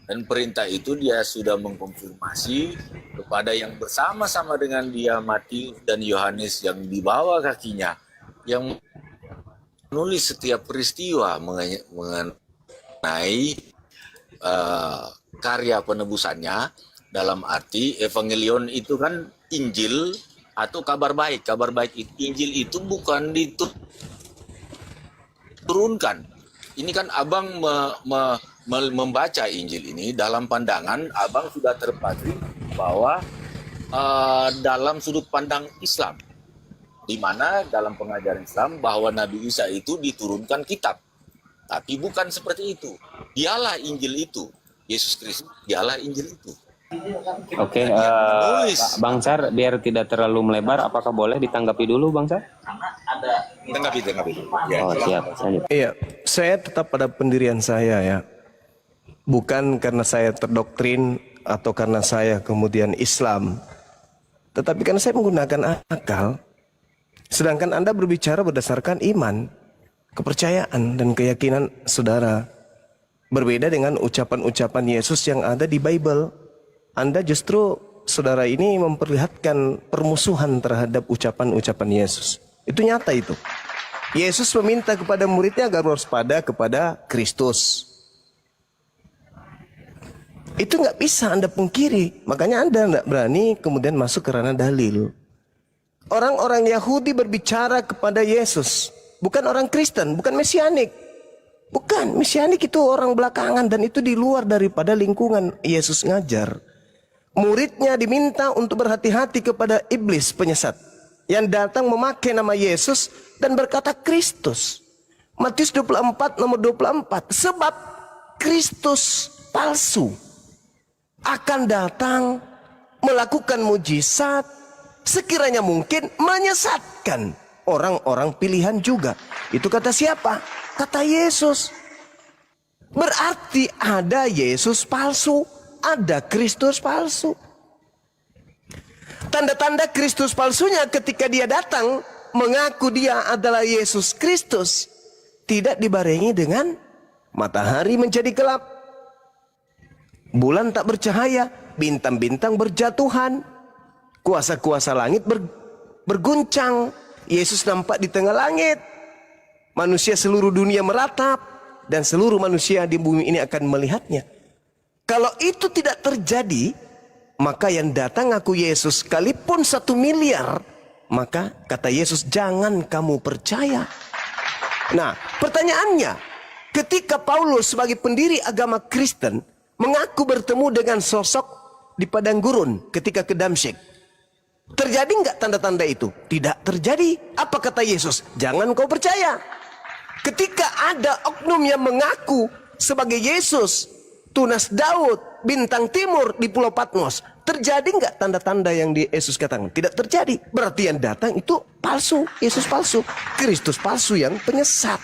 Dan perintah itu dia sudah mengkonfirmasi kepada yang bersama-sama dengan dia, Matius dan Yohanes yang di bawah kakinya, yang menulis setiap peristiwa mengenai karya penebusannya. Dalam arti evangelion itu kan Injil atau kabar baik. Kabar baik itu, Injil itu bukan diturunkan. Ini kan abang membaca Injil ini dalam pandangan abang sudah terpatri bahwa dalam sudut pandang Islam, di mana dalam pengajaran Islam bahwa Nabi Isa itu diturunkan kitab, tapi bukan seperti itu. Dialah Injil itu, Yesus Kristus, dialah Injil itu. Oke, Bang Char, biar tidak terlalu melebar, apakah boleh ditanggapi dulu, Bang Char? Tanggapi. Ya. Oh, siap. Iya, saya tetap pada pendirian saya ya. Bukan karena saya terdoktrin atau karena saya kemudian Islam, tetapi karena saya menggunakan akal. Sedangkan Anda berbicara berdasarkan iman, kepercayaan, dan keyakinan saudara. Berbeda dengan ucapan-ucapan Yesus yang ada di Bible. Anda justru, saudara ini memperlihatkan permusuhan terhadap ucapan-ucapan Yesus. Itu nyata itu. Yesus meminta kepada muridnya agar waspada kepada Kristus. Itu nggak bisa Anda pungkiri. Makanya Anda nggak berani kemudian masuk ke ranah dalil. Orang-orang Yahudi berbicara kepada Yesus. Bukan orang Kristen, bukan Mesianik. Bukan, Mesianik itu orang belakangan dan itu di luar daripada lingkungan Yesus ngajar. Muridnya diminta untuk berhati-hati kepada iblis penyesat yang datang memakai nama Yesus dan berkata Kristus. Matius 24 nomor 24. Sebab Kristus palsu akan datang melakukan mujizat sekiranya mungkin menyesatkan orang-orang pilihan juga. Itu kata siapa? Kata Yesus. Berarti ada Yesus palsu, ada Kristus palsu. Tanda-tanda Kristus palsunya ketika dia datang mengaku dia adalah Yesus Kristus, tidak dibarengi dengan matahari menjadi gelap, bulan tak bercahaya, bintang-bintang berjatuhan, kuasa-kuasa langit berguncang. Yesus nampak di tengah langit, manusia seluruh dunia meratap, dan seluruh manusia di bumi ini akan melihatnya. Kalau itu tidak terjadi, maka yang datang ngaku Yesus sekalipun 1 miliar, maka kata Yesus jangan kamu percaya. Nah, pertanyaannya, ketika Paulus sebagai pendiri agama Kristen mengaku bertemu dengan sosok di padang gurun ketika ke Damsyik, terjadi nggak tanda-tanda itu? Tidak terjadi. Apa kata Yesus? Jangan kau percaya. Ketika ada oknum yang mengaku sebagai Yesus, tunas Daud, bintang timur di Pulau Patmos, terjadi nggak tanda-tanda yang di Yesus katakan? Tidak terjadi. Berarti yang datang itu palsu, Yesus palsu, Kristus palsu yang penyesat.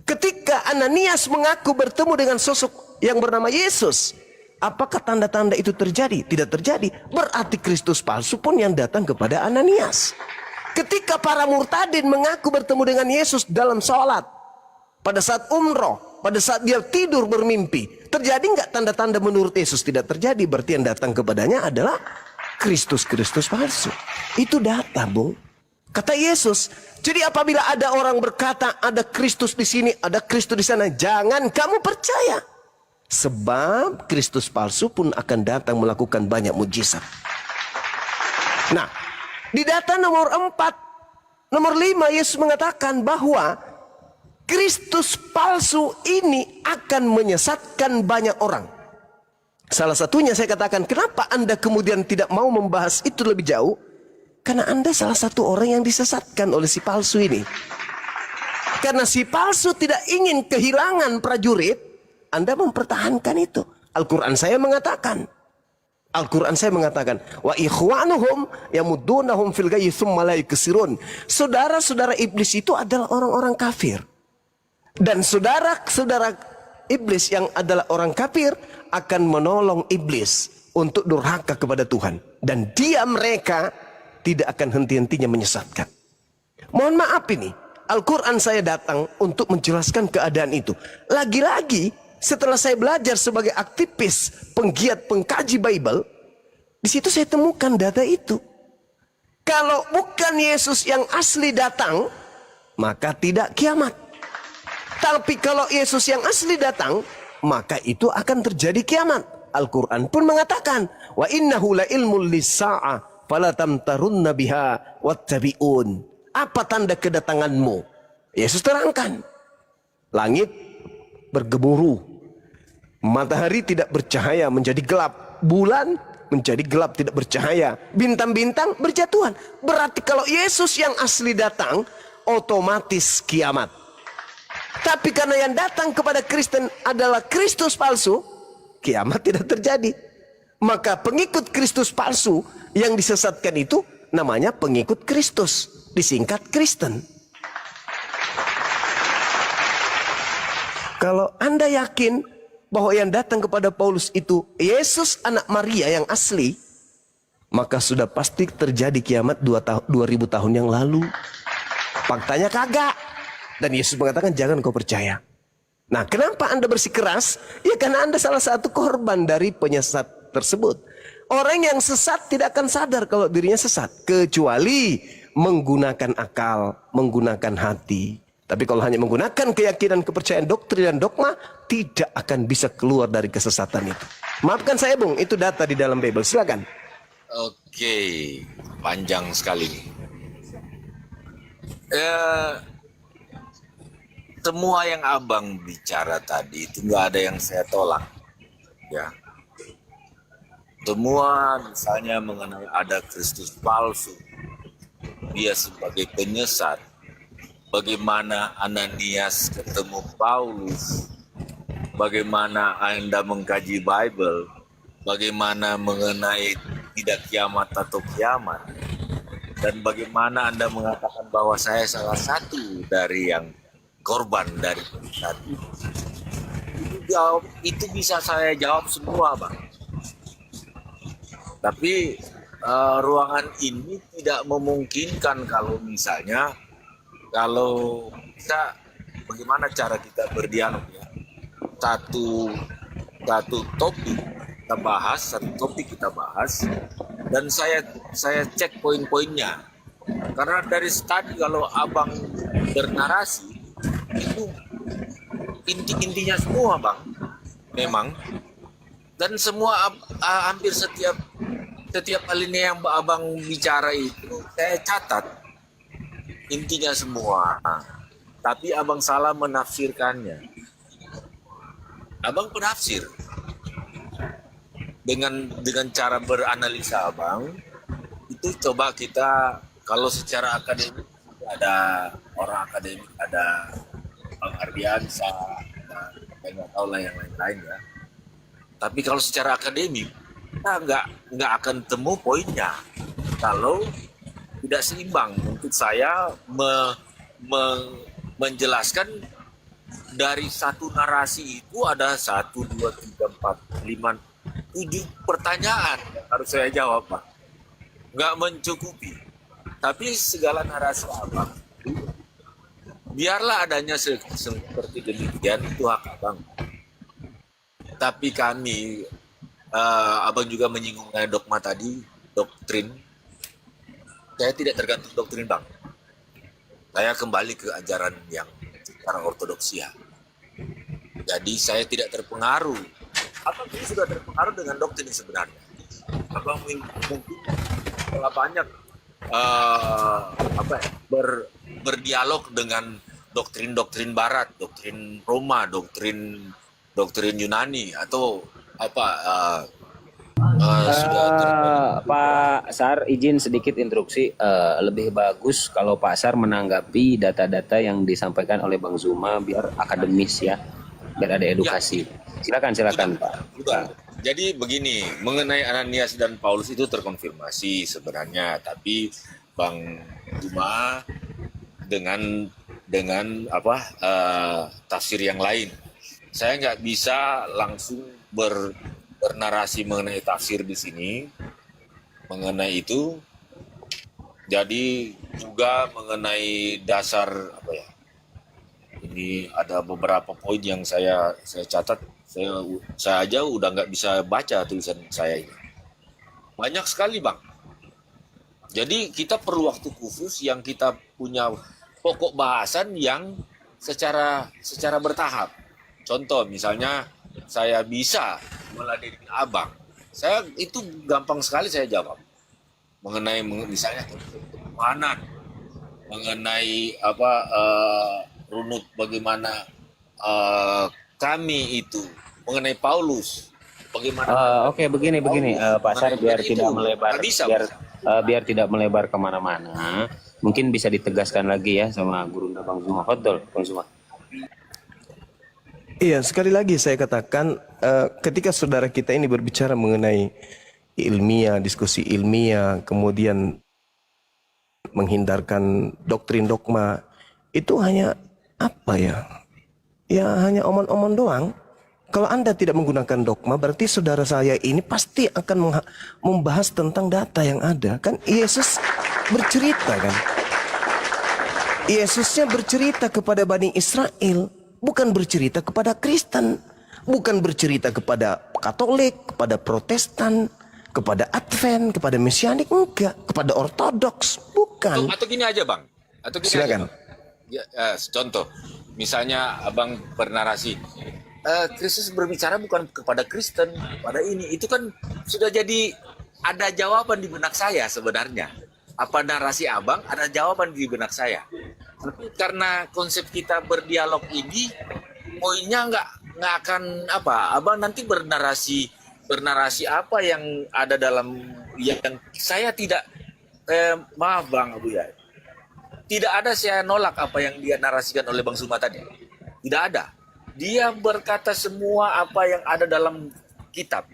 Ketika Ananias mengaku bertemu dengan sosok yang bernama Yesus, apakah tanda-tanda itu terjadi? Tidak terjadi. Berarti Kristus palsu pun yang datang kepada Ananias. Ketika para murtadin mengaku bertemu dengan Yesus dalam sholat, pada saat umroh, pada saat dia tidur bermimpi, terjadi nggak tanda-tanda menurut Yesus? Tidak terjadi. Berarti yang datang kepadanya adalah Kristus palsu. Itu data, Bung. Kata Yesus. Jadi apabila ada orang berkata ada Kristus di sini, ada Kristus di sana, jangan kamu percaya. Sebab Kristus palsu pun akan datang melakukan banyak mujizat. Nah, di data nomor 4, nomor 5, Yesus mengatakan bahwa Kristus palsu ini akan menyesatkan banyak orang. Salah satunya saya katakan, kenapa Anda kemudian tidak mau membahas itu lebih jauh? Karena Anda salah satu orang yang disesatkan oleh si palsu ini. Karena si palsu tidak ingin kehilangan prajurit, Anda mempertahankan itu. Al-Quran saya mengatakan, wa ikhwanuhum yamuddunahum fil ghayyi tsumma la yuksirun. Saudara-saudara iblis itu adalah orang-orang kafir. Dan saudara-saudara iblis yang adalah orang kafir akan menolong iblis untuk durhaka kepada Tuhan. Dan mereka tidak akan henti-hentinya menyesatkan. Mohon maaf ini, Al-Quran saya datang untuk menjelaskan keadaan itu. Lagi-lagi Setelah saya belajar sebagai aktivis, penggiat, pengkaji Bible, di situ saya temukan data itu. Kalau bukan Yesus yang asli datang, maka tidak kiamat. Tapi kalau Yesus yang asli datang, maka itu akan terjadi kiamat. Al-Quran pun mengatakan, wa innahu la ilmul lis-sa'ah fala tamtarunna biha wattabi'un. Apa tanda kedatanganmu? Yesus terangkan. Langit bergemuruh, matahari tidak bercahaya menjadi gelap, bulan menjadi gelap tidak bercahaya, bintang-bintang berjatuhan. Berarti kalau Yesus yang asli datang, otomatis kiamat. Tapi karena yang datang kepada Kristen adalah Kristus palsu, kiamat tidak terjadi. Maka pengikut Kristus palsu yang disesatkan itu namanya pengikut Kristus, disingkat Kristen. Kalau Anda yakin bahwa yang datang kepada Paulus itu Yesus anak Maria yang asli, maka sudah pasti terjadi kiamat 2000 tahun yang lalu. Faktanya kagak. Dan Yesus mengatakan jangan kau percaya. Nah, kenapa Anda bersikeras? Ya karena Anda salah satu korban dari penyesat tersebut. Orang yang sesat tidak akan sadar kalau dirinya sesat, kecuali menggunakan akal, menggunakan hati. Tapi kalau hanya menggunakan keyakinan, kepercayaan, doktrin, dan dogma, tidak akan bisa keluar dari kesesatan itu. Maafkan saya, Bung, itu data di dalam Bible. Silakan. Oke, panjang sekali. Semua yang abang bicara tadi itu nggak ada yang saya tolak, ya. Semua misalnya mengenai ada Kristus palsu, dia sebagai penyesat. Bagaimana Ananias ketemu Paulus, bagaimana Anda mengkaji Bible, bagaimana mengenai tidak kiamat atau kiamat, dan bagaimana Anda mengatakan bahwa saya salah satu dari yang korban dari penyesat itu bisa saya jawab semua, Bang. Tapi ruangan ini tidak memungkinkan kalau misalnya kalau kita bagaimana cara kita berdialog, ya. Satu topik kita bahas dan saya cek poin-poinnya. Karena dari tadi kalau abang bernarasi itu intinya semua, Bang, memang, dan semua hampir setiap alinea yang abang bicara itu saya catat intinya semua. Tapi abang salah menafsirkannya. Abang penafsir dengan cara beranalisa abang itu. Coba kita kalau secara akademik ada orang akademik, ada Bang Ardiansa, saya nggak tahu lah yang lain-lain, ya. Tapi kalau secara akademik kita nggak akan temu poinnya kalau tidak seimbang. Untuk saya menjelaskan dari satu narasi itu ada 1, 2, 3, 4, 5, 7 pertanyaan yang harus saya jawab, Pak. Nggak mencukupi. Tapi segala narasi abang, biarlah adanya seperti demikian, itu hak abang. Tapi kami, abang juga menyinggung dogma tadi, doktrin. Saya tidak tergantung doktrin, Bang. Saya kembali ke ajaran yang secara ortodoksia. Jadi saya tidak terpengaruh. Abang ini sudah terpengaruh dengan doktrin sebenarnya. Abang mungkin telah banyak berdialog dengan doktrin Barat, doktrin Roma, doktrin Yunani, atau Pak Sar, izin sedikit instruksi. Lebih bagus kalau Pak Sar menanggapi data-data yang disampaikan oleh Bang Zuma biar akademis, ya, biar ada edukasi. Ya. Silakan Pak. Jadi begini, mengenai Ananias dan Paulus itu terkonfirmasi sebenarnya, tapi Bang Zuma dengan tafsir yang lain. Saya nggak bisa langsung bernarasi mengenai tafsir di sini mengenai itu. Jadi juga mengenai dasar ini ada beberapa poin yang saya catat. Saya aja udah nggak bisa baca tulisan saya ini. Banyak sekali, Bang. Jadi kita perlu waktu khusus yang kita punya pokok bahasan yang secara bertahap. Contoh misalnya saya bisa meladeni Abang. Saya itu gampang sekali saya jawab. Misalnya kemahanan, mengenai runut bagaimana kami itu, mengenai Paulus, bagaimana. Oke, begini Pak Sar, biar tidak melebar, biar tidak melebar kemana-mana. Mungkin bisa ditegaskan lagi ya sama Gurunda Bang Zuma. Fadol, Bang Zuma. Iya, sekali lagi saya katakan ketika saudara kita ini berbicara mengenai ilmiah, diskusi ilmiah, kemudian menghindarkan doktrin dogma, itu hanya apa ya? Ya hanya omong-omong doang. Kalau Anda tidak menggunakan dogma, berarti saudara saya ini pasti akan membahas tentang data yang ada. Kan Yesus bercerita kan. Yesusnya bercerita kepada Bani Israel, bukan bercerita kepada Kristen, bukan bercerita kepada Katolik, kepada Protestan, kepada Advent, kepada Mesianik, enggak, kepada Ortodoks, bukan. Atau gini aja, Bang. Atau gini Silakan. aja, Bang. Ya, contoh, misalnya Abang bernarasi, Kristus berbicara bukan kepada Kristen, pada ini. Itu kan sudah jadi ada jawaban di benak saya sebenarnya. Apa narasi Abang ada jawaban di benak saya. Tapi karena konsep kita berdialog ini, poinnya nggak akan apa. Abang nanti bernarasi apa yang ada dalam yang saya tidak maaf Bang Abu ya. Tidak ada saya nolak apa yang dia narasikan oleh Bang Zuma tadi. Tidak ada. Dia berkata semua apa yang ada dalam kitab.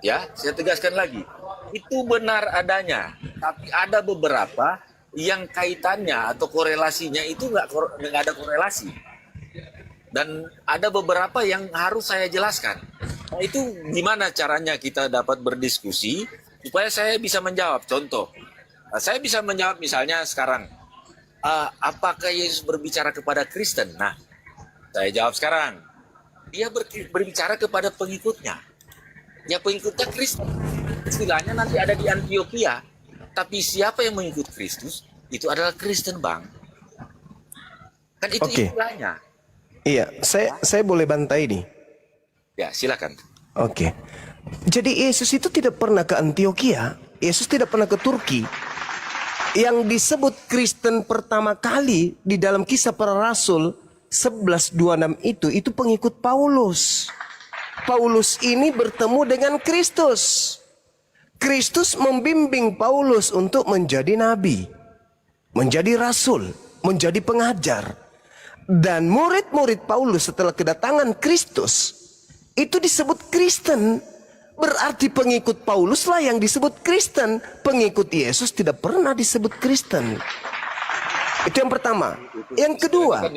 Ya, saya tegaskan lagi. Itu benar adanya. Tapi ada beberapa yang kaitannya atau korelasinya itu nggak ada korelasi. Dan ada beberapa yang harus saya jelaskan. Nah, itu gimana caranya kita dapat berdiskusi supaya saya bisa menjawab. Contoh, saya bisa menjawab misalnya sekarang, apakah Yesus berbicara kepada Kristen? Nah, saya jawab sekarang, dia berbicara kepada pengikutnya. Ya pengikutnya Kristen. Istilahnya nanti ada di Antioquia. Tapi siapa yang mengikut Kristus? Itu adalah Kristen, Bang. Kan itu istilahnya. Iya, saya boleh bantai nih. Ya, silakan. Oke. Jadi Yesus itu tidak pernah ke Antioquia. Yesus tidak pernah ke Turki. Yang disebut Kristen pertama kali di dalam Kisah Para Rasul 11:26 itu pengikut Paulus. Paulus ini bertemu dengan Kristus. Kristus membimbing Paulus untuk menjadi nabi, menjadi rasul, menjadi pengajar. Dan murid-murid Paulus setelah kedatangan Kristus itu disebut Kristen. Berarti pengikut Paulus lah yang disebut Kristen. Pengikut Yesus tidak pernah disebut Kristen. Itu yang pertama. Yang kedua.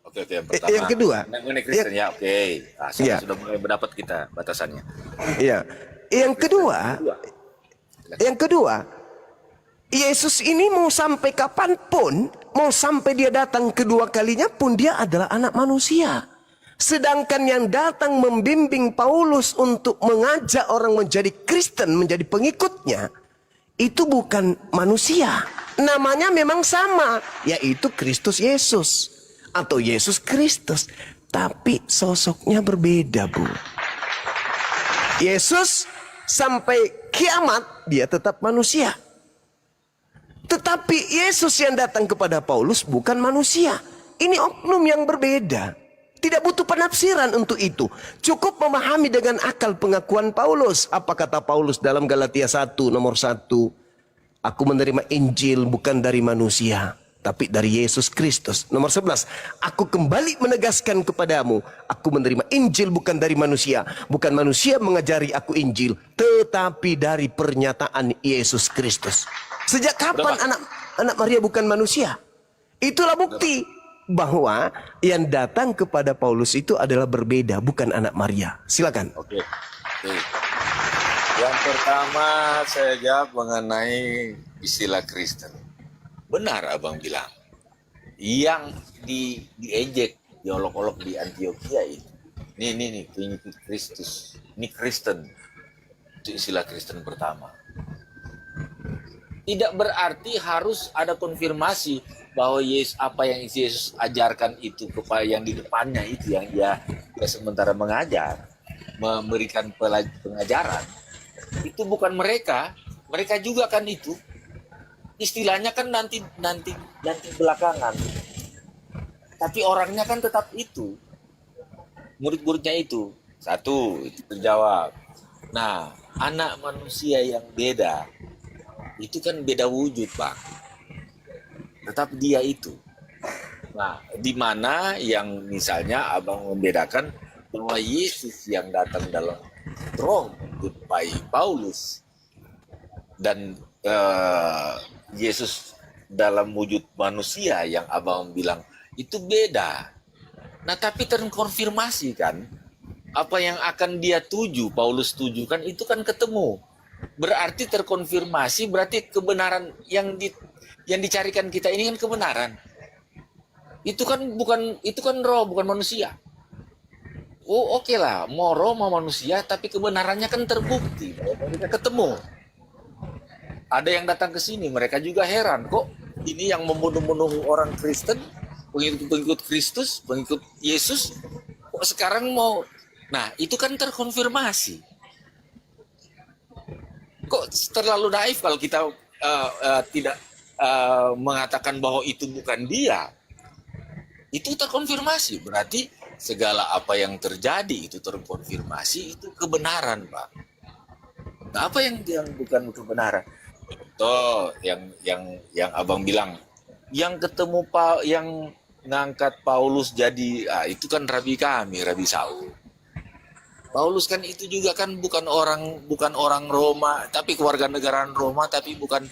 Oke, yang pertama. Yang kedua. Mengenai Kristen ya, oke. Nah, sudah mulai mendapat kita batasannya. Iya. Yang kedua, Yesus ini mau sampai kapanpun, mau sampai dia datang kedua kalinya pun dia adalah anak manusia. Sedangkan yang datang membimbing Paulus untuk mengajak orang menjadi Kristen, menjadi pengikutnya, itu bukan manusia. Namanya memang sama, yaitu Kristus Yesus. Atau Yesus Kristus. Tapi sosoknya berbeda, Bu. Yesus sampai kiamat, dia tetap manusia. Tetapi Yesus yang datang kepada Paulus bukan manusia. Ini oknum yang berbeda. Tidak butuh penafsiran untuk itu. Cukup memahami dengan akal pengakuan Paulus. Apa kata Paulus dalam Galatia 1 nomor 1? Aku menerima Injil bukan dari manusia, tapi dari Yesus Kristus. Nomor 11. Aku kembali menegaskan kepadamu. Aku menerima Injil bukan dari manusia. Bukan manusia mengajari aku Injil, tetapi dari pernyataan Yesus Kristus. Sejak kapan anak Maria bukan manusia? Itulah bukti bahwa yang datang kepada Paulus itu adalah berbeda, bukan anak Maria. Silakan. Oke. Yang pertama saya jawab mengenai istilah Kristen. Benar Abang bilang. Yang diejek, diolok-olok di Antioquia Nih, pengikut Kristus. Ini Kristen. Itu istilah Kristen pertama. Tidak berarti harus ada konfirmasi bahwa Yesus, apa yang Yesus ajarkan itu kepada yang di depannya itu yang dia sementara mengajar, memberikan pengajaran. Itu bukan mereka juga kan itu. Istilahnya kan nanti belakangan. Tapi orangnya kan tetap itu. Murid-muridnya itu. Satu, itu terjawab. Nah, anak manusia yang beda, itu kan beda wujud, Bang. Tetap dia itu. Nah, di mana yang misalnya abang membedakan bahwa Yesus yang datang dalam roh menyerupai Paulus dan Yesus dalam wujud manusia yang abang bilang itu beda. Nah, tapi terkonfirmasi kan apa yang akan dia tuju, Paulus tuju kan itu kan ketemu. Berarti terkonfirmasi, berarti kebenaran yang dicarikan kita ini kan kebenaran. Itu kan roh, bukan manusia. Oh, oke lah, mau roh mau manusia, tapi kebenarannya kan terbukti. Mereka ketemu. Ada yang datang ke sini, mereka juga heran, kok ini yang membunuh-bunuh orang Kristen, pengikut Kristus, pengikut Yesus, kok sekarang mau. Nah, itu kan terkonfirmasi. Kok terlalu naif kalau kita tidak mengatakan bahwa itu bukan dia. Itu terkonfirmasi, berarti segala apa yang terjadi itu terkonfirmasi, itu kebenaran, Pak. Nah, apa yang bukan kebenaran? Contoh yang abang bilang, yang ketemu yang ngangkat Paulus jadi itu kan rabi kami, Rabi Saul. Paulus kan itu juga kan bukan orang Roma, tapi keluarga negaraan Roma, tapi bukan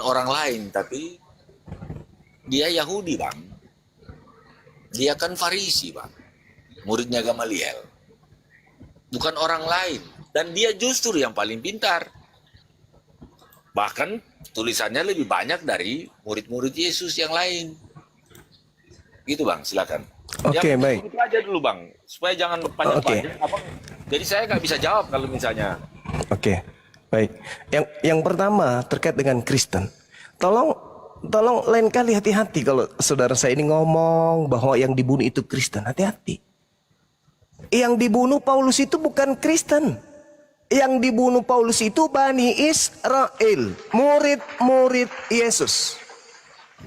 orang lain, tapi dia Yahudi, Bang. Dia kan Farisi, Bang. Muridnya Gamaliel. Bukan orang lain, dan dia justru yang paling pintar. Bahkan tulisannya lebih banyak dari murid-murid Yesus yang lain. Gitu, Bang, silakan. Oke, baik. Itu aja dulu, Bang, supaya jangan panjang-panjang. Jadi saya nggak bisa jawab kalau misalnya. Oke, baik. Yang pertama terkait dengan Kristen. Tolong lain kali hati-hati kalau saudara saya ini ngomong bahwa yang dibunuh itu Kristen. Hati-hati. Yang dibunuh Paulus itu bukan Kristen. Yang dibunuh Paulus itu Bani Israel, murid-murid Yesus.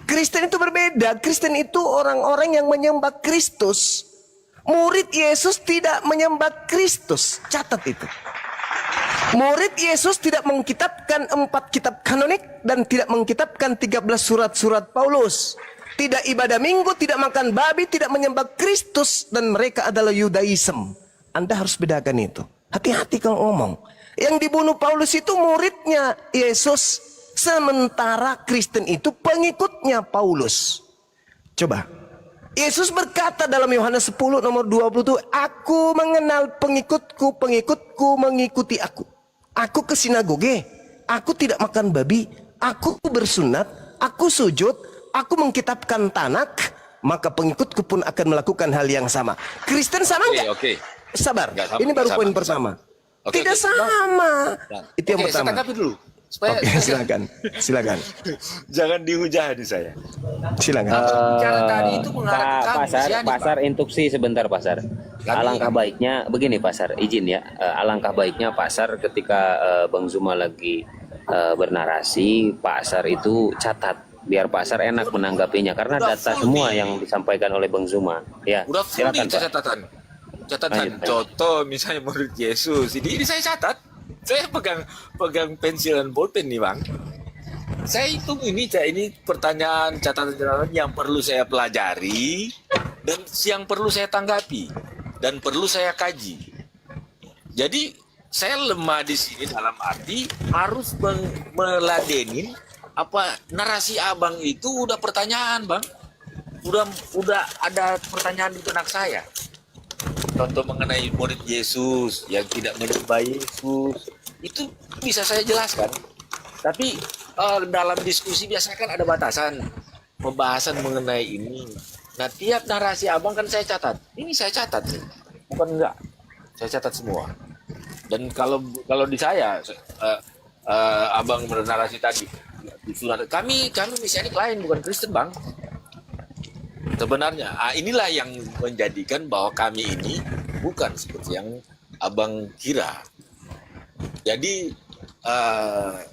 Kristen itu berbeda. Kristen itu orang-orang yang menyembah Kristus. Murid Yesus tidak menyembah Kristus. Catat itu. Murid Yesus tidak mengkitabkan 4 kitab kanonik dan tidak mengkitabkan 13 surat-surat Paulus. Tidak ibadah minggu, tidak makan babi, tidak menyembah Kristus, dan mereka adalah Yudaism. Anda harus bedakan itu. Hati-hati kalau ngomong. Yang dibunuh Paulus itu muridnya Yesus, sementara Kristen itu pengikutnya Paulus. Coba. Yesus berkata dalam Yohanes 10 nomor 20, aku mengenal pengikutku, pengikutku mengikuti aku. Aku ke sinagoge, aku tidak makan babi, aku bersunat, aku sujud, aku mengkitabkan Tanak, maka pengikutku pun akan melakukan hal yang sama. Kristen sama enggak? Oke. Sabar, Sama, ini baru sama. poin pertama. Oke, Tidak sama. Itu yang pertama. Saya tanggapi dulu. Supaya Oke, silakan. jangan dihujani saya. Silakan. Bicara tadi itu mengarah ke kamu, Siani, Pasar Pak. instruksi sebentar, Pasar. Alangkah baiknya begini, Pasar, izin ya. Alangkah baiknya Pasar ketika Bang Zuma lagi bernarasi, Pasar itu catat biar Pasar enak menanggapinya karena Udah data full semua nih. yang disampaikan oleh Bang Zuma. Ya, Udah full silakan, nih Pak. catatan. Lanjut. Contoh misalnya murid Yesus. Ini saya catat. Saya pegang pensil dan bolpen nih, Bang. Saya hitung ini pertanyaan catatan yang perlu saya pelajari dan yang perlu saya tanggapi dan perlu saya kaji. Jadi saya lemah di sini dalam arti harus meladenin apa narasi abang itu udah pertanyaan, Bang. Udah ada pertanyaan di benak saya. Contoh mengenai murid Yesus yang tidak menyembah Yesus, itu bisa saya jelaskan. Tapi dalam diskusi biasanya kan ada batasan pembahasan mengenai ini. Nah, tiap narasi abang kan saya catat. Ini saya catat nih, bukan enggak. Saya catat semua. Dan kalau di saya, abang bernarasi tadi, kami mesianik lain, bukan Kristen, bang. Sebenarnya, inilah yang menjadikan bahwa kami ini bukan seperti yang abang kira. Jadi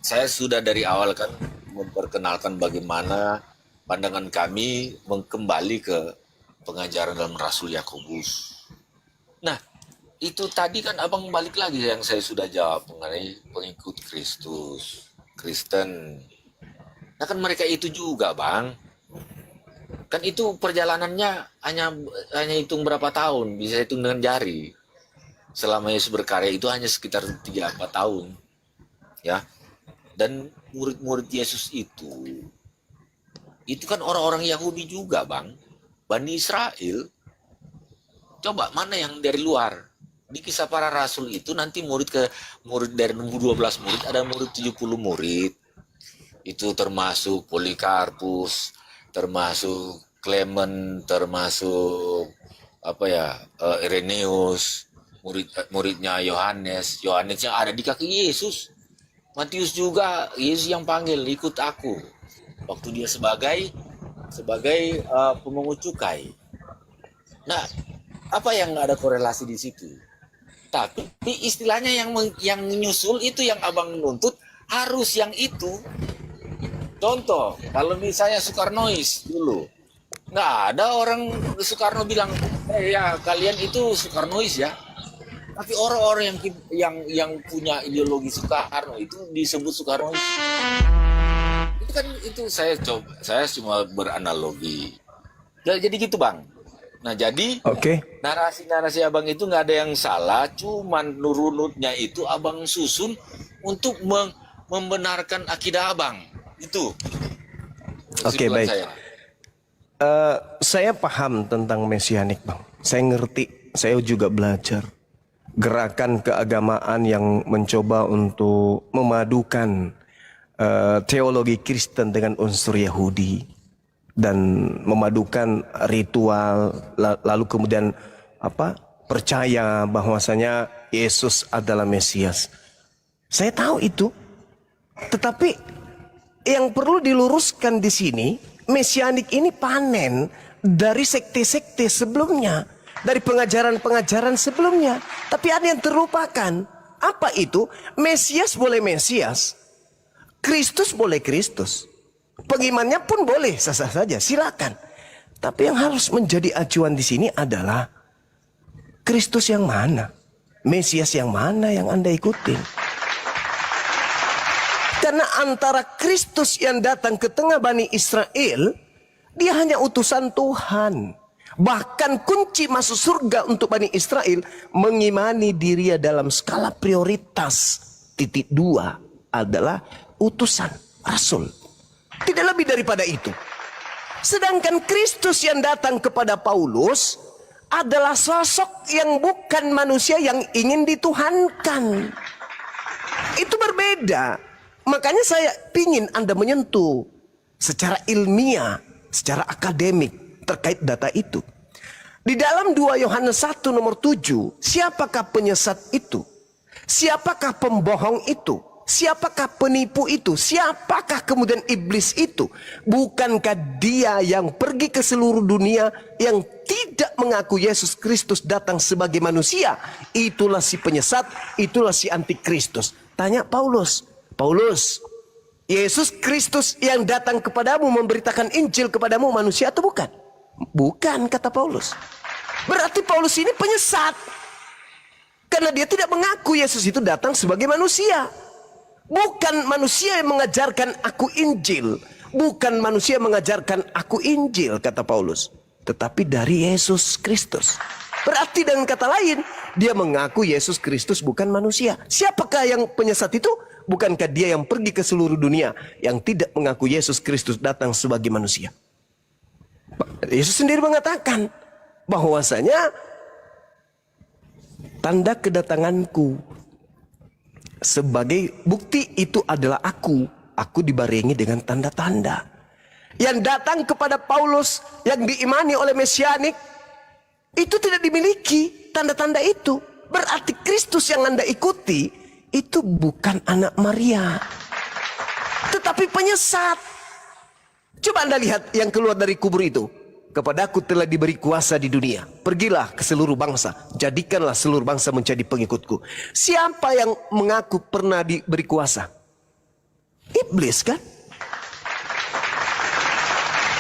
saya sudah dari awal kan memperkenalkan bagaimana pandangan kami kembali ke pengajaran dalam Rasul Yakobus. Nah, itu tadi kan abang balik lagi yang saya sudah jawab mengenai pengikut Kristus, Kristen. Nah kan mereka itu juga, bang. Kan itu perjalanannya hanya hitung berapa tahun, bisa hitung dengan jari. Selama Yesus berkarya itu hanya sekitar 3-4 tahun. Ya. Dan murid-murid Yesus itu kan orang-orang Yahudi juga, bang. Bani Israel. Coba mana yang dari luar? Di Kisah Para Rasul itu nanti murid dari 12 murid ada murid 70 murid. Itu termasuk Polikarpus, termasuk Clement, termasuk Irenaeus, muridnya Yohanes yang ada di kaki Yesus. Matius juga Yesus yang panggil, ikut aku. Waktu dia sebagai pemungut cukai. Nah, apa yang ada korelasi di situ? Tapi istilahnya yang nyusul itu yang abang nuntut harus yang itu. Contoh, kalau misalnya Soekarnois dulu, nggak ada orang Soekarno bilang, ya kalian itu Soekarnois ya. Tapi orang-orang yang punya ideologi Soekarno itu disebut Soekarnois. Itu saya cuma beranalogi. Jadi gitu, bang. Nah jadi narasi abang itu nggak ada yang salah, cuman runutnya itu abang susun untuk membenarkan akidah abang itu. Oke, baik. Saya paham tentang mesianik, bang. Saya ngerti, saya juga belajar gerakan keagamaan yang mencoba untuk memadukan teologi Kristen dengan unsur Yahudi dan memadukan ritual, lalu kemudian percaya bahwasanya Yesus adalah Mesias. Saya tahu itu, tetapi yang perlu diluruskan di sini, mesianik ini panen dari sekte-sekte sebelumnya, dari pengajaran-pengajaran sebelumnya. Tapi ada yang terlupakan. Apa itu? Mesias boleh Mesias, Kristus boleh Kristus, pengimannya pun boleh sah-sah saja, silakan. Tapi yang harus menjadi acuan di sini adalah Kristus yang mana, Mesias yang mana yang Anda ikutin. Karena antara Kristus yang datang ke tengah Bani Israel, dia hanya utusan Tuhan. Bahkan kunci masuk surga untuk Bani Israel mengimani dirinya dalam skala prioritas. Titik 2 adalah utusan, rasul. Tidak lebih daripada itu. Sedangkan Kristus yang datang kepada Paulus adalah sosok yang bukan manusia yang ingin dituhankan. Itu berbeda. Makanya saya ingin Anda menyentuh secara ilmiah, secara akademik terkait data itu. Di dalam 2 Yohanes 1 nomor 7, siapakah penyesat itu? Siapakah pembohong itu? Siapakah penipu itu? Siapakah kemudian iblis itu? Bukankah dia yang pergi ke seluruh dunia yang tidak mengaku Yesus Kristus datang sebagai manusia? Itulah si penyesat, itulah si antikristus. Tanya Paulus, Yesus Kristus yang datang kepadamu memberitakan Injil kepadamu manusia atau bukan? Bukan, kata Paulus. Berarti Paulus ini penyesat. Karena dia tidak mengaku Yesus itu datang sebagai manusia. Bukan manusia yang mengajarkan aku Injil. Bukan manusia yang mengajarkan aku Injil, kata Paulus. Tetapi dari Yesus Kristus. Berarti dengan kata lain, dia mengaku Yesus Kristus bukan manusia. Siapakah yang penyesat itu? Bukankah dia yang pergi ke seluruh dunia yang tidak mengaku Yesus Kristus datang sebagai manusia? Yesus sendiri mengatakan bahwasanya tanda kedatanganku sebagai bukti itu adalah aku dibarengi dengan tanda-tanda. yang datang kepada Paulus yang diimani oleh Mesianik itu tidak dimiliki tanda-tanda itu. Berarti Kristus yang Anda ikuti itu bukan anak Maria, tetapi penyesat. Coba Anda lihat yang keluar dari kubur itu. Kepadaku telah diberi kuasa di dunia. Pergilah ke seluruh bangsa. Jadikanlah seluruh bangsa menjadi pengikutku. Siapa yang mengaku pernah diberi kuasa? Iblis kan?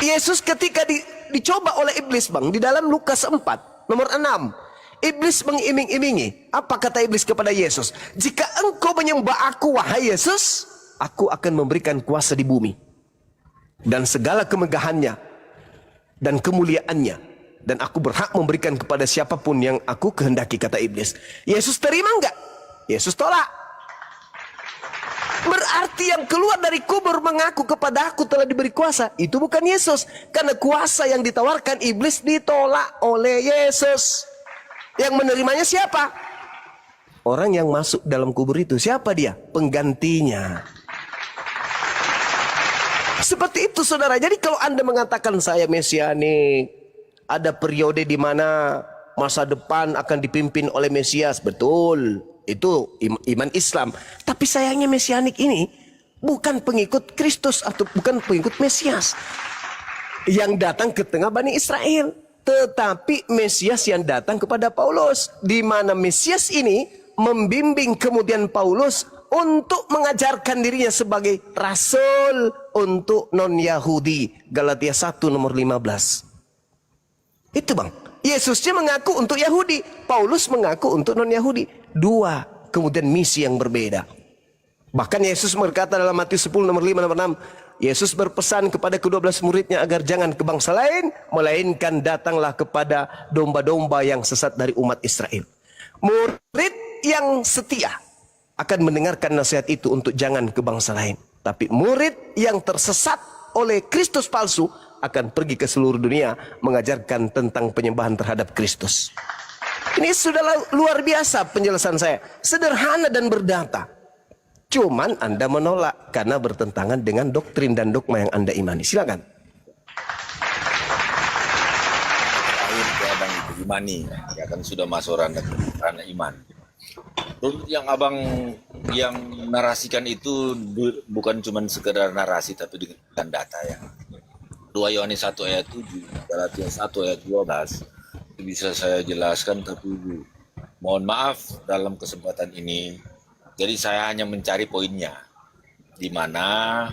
Yesus ketika dicoba oleh iblis bang. Di dalam Lukas 4 nomor 6. Iblis mengiming-imingi. Apa kata iblis kepada Yesus? Jika engkau menyembah aku wahai Yesus, aku akan memberikan kuasa di bumi. Dan segala kemegahannya dan kemuliaannya, dan aku berhak memberikan kepada siapapun yang aku kehendaki, kata iblis. Yesus terima enggak? Yesus tolak. Berarti yang keluar dari kubur mengaku kepada aku telah diberi kuasa, itu bukan Yesus. Karena kuasa yang ditawarkan iblis ditolak oleh Yesus. Yang menerimanya siapa? Orang yang masuk dalam kubur itu. Siapa dia? Penggantinya. Seperti itu saudara. Jadi kalau Anda mengatakan saya mesianik, ada periode di mana masa depan akan dipimpin oleh Mesias, betul. Itu iman Islam. Tapi sayangnya mesianik ini bukan pengikut Kristus atau bukan pengikut Mesias yang datang ke tengah Bani Israel, tetapi Mesias yang datang kepada Paulus, di mana Mesias ini membimbing kemudian Paulus untuk mengajarkan dirinya sebagai rasul untuk non-Yahudi. Galatia 1 nomor 15. Itu bang. Yesusnya mengaku untuk Yahudi, Paulus mengaku untuk non-Yahudi. Dua kemudian misi yang berbeda. Bahkan Yesus berkata dalam Matius 10 nomor 5 nomor 6. Yesus berpesan kepada ke-12 muridnya agar jangan ke bangsa lain, melainkan datanglah kepada domba-domba yang sesat dari umat Israel. Murid yang setia akan mendengarkan nasihat itu untuk jangan ke bangsa lain. Tapi murid yang tersesat oleh Kristus palsu akan pergi ke seluruh dunia mengajarkan tentang penyembahan terhadap Kristus. Ini sudah luar biasa penjelasan saya. Sederhana dan berdata. Cuman Anda menolak karena bertentangan dengan doktrin dan dogma yang Anda imani. Silakan. Terakhir ke abang itu imani, ya kan sudah masuk ranah iman. Terus yang abang yang narasikan itu bukan cuma sekedar narasi tapi dengan data ya. 2 Yohanes 1 ayat 7, Galatia 1 ayat 12 itu bisa saya jelaskan, tapi mohon maaf dalam kesempatan ini. Jadi saya hanya mencari poinnya, di mana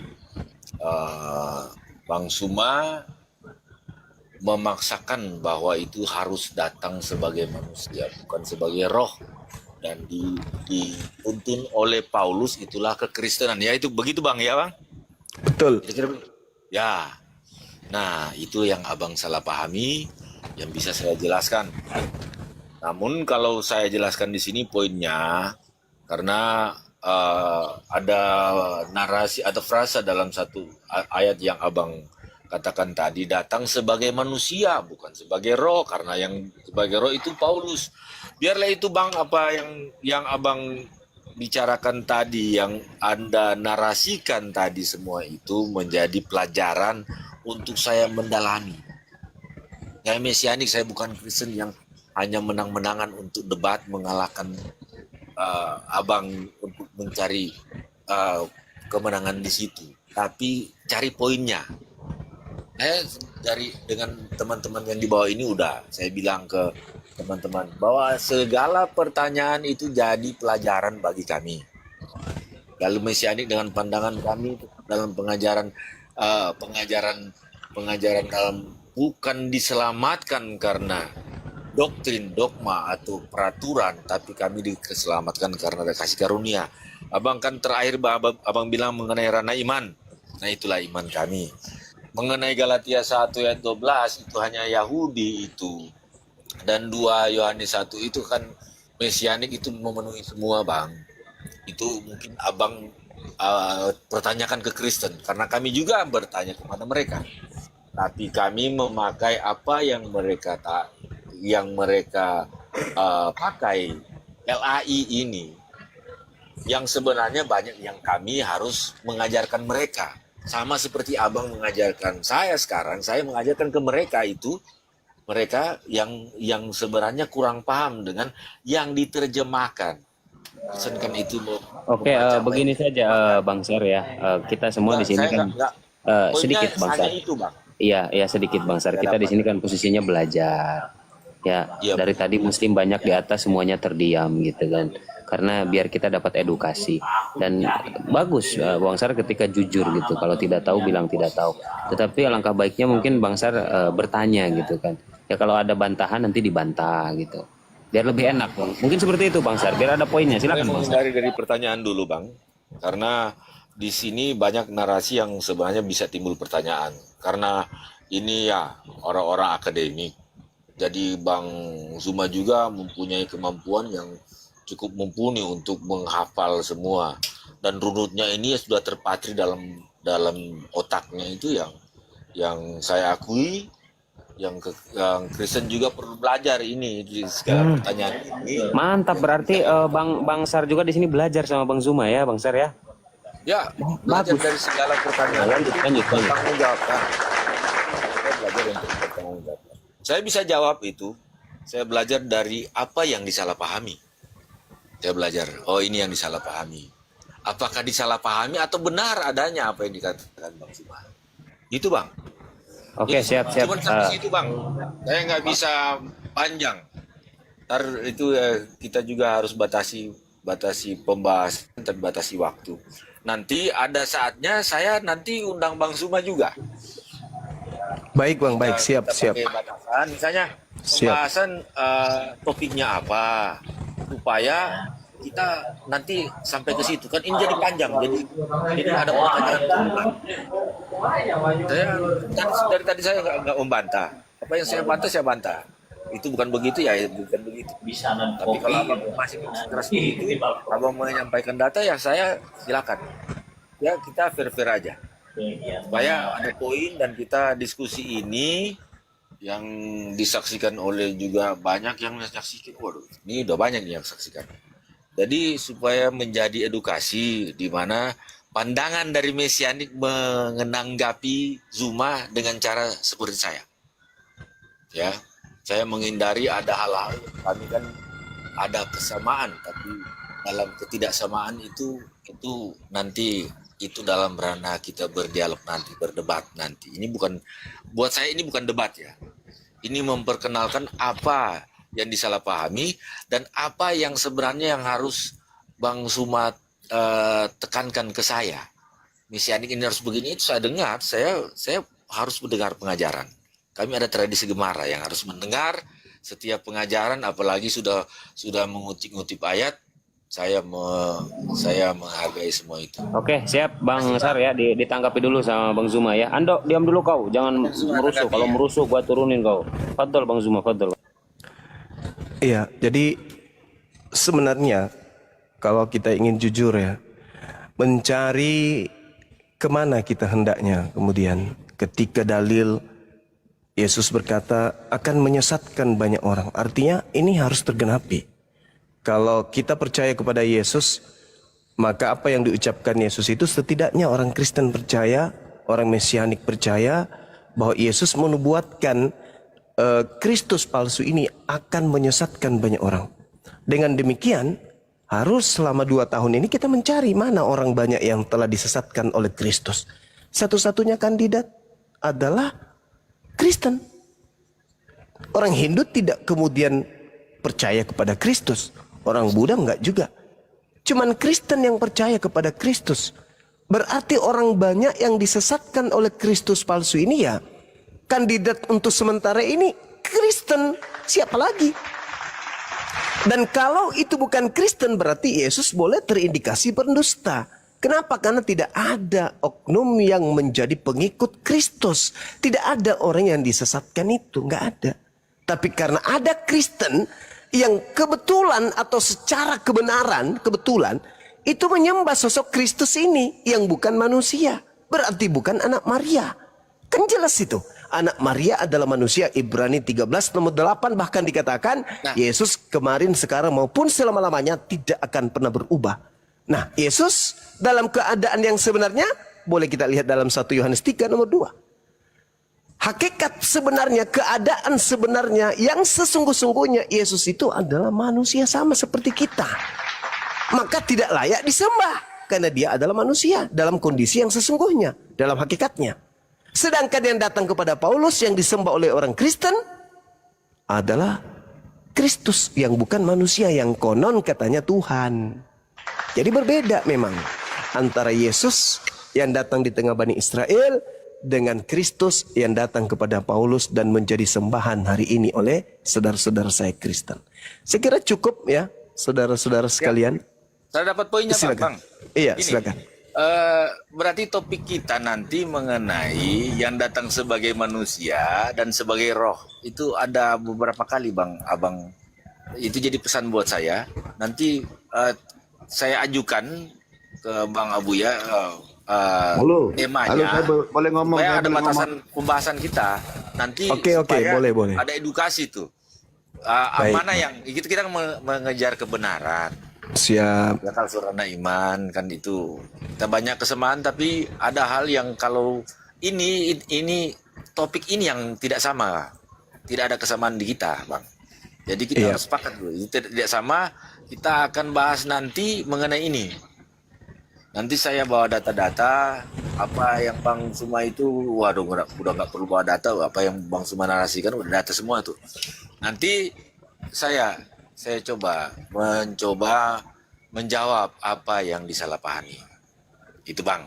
Bang Suma memaksakan bahwa itu harus datang sebagai manusia, bukan sebagai roh. Dan dituntun oleh Paulus itulah kekristenan. Ya itu begitu bang ya bang? Betul. Ya. Nah itu yang abang salah pahami, yang bisa saya jelaskan. Namun kalau saya jelaskan di sini poinnya, karena ada narasi atau frasa dalam satu ayat yang abang katakan tadi, datang sebagai manusia bukan sebagai roh, karena yang sebagai roh itu Paulus. Biarlah itu bang, apa yang abang bicarakan tadi, yang Anda narasikan tadi, semua itu menjadi pelajaran untuk saya mendalami. Saya mesianik, saya bukan Kristen yang hanya menang-menangan untuk debat mengalahkan abang untuk mencari kemenangan di situ, tapi cari poinnya. Dengan teman-teman yang di bawah ini udah saya bilang ke teman-teman bahwa segala pertanyaan itu jadi pelajaran bagi kami. Lalu mesianik dengan pandangan kami dalam pengajaran dalam bukan diselamatkan karena doktrin, dogma atau peraturan, tapi kami diselamatkan karena ada kasih karunia. Abang kan terakhir abang bilang mengenai ranah iman. Nah itulah iman kami. Mengenai Galatia 1 ayat 12 itu hanya Yahudi itu. Dan 2 Yohanes 1 itu kan mesianik itu memenuhi semua bang. Itu mungkin abang pertanyakan ke Kristen, karena kami juga bertanya kepada mereka. Tapi kami memakai apa yang mereka pakai, LAI ini, yang sebenarnya banyak yang kami harus mengajarkan mereka. Sama seperti abang mengajarkan saya sekarang, saya mengajarkan ke mereka itu, mereka yang sebenarnya kurang paham dengan yang diterjemahkan. Sedangkan itu Oke, membaca begini baik. saja Bang Syar ya. Kita semua di sini Saya kan nggak poinnya sedikit Bang hanya Syar. itu bang. Iya, iya sedikit Bang Syar. Saya Kita di dapat. sini kan posisinya belajar. Ya, Iya dari tadi Muslim banyak di atas semuanya terdiam gitu kan. Karena biar kita dapat edukasi dan bagus Bang Syar ketika jujur gitu. Kalau tidak tahu bilang tidak tahu. Tetapi alangkah baiknya mungkin Bang Syar bertanya gitu kan. Ya kalau ada bantahan nanti dibantah gitu. Biar lebih enak Bang. Mungkin seperti itu Bang Syar. Biar ada poinnya. Saya Silakan Bang Syar. menghindari dari pertanyaan dulu bang, karena di sini banyak narasi yang sebenarnya bisa timbul pertanyaan. Karena ini ya orang-orang akademik. Jadi Bang Zuma juga mempunyai kemampuan yang cukup mumpuni untuk menghafal semua, dan runutnya ini sudah terpatri dalam otaknya itu yang saya akui, yang Kristen juga perlu belajar ini di segala pertanyaan ini. Mantap berarti Bang Sar juga di sini belajar sama Bang Zuma ya Bang Sar ya. Ya, belajar Bagus. dari segala pertanyaan. Lanjut. Bertanggung jawabkan. Saya belajar untuk bertanggung jawab. Saya bisa jawab itu. Saya belajar dari apa yang disalahpahami. Saya belajar, oh ini yang disalahpahami. Apakah disalahpahami atau benar adanya apa yang dikatakan Bang Zuma? Itu Bang. Oke, siap. Cuman sampai situ Bang. Saya nggak bisa panjang. Ntar itu kita juga harus batasi pembahasan dan batasi waktu. Nanti ada saatnya saya nanti undang Bang Zuma juga. Baik Bang, baik, siap, Kita siap. pakai batasan, misalnya Siap. pembahasan topiknya apa, supaya kita nanti sampai ke situ kan ini jadi panjang, jadi ada pertanyaan tambahan. Saya kan dari tadi saya nggak membantah, apa yang saya bantah saya bantah. Itu bukan begitu ya, bukan begitu. Tapi kalau abang masih konsentrasi itu, abang menyampaikan data ya saya silakan. Ya kita fair-fair aja. Supaya ada poin dan kita diskusi ini yang disaksikan oleh juga banyak yang menyaksikan. Waduh, ini udah banyak yang saksikan. Jadi supaya menjadi edukasi di mana pandangan dari Mesianik menanggapi Zuma dengan cara seperti saya. Ya, saya menghindari ada hal-hal, kami kan ada kesamaan, tapi dalam ketidaksamaan itu nanti itu dalam ranah kita berdialog nanti, berdebat nanti. Ini bukan, buat saya ini bukan debat ya. Ini memperkenalkan apa yang disalahpahami dan apa yang sebenarnya yang harus Bang Zuma tekankan ke saya. Mesianik ini harus begini, itu saya dengar, saya harus mendengar pengajaran. Kami ada tradisi Gemara yang harus mendengar setiap pengajaran, apalagi sudah mengutip-ngutip ayat. Saya menghargai semua itu. Oke, siap Bang Sar ya, ditanggapi dulu sama Bang Zuma ya. Ando, diam dulu kau, jangan merusuh. Kalau merusuh gua turunin kau. Fadol Bang Zuma, fadol. Iya, jadi sebenarnya kalau kita ingin jujur ya, mencari kemana kita hendaknya kemudian ketika dalil Yesus berkata akan menyesatkan banyak orang. Artinya ini harus tergenapi. Kalau kita percaya kepada Yesus, maka apa yang diucapkan Yesus itu setidaknya orang Kristen percaya, orang Mesianik percaya bahwa Yesus menubuatkan Kristus palsu ini akan menyesatkan banyak orang. Dengan demikian, harus selama 2 tahun ini kita mencari mana orang banyak yang telah disesatkan oleh Kristus. Satu-satunya kandidat adalah Kristen. Orang Hindu tidak kemudian percaya kepada Kristus. Orang Buddha enggak juga. Cuman Kristen yang percaya kepada Kristus. Berarti orang banyak yang disesatkan oleh Kristus palsu ini ya kandidat untuk sementara ini Kristen. Siapa lagi? Dan kalau itu bukan Kristen berarti Yesus boleh terindikasi berdusta. Kenapa? Karena tidak ada oknum yang menjadi pengikut Kristus. Tidak ada orang yang disesatkan itu. Nggak ada. Tapi karena ada Kristen yang kebetulan atau secara kebenaran, kebetulan itu menyembah sosok Kristus ini yang bukan manusia. Berarti bukan anak Maria. Kan jelas itu. Anak Maria adalah manusia. Ibrani 13 nomor 8 bahkan dikatakan Yesus kemarin, sekarang maupun selama-lamanya tidak akan pernah berubah. Nah, Yesus dalam keadaan yang sebenarnya boleh kita lihat dalam 1 Yohanes 3 nomor 2. Hakikat sebenarnya, keadaan sebenarnya yang sesungguh-sungguhnya Yesus itu adalah manusia sama seperti kita. Maka tidak layak disembah karena dia adalah manusia dalam kondisi yang sesungguhnya, dalam hakikatnya. Sedangkan yang datang kepada Paulus yang disembah oleh orang Kristen adalah Kristus yang bukan manusia, yang konon katanya Tuhan. Jadi berbeda memang antara Yesus yang datang di tengah Bani Israel dengan Kristus yang datang kepada Paulus dan menjadi sembahan hari ini oleh saudara-saudara saya Kristen. Saya kira cukup ya, saudara-saudara sekalian. Saya dapat poinnya, Silakan. Bang. Iya, Ini, silakan. berarti topik kita nanti mengenai yang datang sebagai manusia dan sebagai roh. Itu ada beberapa kali, Bang, Abang. Itu jadi pesan buat saya. Nanti saya ajukan ke Bang Abu ya. Halo, temanya saya boleh ngomong? supaya Saya ada boleh batasan pembahasan kita nanti. Oke, supaya boleh. ada edukasi tuh. Baik. Mana yang kita mengejar kebenaran. Siap. Ya kalau surana iman kan itu kita banyak kesamaan, tapi ada hal yang kalau ini topik ini yang tidak sama, tidak ada kesamaan di kita, Bang. Jadi kita harus sepakat dulu. Tidak sama, kita akan bahas nanti mengenai ini. Nanti saya bawa data-data apa yang Bang Suma itu, waduh udah nggak perlu bawa data, apa yang Bang Suma narasikan udah data semua tuh. Nanti saya mencoba menjawab apa yang disalahpahami. Itu, Bang.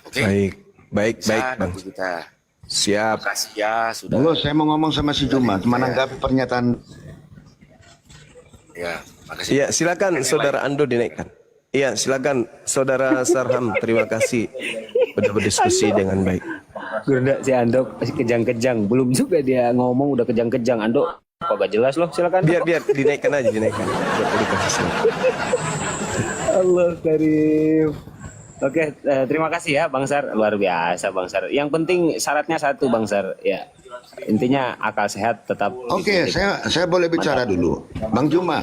Oke. Baik, Bisa, Bang. nanti kita Siap. terima kasih ya sudah. Halo, saya mau ngomong sama si Juma, menanggapi pernyataan. Ya, makasih. Iya, silakan saudara Ando dinaikkan. Iya, silakan saudara Sarham. Terima kasih sudah berdiskusi dengan baik. Gerda si Ando masih kejang-kejang, belum juga dia ngomong udah kejang-kejang. Ando kok gak jelas loh, silakan. Biar dinaikkan aja, dinaikkan. Biar dikasih silakan. Allah Karim. Oke, terima kasih ya Bang Sar, luar biasa Bang Sar. Yang penting syaratnya satu Bang Sar, ya. Intinya akal sehat tetap. Oke, saya boleh bicara dulu, Bang Juma.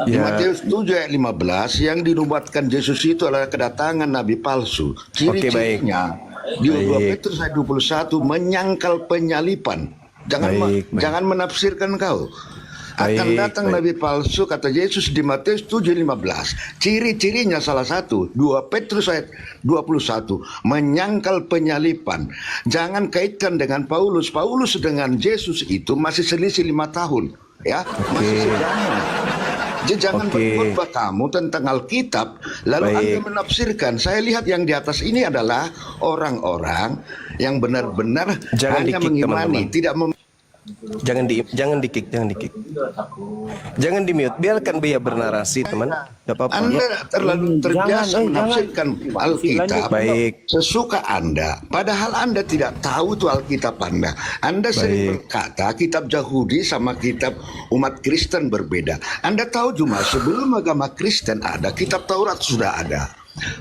Di Ya. Matius 7 ayat 15 yang dinubuatkan Yesus itu adalah kedatangan nabi palsu. Ciri-cirinya di 2 Petrus ayat 21 menyangkal penyalipan. Jangan menafsirkan kau. Akan datang nabi palsu kata Yesus di Matius 7:15. Ciri-cirinya salah satu 2 Petrus ayat 21 menyangkal penyalipan. Jangan kaitkan dengan Paulus. Paulus dengan Yesus itu masih selisih 5 tahun, ya. Masih sejaman. Jadi jangan berkhotbah kamu tentang Alkitab lalu Anda menafsirkan. Saya lihat yang di atas ini adalah orang-orang yang benar-benar hanya mengimani, tidak Jangan di-kick. Jangan di-mute. Biarkan dia bernarasi, teman. Enggak apa-apa. Anda terlalu terbiasa menafsirkan Alkitab Baik. sesuka Anda. Padahal Anda tidak tahu itu Alkitab Anda. Anda sering berkata kitab Yahudi sama kitab umat Kristen berbeda. Anda tahu cuma sebelum agama Kristen ada, kitab Taurat sudah ada.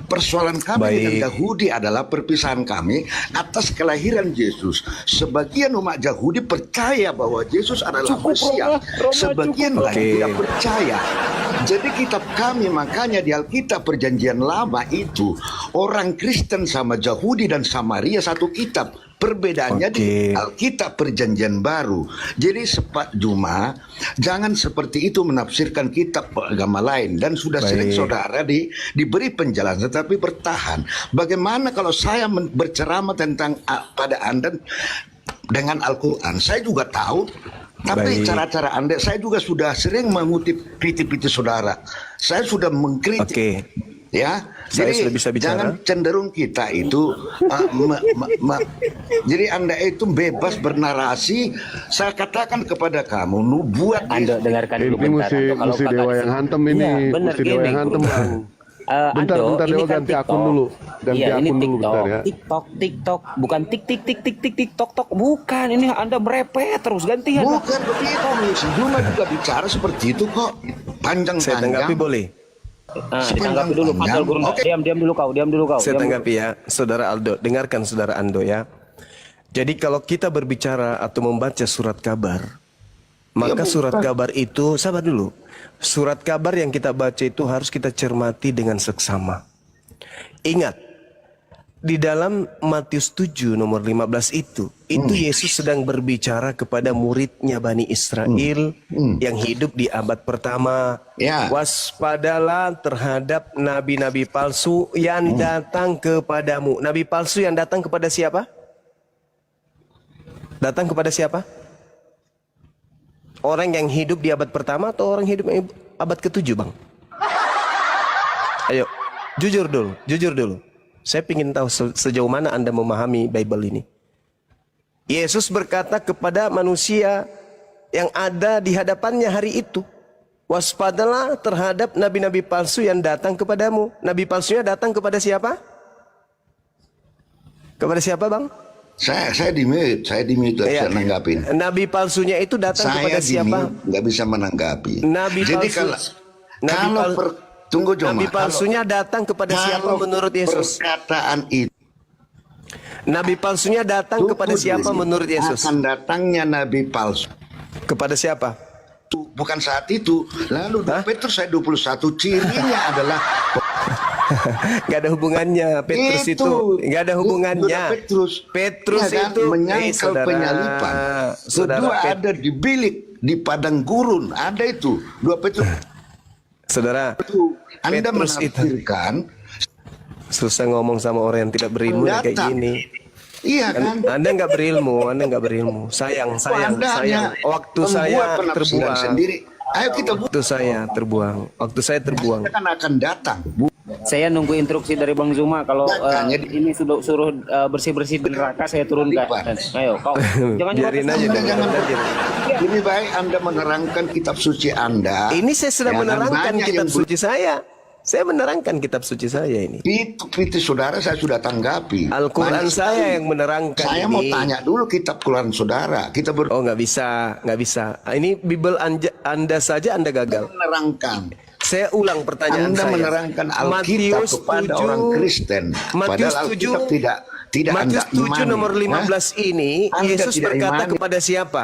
Persoalan kami dengan Yahudi adalah perpisahan kami atas kelahiran Yesus. Sebagian umat Yahudi percaya bahwa Yesus adalah Mesias. Sebagian lain tidak percaya. Jadi kitab kami makanya di Alkitab Perjanjian Lama itu orang Kristen sama Yahudi dan Samaria satu kitab. Perbedaannya di Alkitab Perjanjian Baru. Jadi Pak Juma, jangan seperti itu menafsirkan kitab agama lain. Dan sudah sering saudara diberi penjelasan, tetapi bertahan. Bagaimana kalau saya berceramah tentang pada Anda dengan Al-Quran? Saya juga tahu. Tapi cara-cara Anda, saya juga sudah sering mengutip kritik-kritik saudara. Saya sudah mengkritik. Ya, Saya jadi sudah bisa bicara. jangan cenderung kita itu jadi Anda itu bebas bernarasi. Saya katakan kepada kamu, nubuat Ando dengarkan dulu Ini bentar. Ando, mesti kakak dewa di yang sini- hantem ini. Iya, bener Mesti dewa gini, yang hantem, Bro. Bang. Bentar, Ando, bentar, ini Dewa, kan ganti akun dulu. Ganti Iya, ini akun dulu, TikTok, bentar ya. TikTok, bukan tik, bukan. Ini Anda merepet terus gantian. bukan begitu. Si Juma juga bicara seperti itu kok, Saya tanggapi panjang-panjang. boleh. Ditanggapi dulu, Fatul Guru. Oke. Diam dulu kau. Saya Diam tanggapi ya, saudara Aldo. Dengarkan saudara Ando ya. Jadi kalau kita berbicara atau membaca surat kabar, maka surat kabar itu, sabar dulu. Surat kabar yang kita baca itu harus kita cermati dengan seksama. Ingat, di dalam Matius 7 nomor 15 itu Yesus sedang berbicara kepada muridnya Bani Israel yang hidup di abad pertama. Ya. Waspadalah terhadap nabi-nabi palsu yang datang kepadamu. Nabi palsu yang datang kepada siapa? Datang kepada siapa? Orang yang hidup di abad pertama atau orang hidup di abad ke-7, Bang? Ayo, jujur dulu. Saya ingin tahu sejauh mana Anda memahami Bible ini. Yesus berkata kepada manusia yang ada di hadapannya hari itu, waspadalah terhadap nabi-nabi palsu yang datang kepadamu. Nabi palsunya datang kepada siapa? Kepada siapa, Bang? Saya di mute, Iya. saya nanggapin. Nabi palsunya itu datang kepada siapa? Nggak bisa menanggapi. Nabi Jadi palsu. Tunggu Joma. Nabi palsunya datang kepada siapa menurut Yesus? Perkataan itu Nabi palsunya datang kepada siapa menurut Yesus? akan datangnya nabi palsu. Kepada siapa? Bukan saat itu. Lalu 2 Petrus ayat 21 cirinya adalah Gak ada hubungannya. Petrus itu gak ada hubungannya. Petrus ya kan? itu menyangkal penyalipan. Kedua ada di bilik di padang gurun. Ada itu 2 Petrus. Saudara, Anda Petrus itu menafsirkan susah ngomong sama orang yang tidak berilmu ya kayak Datang. gini. iya kan? Anda nggak berilmu. Sayang. Anda hanya Waktu membuat saya penafsiran terbuang. sendiri. Ayo kita buat. Waktu saya terbuang. Kita kan akan datang. Saya nunggu instruksi dari Bang Zuma kalau Makanya ini sudah suruh bersih-bersih di neraka saya turunkan. Ayo kau jangan Biarin aja. Lebih baik Anda menerangkan kitab suci Anda. Ini saya sedang Jangan menerangkan banyak kitab yang suci saya. Saya menerangkan kitab suci saya ini. Itu kritik saudara saya sudah tanggapi. Al-Quran Banyak saya sekali. yang menerangkan Saya ini. mau tanya dulu kitab Quran saudara. Kita Oh nggak bisa. Ini Bible Anda saja Anda gagal. menerangkan. Saya ulang pertanyaan Anda saya. menerangkan Alkitab kepada orang Kristen. Matius Padahal 7 Alkitab tidak Matius Anda 7 imani. nomor 15 ini Anda Yesus tidak berkata imani. kepada siapa?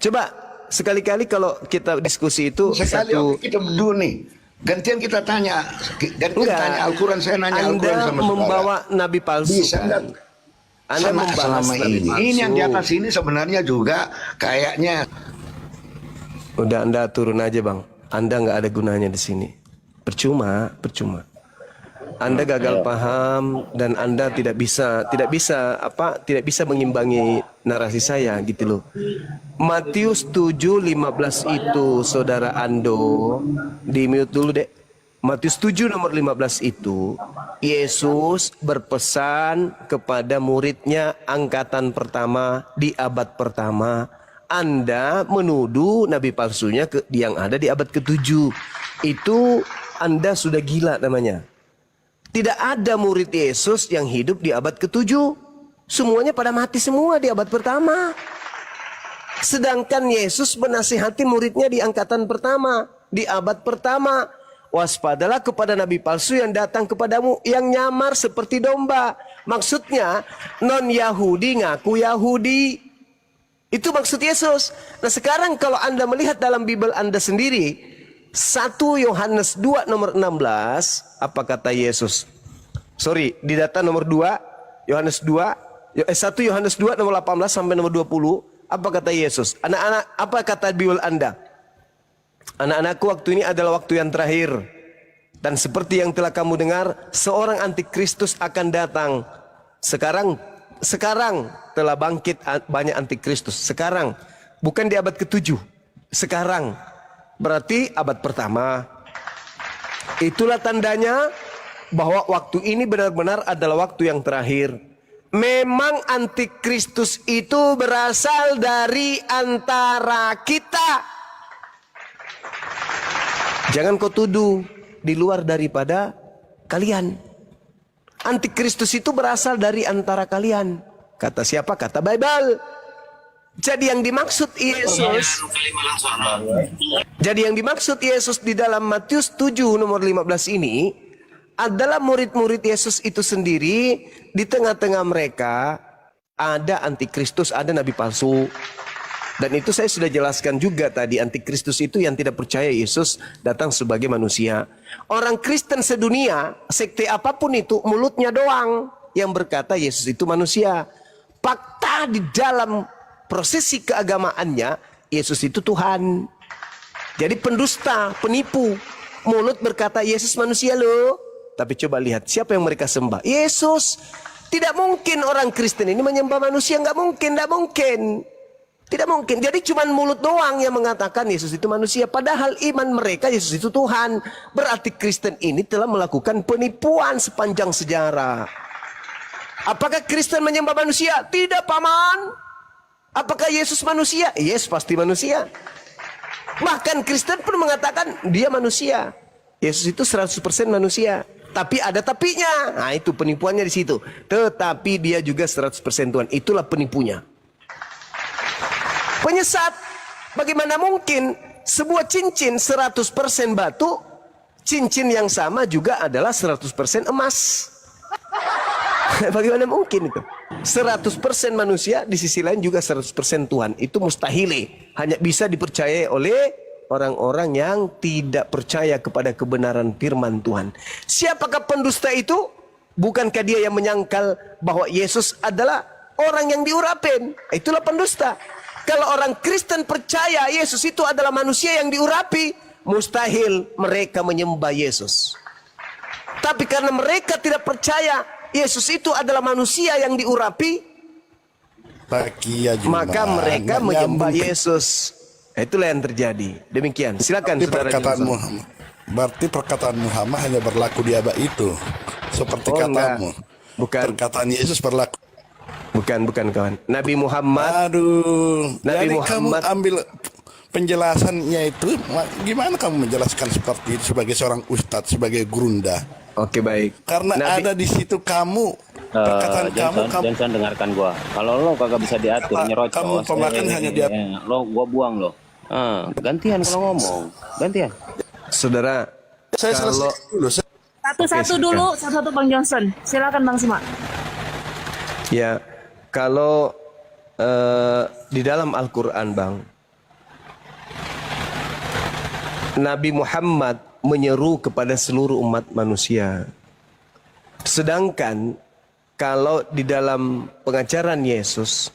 Coba sekali-kali kalau kita diskusi itu Sekali satu kita berdua nih. Gantian kita tanya. Gantian tanya Al-Quran, saya nanya Anda Al-Quran sama saudara. membawa nabi palsu. Bisa kan? enggak? Anda membahas selama nabi ini. palsu. Ini yang di atas ini sebenarnya juga kayaknya Udah Anda turun aja Bang. Anda nggak ada gunanya di sini. Percuma. Anda gagal paham dan Anda tidak bisa mengimbangi narasi saya gitu loh. Matius 7:15 itu saudara Ando di mute dulu deh. Matius 7 nomor 15 itu Yesus berpesan kepada muridnya angkatan pertama di abad pertama. Anda menuduh nabi palsunya yang ada di abad ke-7. Itu Anda sudah gila namanya. Tidak ada murid Yesus yang hidup di abad ke-7. Semuanya pada mati semua di abad pertama. Sedangkan Yesus menasihati muridnya di angkatan pertama, di abad pertama. Waspadalah kepada nabi palsu yang datang kepadamu yang nyamar seperti domba. Maksudnya non-Yahudi ngaku Yahudi. Itu maksud Yesus. Nah sekarang kalau Anda melihat dalam Bible Anda sendiri, 1 Yohanes 2 nomor 16, apa kata Yesus? Sorry, di data nomor 2, Yohanes 2, 1 Yohanes 2 nomor 18 sampai nomor 20, apa kata Yesus? Anak-anak, apa kata Bible Anda? Anak-anakku, waktu ini adalah waktu yang terakhir. Dan seperti yang telah kamu dengar, seorang antikristus akan datang. Sekarang telah bangkit banyak antikristus. Sekarang, bukan di abad ke-7. Sekarang. Berarti abad pertama. Itulah tandanya bahwa waktu ini benar-benar adalah waktu yang terakhir. Memang antikristus itu berasal dari antara kita. Jangan kau tuduh di luar daripada kalian. Antikristus itu berasal dari antara kalian. Kata siapa? Kata Bible. Jadi yang dimaksud Yesus di dalam Matius 7 nomor 15 ini adalah murid-murid Yesus itu sendiri. Di tengah-tengah mereka ada antikristus, ada nabi palsu. Dan itu saya sudah jelaskan juga tadi, antikristus itu yang tidak percaya Yesus datang sebagai manusia. Orang Kristen sedunia, sekte apapun itu, mulutnya doang yang berkata Yesus itu manusia. Fakta di dalam prosesi keagamaannya, Yesus itu Tuhan. Jadi pendusta, penipu. Mulut berkata Yesus manusia loh. Tapi coba lihat siapa yang mereka sembah. Yesus. Tidak mungkin orang Kristen ini menyembah manusia. Nggak mungkin, nggak mungkin. Tidak mungkin. Jadi cuma mulut doang yang mengatakan Yesus itu manusia. Padahal iman mereka Yesus itu Tuhan. Berarti Kristen ini telah melakukan penipuan sepanjang sejarah. Apakah Kristen menyembah manusia? Tidak, paman. Apakah Yesus manusia? Yes, pasti manusia. Bahkan Kristen pun mengatakan dia manusia. Yesus itu 100% manusia. Tapi ada tapinya. Nah itu penipuannya di situ. Tetapi dia juga 100% Tuhan. Itulah penipunya. Penyesat. Bagaimana mungkin sebuah cincin 100% batu, cincin yang sama juga adalah 100% emas. Bagaimana mungkin itu? 100% manusia, di sisi lain juga 100% Tuhan. Itu mustahil. Hanya bisa dipercayai oleh orang-orang yang tidak percaya kepada kebenaran firman Tuhan. Siapakah pendusta itu? Bukankah dia yang menyangkal bahwa Yesus adalah orang yang diurapin? Itulah pendusta. Kalau orang Kristen percaya Yesus itu adalah manusia yang diurapi, mustahil mereka menyembah Yesus. Tapi karena mereka tidak percaya Yesus itu adalah manusia yang diurapi, maka mereka menyembah Yesus. Itulah yang terjadi. Demikian. Silakan saudara. Berarti perkataan Muhammad hanya berlaku di abad itu. Seperti katamu. Bukan. Perkataan Yesus berlaku. Bukan kawan. Nabi Muhammad. Aduh. Nabi Jadi Muhammad. kamu ambil penjelasannya itu, gimana kamu menjelaskan seperti itu sebagai seorang ustadz, sebagai gurunda? Oke, baik. Karena ada di situ kamu, perkataan Johnson dengarkan gua. Kalau lo kagak bisa diatur, nyerocos. Kamu pemakan hanya dia. Lo gua buang lo. Gantian kalau ngomong. Gantian. Saudara, Saya kalau selesai dulu. Satu-satu dulu, satu-satu Bang Johnson. Silakan Bang Simak. ya, kalau di dalam Al-Quran, Bang, Nabi Muhammad menyeru kepada seluruh umat manusia. Sedangkan kalau di dalam pengajaran Yesus,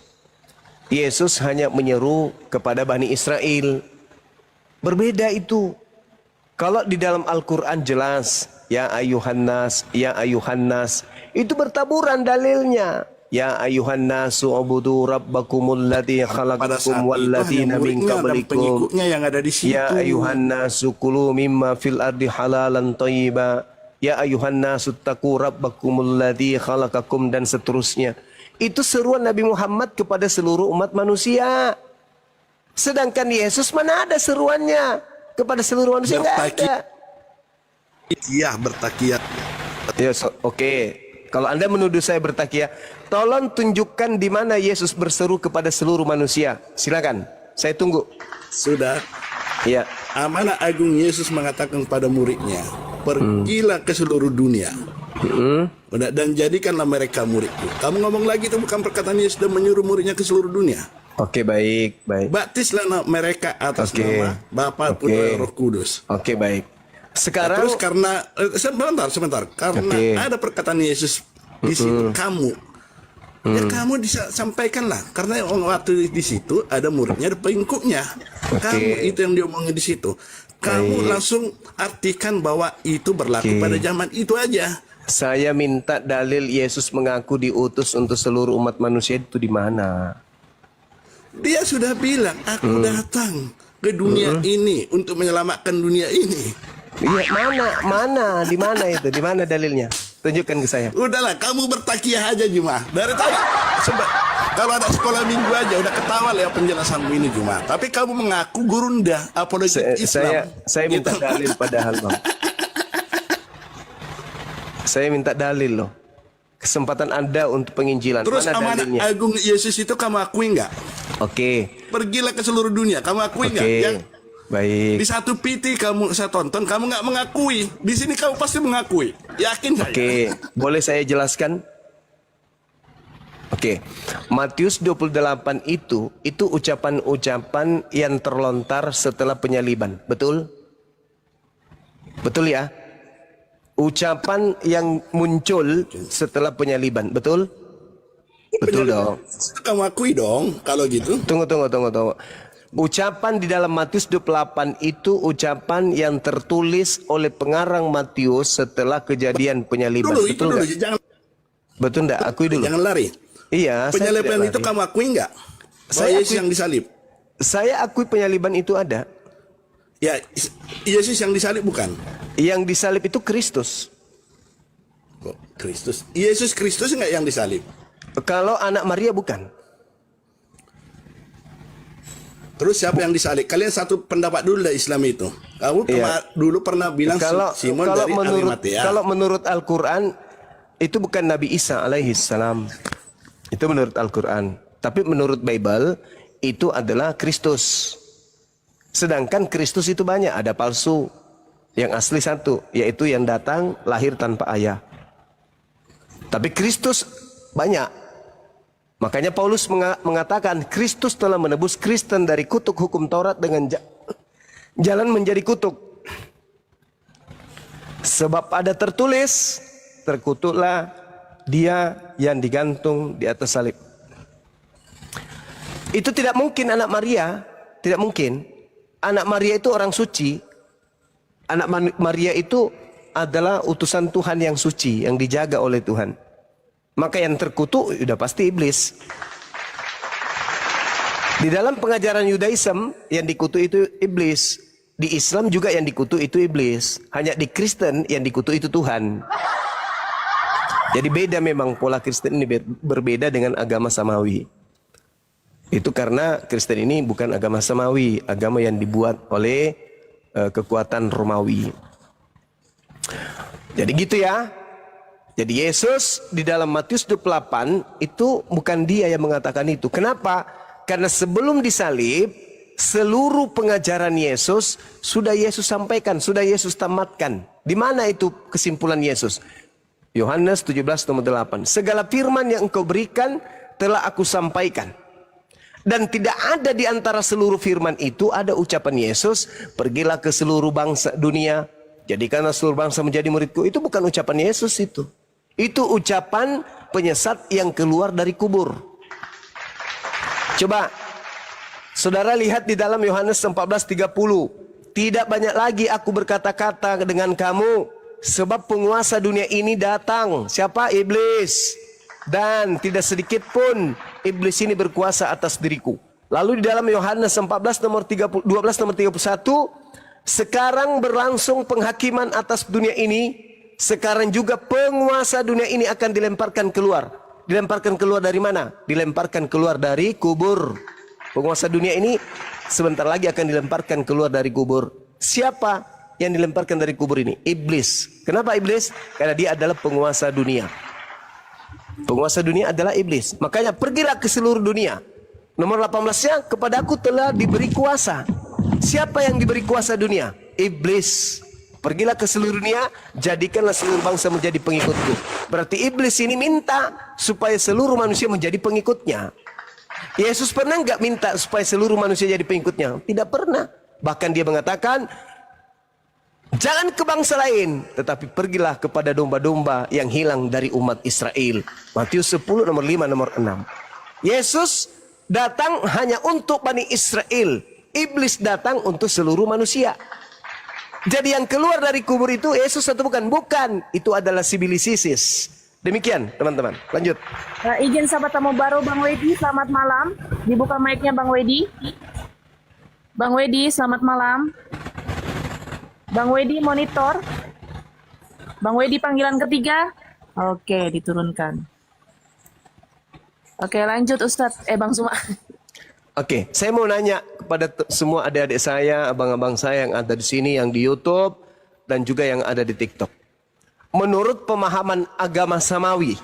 Yesus hanya menyeru kepada Bani Israel. Berbeda itu. Kalau di dalam Al-Quran jelas, ya ayuhan nas, ya ayuhan nas, itu bertaburan dalilnya. Ya ayuhan nasu ubudu rabbakumul ladzi khalaqakum wal ladzina min qablikum. Yang ada di situ. Ya ayuhan nasu kulu mimma fil ardi halalan thayyiba. Ya ayuhan nasu taqu rabbakumul ladzi khalaqakum, dan seterusnya. Itu seruan Nabi Muhammad kepada seluruh umat manusia. Sedangkan Yesus mana ada seruannya kepada seluruh manusia? Enggak ada. Iya, bertakiyah. Ya, oke. Kalau Anda menuduh saya bertakiyah, tolong tunjukkan di mana Yesus berseru kepada seluruh manusia. Silakan, saya tunggu. Sudah. Ya. Amanah agung Yesus mengatakan kepada muridnya, pergilah ke seluruh dunia. Dan jadikanlah mereka muridku. Kamu ngomong lagi itu bukan perkataan Yesus dan menyuruh muridnya ke seluruh dunia. Oke, baik. Baptislah mereka atas nama Bapa, Putra, Roh Kudus. Oke, baik. Sekarang terus karena sebentar karena ada perkataan Yesus di situ kamu ya kamu disampaikanlah karena waktu di situ ada muridnya, ada pengikutnya. Kamu itu yang diomongin di situ. Kamu langsung artikan bahwa itu berlaku pada zaman itu aja. Saya minta dalil Yesus mengaku diutus untuk seluruh umat manusia itu di mana? Dia sudah bilang, aku datang ke dunia ini untuk menyelamatkan dunia ini. Iya, mana, di mana itu? Di mana dalilnya? Tunjukkan ke saya. Udahlah, kamu bertakiyah aja Jumat. Dari tadi, kalau ada sekolah minggu aja udah ketawa ya penjelasanmu ini Jumat. Tapi kamu mengaku gurunda, apalagi Islam. Saya minta dalil padahal, Bang. Saya minta dalil loh. Kesempatan Anda untuk penginjilan. Terus mana amanah dalilnya? agung Yesus itu kamu akui nggak? Oke. Pergilah ke seluruh dunia, kamu akui nggak? Ya? Baik. Di satu PT saya tonton, kamu nggak mengakui. Di sini kamu pasti mengakui. Yakin saya? Oke, boleh saya jelaskan? Oke. Oke. Matius 28 itu ucapan-ucapan yang terlontar setelah penyaliban. Betul? Betul ya? Ucapan yang muncul setelah penyaliban. Betul? Betul dong. Kamu akui dong kalau gitu. Tunggu. Ucapan di dalam Matius 28 itu ucapan yang tertulis oleh pengarang Matius setelah kejadian penyaliban. Itu Betul dulu, nggak? jangan Betul nggak? Akui dulu. jangan lari. Iya. saya Penyaliban tidak itu lari. kamu akui nggak? Bahwa Saya Yesus akui. yang disalib. Saya akui penyaliban itu ada. Ya, Yesus yang disalib bukan? Yang disalib itu Kristus. Kok Kristus? Yesus Kristus nggak yang disalib? Kalau anak Maria bukan. Terus siapa yang disalib? Kalian satu pendapat dulu dari Islam itu. Kamu Iya. dulu pernah bilang Simon dari Arimatea. Kalau menurut Al-Quran itu bukan Nabi Isa alaihi salam. Itu menurut Al-Quran. Tapi menurut Bible itu adalah Kristus. Sedangkan Kristus itu banyak, ada palsu. Yang asli satu, yaitu yang datang lahir tanpa ayah. Tapi Kristus banyak. Makanya Paulus mengatakan Kristus telah menebus Kristen dari kutuk hukum Taurat dengan jalan menjadi kutuk. Sebab ada tertulis, terkutuklah dia yang digantung di atas salib. Itu tidak mungkin anak Maria, tidak mungkin. Anak Maria itu orang suci. Anak Maria itu adalah utusan Tuhan yang suci, yang dijaga oleh Tuhan. Maka yang terkutuk sudah pasti iblis. Di dalam pengajaran Yudaism yang dikutuk itu iblis. Di Islam juga yang dikutuk itu iblis. Hanya di Kristen yang dikutuk itu Tuhan. Jadi beda memang pola Kristen ini berbeda dengan agama samawi. Itu karena Kristen ini bukan agama samawi, agama yang dibuat oleh kekuatan Romawi. Jadi gitu ya. Jadi Yesus di dalam Matius 28 itu bukan dia yang mengatakan itu. Kenapa? Karena sebelum disalib, seluruh pengajaran Yesus sudah Yesus sampaikan, sudah Yesus tamatkan. Di mana itu kesimpulan Yesus? Yohanes 17:8. Segala firman yang engkau berikan telah aku sampaikan. Dan tidak ada di antara seluruh firman itu ada ucapan Yesus, pergilah ke seluruh bangsa dunia, jadikanlah seluruh bangsa menjadi muridku. Itu bukan ucapan Yesus itu. Itu ucapan penyesat yang keluar dari kubur. Coba saudara lihat di dalam Yohanes 14:30. Tidak banyak lagi aku berkata-kata dengan kamu, sebab penguasa dunia ini datang. Siapa? Iblis. Dan tidak sedikit pun iblis ini berkuasa atas diriku. Lalu di dalam Yohanes 12:31, sekarang berlangsung penghakiman atas dunia ini. Sekarang juga penguasa dunia ini akan dilemparkan keluar. Dilemparkan keluar dari mana? Dilemparkan keluar dari kubur. Penguasa dunia ini sebentar lagi akan dilemparkan keluar dari kubur. Siapa yang dilemparkan dari kubur ini? Iblis. Kenapa iblis? Karena dia adalah penguasa dunia. Penguasa dunia adalah iblis. Makanya pergilah ke seluruh dunia. Nomor 18-nya, kepadaku telah diberi kuasa. Siapa yang diberi kuasa dunia? Iblis. Pergilah ke seluruh dunia, jadikanlah seluruh bangsa menjadi pengikutku. Berarti iblis ini minta supaya seluruh manusia menjadi pengikutnya. Yesus pernah nggak minta supaya seluruh manusia jadi pengikutnya? Tidak pernah. Bahkan dia mengatakan, jangan ke bangsa lain, tetapi pergilah kepada domba-domba yang hilang dari umat Israel. Matius 10 nomor 5 nomor 6. Yesus datang hanya untuk Bani Israel. Iblis datang untuk seluruh manusia. Jadi yang keluar dari kubur itu Yesus atau bukan? Bukan. Itu adalah sibilisisis. Demikian teman-teman. Lanjut. Izin sahabat tamu baru Bang Wedi, selamat malam. Dibuka mic-nya Bang Wedi. Bang Wedi, selamat malam. Bang Wedi monitor. Bang Wedi panggilan ketiga. Oke, diturunkan. Oke, lanjut Ustadz. Bang Zuma. Oke, saya mau nanya kepada semua adik-adik saya, abang-abang saya yang ada di sini, yang di YouTube, dan juga yang ada di TikTok. Menurut pemahaman agama samawi,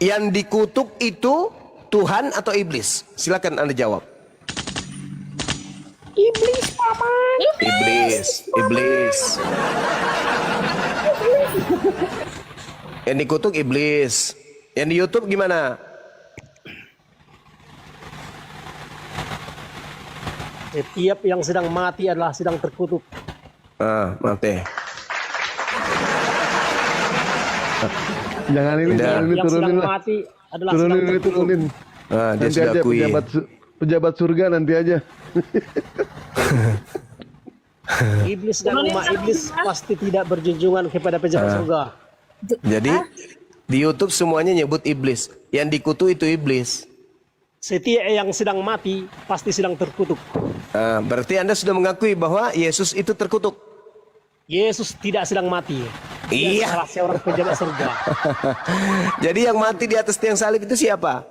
yang dikutuk itu Tuhan atau iblis? Silakan Anda jawab. Iblis, Paman. Iblis. Yang dikutuk iblis. Yang di YouTube gimana? Setiap yang sedang mati adalah sedang terkutuk. Mati. Jangan ini, Udah. jangan ini Yang turunin sedang lah. mati adalah Turunin sedang ini, terkutuk. turunin. Dia Nanti sudah aja akui. pejabat surga nanti aja. Iblis dan umat iblis pasti tidak berjunjungan kepada pejabat surga. Jadi di YouTube semuanya nyebut iblis. Yang dikutu itu iblis. Setiap yang sedang mati pasti sedang terkutuk. Berarti Anda sudah mengakui bahwa Yesus itu terkutuk. Yesus tidak sedang mati. Iya. Dia salah seorang pejabat surga. Jadi yang mati di atas tiang salib itu siapa?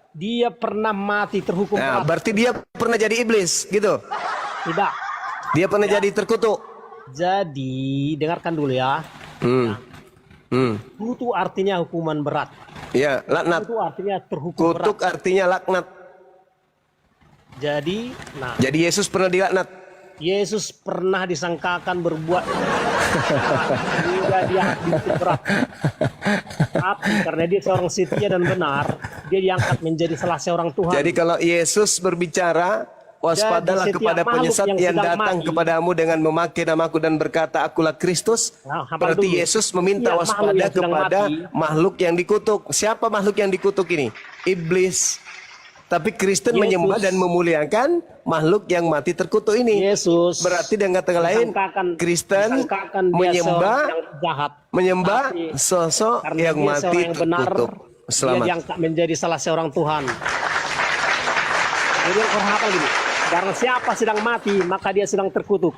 Dia pernah mati terhukum Nah, berat. berarti dia pernah jadi iblis, gitu. Tidak. Dia pernah jadi terkutuk. Jadi dengarkan dulu ya. Kutu artinya hukuman berat. Ya, laknat. Kutu artinya terhukum Kutuk berat. artinya laknat. Jadi, Jadi Yesus pernah dilaknat. Yesus pernah disangkakan berbuat hingga dia dihukum berat. Tapi karena dia seorang setia dan benar, dia diangkat menjadi salah seorang Tuhan. Jadi kalau Yesus berbicara, waspadalah Jadi setiap kepada makhluk penyesat yang yang sedang datang mati. kepadamu dengan memakai namaku dan berkata, akulah Kristus. Nah, hafal Berarti dulu. Yesus meminta Setiap makhluk waspada yang sedang kepada mati. makhluk yang dikutuk. Siapa makhluk yang dikutuk ini? Iblis. Tapi Kristen Yesus. menyembah dan memuliakan makhluk yang mati terkutuk ini. Yesus Berarti dengan kata lain, Kristen disangkakan dia menyembah seorang yang jahat. menyembah Tapi sosok karena yang dia mati seorang yang benar, terkutuk. dia Selamat. diangkat menjadi salah seorang Tuhan. Jadi orang apa gini? Barang siapa sedang mati, maka dia sedang terkutuk.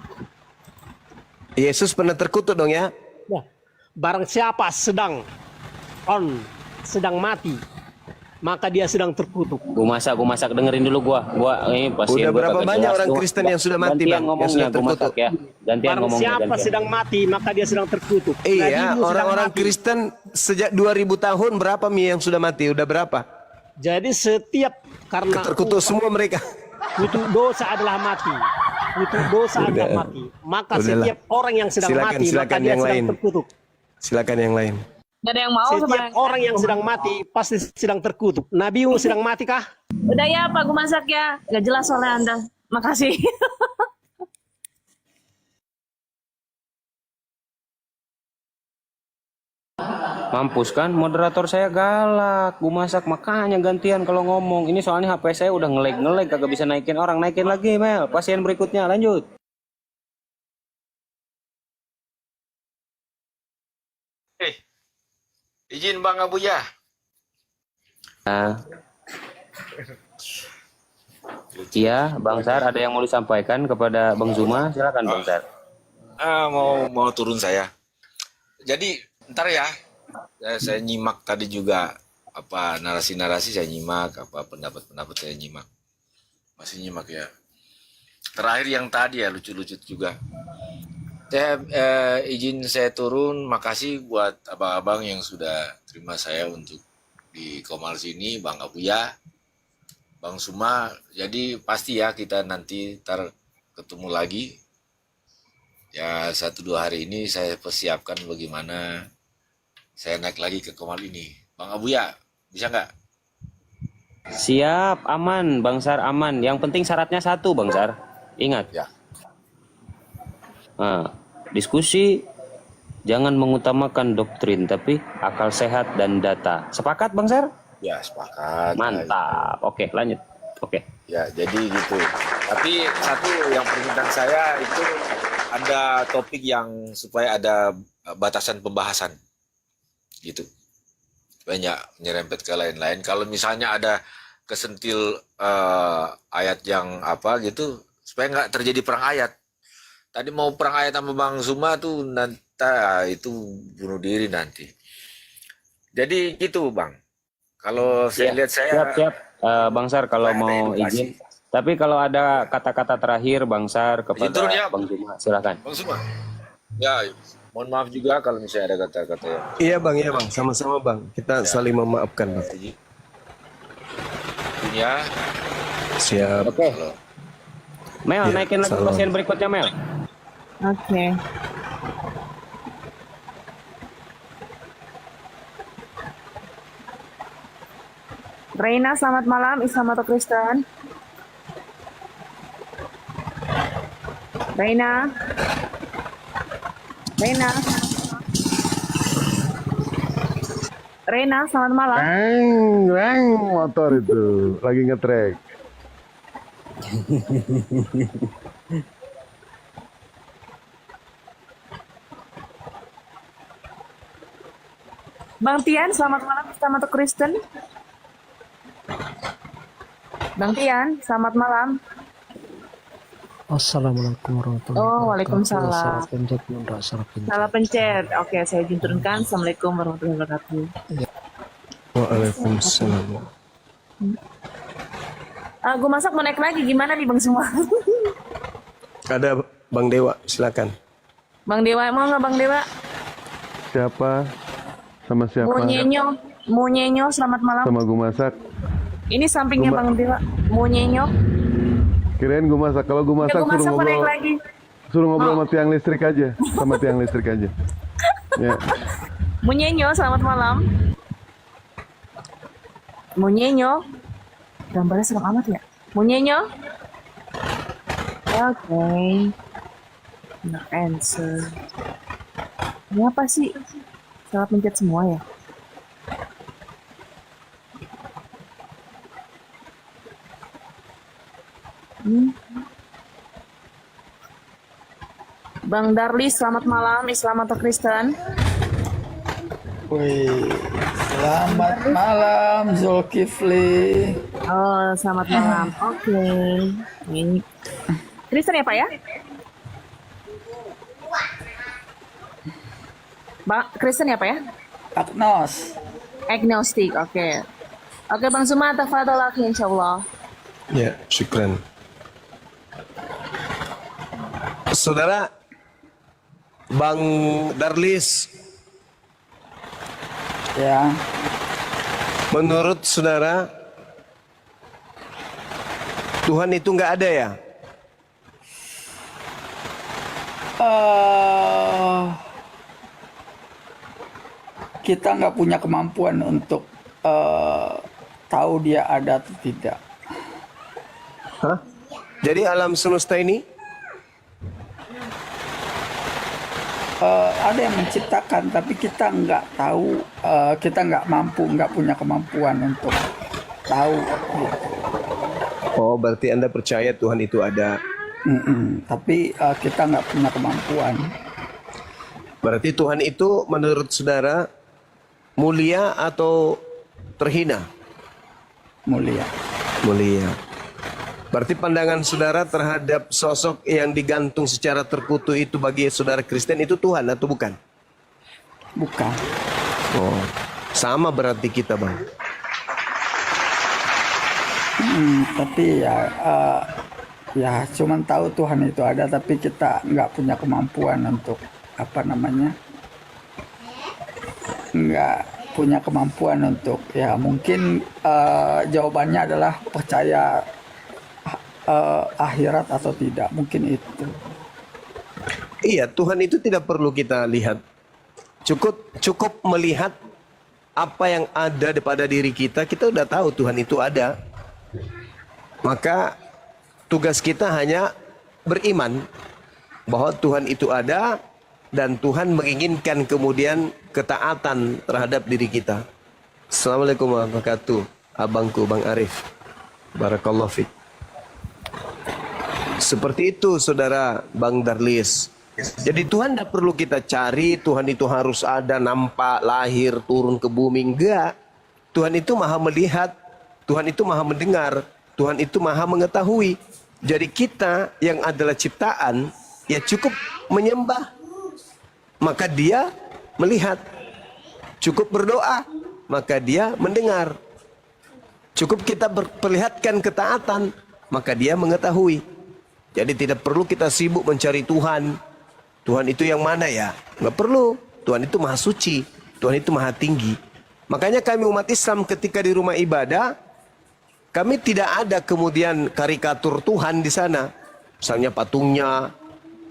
Yesus pernah terkutuk dong ya? Nah, barang siapa sedang mati, maka dia sedang terkutuk. Gua masak dengerin dulu gua ini pasien Udah gua berapa kagak banyak jelas. orang Gua- Kristen yang sudah mati, gantian Bang, yang ngomongnya sudah gua masak terkutuk? ya. Gantian Barang ngomongnya siapa gantian. sedang mati, maka dia sedang terkutuk. Iya, Nadimu sedang orang-orang mati. Kristen sejak 2000 tahun berapa yang sudah mati? Udah berapa? Jadi setiap karena Terkutuk semua mereka. kutuk dosa adalah mati. Kutuk dosa adalah mati. Maka Udahlah. setiap orang yang sedang Silakan, mati, maka silakan dia yang sedang lain. terkutuk. Silakan yang lain. Gak ada yang mau Setiap sebenarnya. orang yang sedang mati pasti sedang terkutuk. Nabimu sedang mati kah? Udah ya Pak, gue masak ya. Gak jelas soalnya Anda. Makasih. Mampus kan moderator saya galak. Gua masak makanya gantian kalau ngomong. Ini soalnya HP saya udah ngelag kagak bisa naikin orang. Naikin lagi Mel. Pasien berikutnya lanjut. Izin Bang Abuya. Nah. Iya, Bang Sar, ada yang mau disampaikan kepada Bang Zuma? Silakan Bang Sar. Mau turun saya. Jadi ntar ya, saya nyimak tadi juga apa narasi-narasi saya nyimak, apa pendapat-pendapat saya nyimak. Masih nyimak ya. Terakhir yang tadi ya lucu-lucu juga. Saya izin saya turun, makasih buat abang-abang yang sudah terima saya untuk di Komal sini, Bang Abuya, Bang Suma. Jadi pasti ya kita nanti ntar ketemu lagi. Ya 1-2 hari ini saya persiapkan bagaimana saya naik lagi ke Komal ini. Bang Abuya, bisa nggak? Siap, aman Bang Sar, aman. Yang penting syaratnya satu Bang Sar. Ingat. Ya. Nah, diskusi jangan mengutamakan doktrin tapi akal sehat dan data. Sepakat Bang Sar? Ya sepakat. Mantap. Oke, lanjut. Oke. Ya jadi gitu. Tapi satu yang permintaan saya itu ada topik yang supaya ada batasan pembahasan gitu. Banyak nyerempet ke lain-lain. Kalau misalnya ada kesentil ayat yang apa gitu, supaya nggak terjadi perang ayat. Tadi mau perang ayat sama Bang Zuma tuh nanti itu bunuh diri nanti. Jadi gitu Bang. Kalau saya lihat saya Siap. Bang Sar kalau ada mau edukasi. izin. Tapi kalau ada kata-kata terakhir Bang Sar kepada turun ya. Bang Zuma, silakan. Bang Zuma. Ya, mohon maaf juga kalau misalnya ada kata-kata yang Iya Bang, sama-sama Bang. Kita saling memaafkan Bang. ya. Siap. Oke. Mel, Ya, naikin lagi salam. pasien berikutnya Mel. Oke. Reina, selamat malam. Islam atau Kristen? Reina. Reina. Reina, selamat malam. Reng, motor itu lagi ngetrek. Bang Tian, selamat malam. Selamat untuk Kristen. Bang Tian, selamat malam. Assalamualaikum warahmatullahi Oh, waalaikumsalam. Salah pencet, Bunda, salah pencet. Salah pencet. Oke, saya izin turunkan. Assalamualaikum warahmatullahi wabarakatuh. Waalaikumsalam. Gue masak mau naik lagi. Gimana nih Bang semua? Ada Bang Dewa, silakan. Bang Dewa, mau nggak Bang Dewa? Siapa? Sama siapa? Munyenyo, selamat malam. Sama gue masak. Ini sampingnya Bang Dewa. Munyenyo. Kirain gue masak. Kalau gue Ya, masak gue masak mau naik ngobrol, lagi. suruh ngobrol sama tiang listrik aja. Sama tiang listrik aja. Ya. Munyenyo, selamat malam. Munyenyo. Gambarnya serem amat ya. Munyenyo. Oke. No answer. Ini apa sih? Salah pencet semua ya? Bang Darlis, selamat malam. Islam atau Kristen? Wih, selamat malam Zulkifli. Oh, selamat malam. Oke. Ini Kristen ya Pak ya? Kristen ya Pak ya? Agnos. Agnostik, oke. Oke Bang Zuma, tafadhol akhi insyaallah. Ya, syukran. Saudara Bang Darlis, Ya, menurut saudara Tuhan itu nggak ada ya? kita nggak punya kemampuan untuk tahu dia ada atau tidak. Hah? Jadi alam semesta ini Ada yang menciptakan, tapi kita nggak tahu, kita nggak mampu, nggak punya kemampuan untuk tahu. Oh, berarti Anda percaya Tuhan itu ada. Tapi kita nggak punya kemampuan. Berarti Tuhan itu menurut saudara mulia atau terhina? Mulia. Mulia. Berarti pandangan saudara terhadap sosok yang digantung secara terkutuk itu bagi saudara Kristen itu Tuhan atau bukan? Bukan. Oh, sama berarti kita, Bang. Tapi ya cuman tahu Tuhan itu ada, tapi kita nggak punya kemampuan untuk nggak punya kemampuan untuk, ya mungkin jawabannya adalah percaya akhirat atau tidak, mungkin itu. Iya, Tuhan itu tidak perlu kita lihat. Cukup melihat apa yang ada pada diri kita, kita udah tahu Tuhan itu ada. Maka tugas kita hanya beriman bahwa Tuhan itu ada dan Tuhan menginginkan kemudian ketaatan terhadap diri kita. Assalamualaikum warahmatullahi wabarakatuh. Abangku Bang Arif. Barakallahu fiik. Seperti itu saudara Bang Darlis. Jadi Tuhan tidak perlu kita cari, Tuhan itu harus ada, nampak, lahir, turun ke bumi. Enggak. Tuhan itu maha melihat, Tuhan itu maha mendengar, Tuhan itu maha mengetahui. Jadi kita yang adalah ciptaan, ya cukup menyembah, maka dia melihat. Cukup berdoa, maka dia mendengar. Cukup kita perlihatkan ketaatan, maka dia mengetahui. Jadi tidak perlu kita sibuk mencari Tuhan. Tuhan itu yang mana ya? Nggak perlu. Tuhan itu maha suci. Tuhan itu maha tinggi. Makanya kami umat Islam ketika di rumah ibadah, kami tidak ada kemudian karikatur Tuhan di sana. Misalnya patungnya,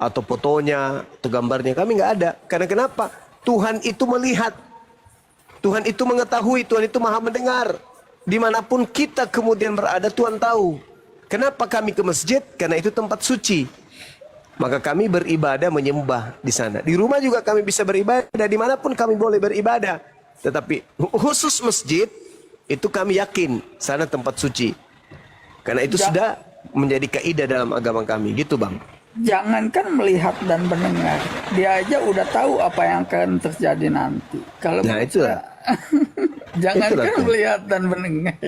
atau fotonya, atau gambarnya. Kami nggak ada. Karena kenapa? Tuhan itu melihat. Tuhan itu mengetahui. Tuhan itu maha mendengar. Dimanapun kita kemudian berada, Tuhan tahu. Kenapa kami ke masjid? Karena itu tempat suci. Maka kami beribadah menyembah di sana. Di rumah juga kami bisa beribadah, dimanapun kami boleh beribadah. Tetapi khusus masjid, itu kami yakin sana tempat suci. Karena itu sudah menjadi kaidah dalam agama kami, gitu Bang. Jangankan melihat dan mendengar, dia aja udah tahu apa yang akan terjadi nanti. Kalau Nah itulah. jangankan Itulah tuh. melihat dan mendengar,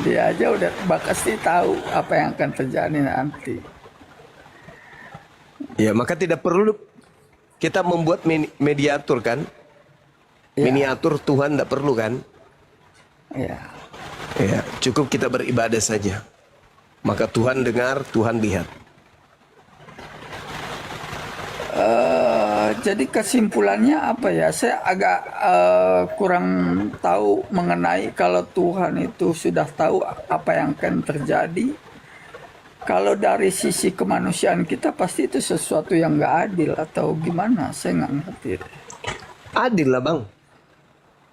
dia aja udah pasti tahu apa yang akan terjadi nanti. Ya, maka tidak perlu kita membuat mediator kan? Ya. Miniatur Tuhan tidak perlu kan? Ya. Ya, cukup kita beribadah saja. Maka Tuhan dengar, Tuhan lihat. Jadi kesimpulannya apa ya? Saya agak kurang tahu mengenai kalau Tuhan itu sudah tahu apa yang akan terjadi. Kalau dari sisi kemanusiaan kita pasti itu sesuatu yang nggak adil atau gimana? Saya nggak ngerti. Adil lah Bang.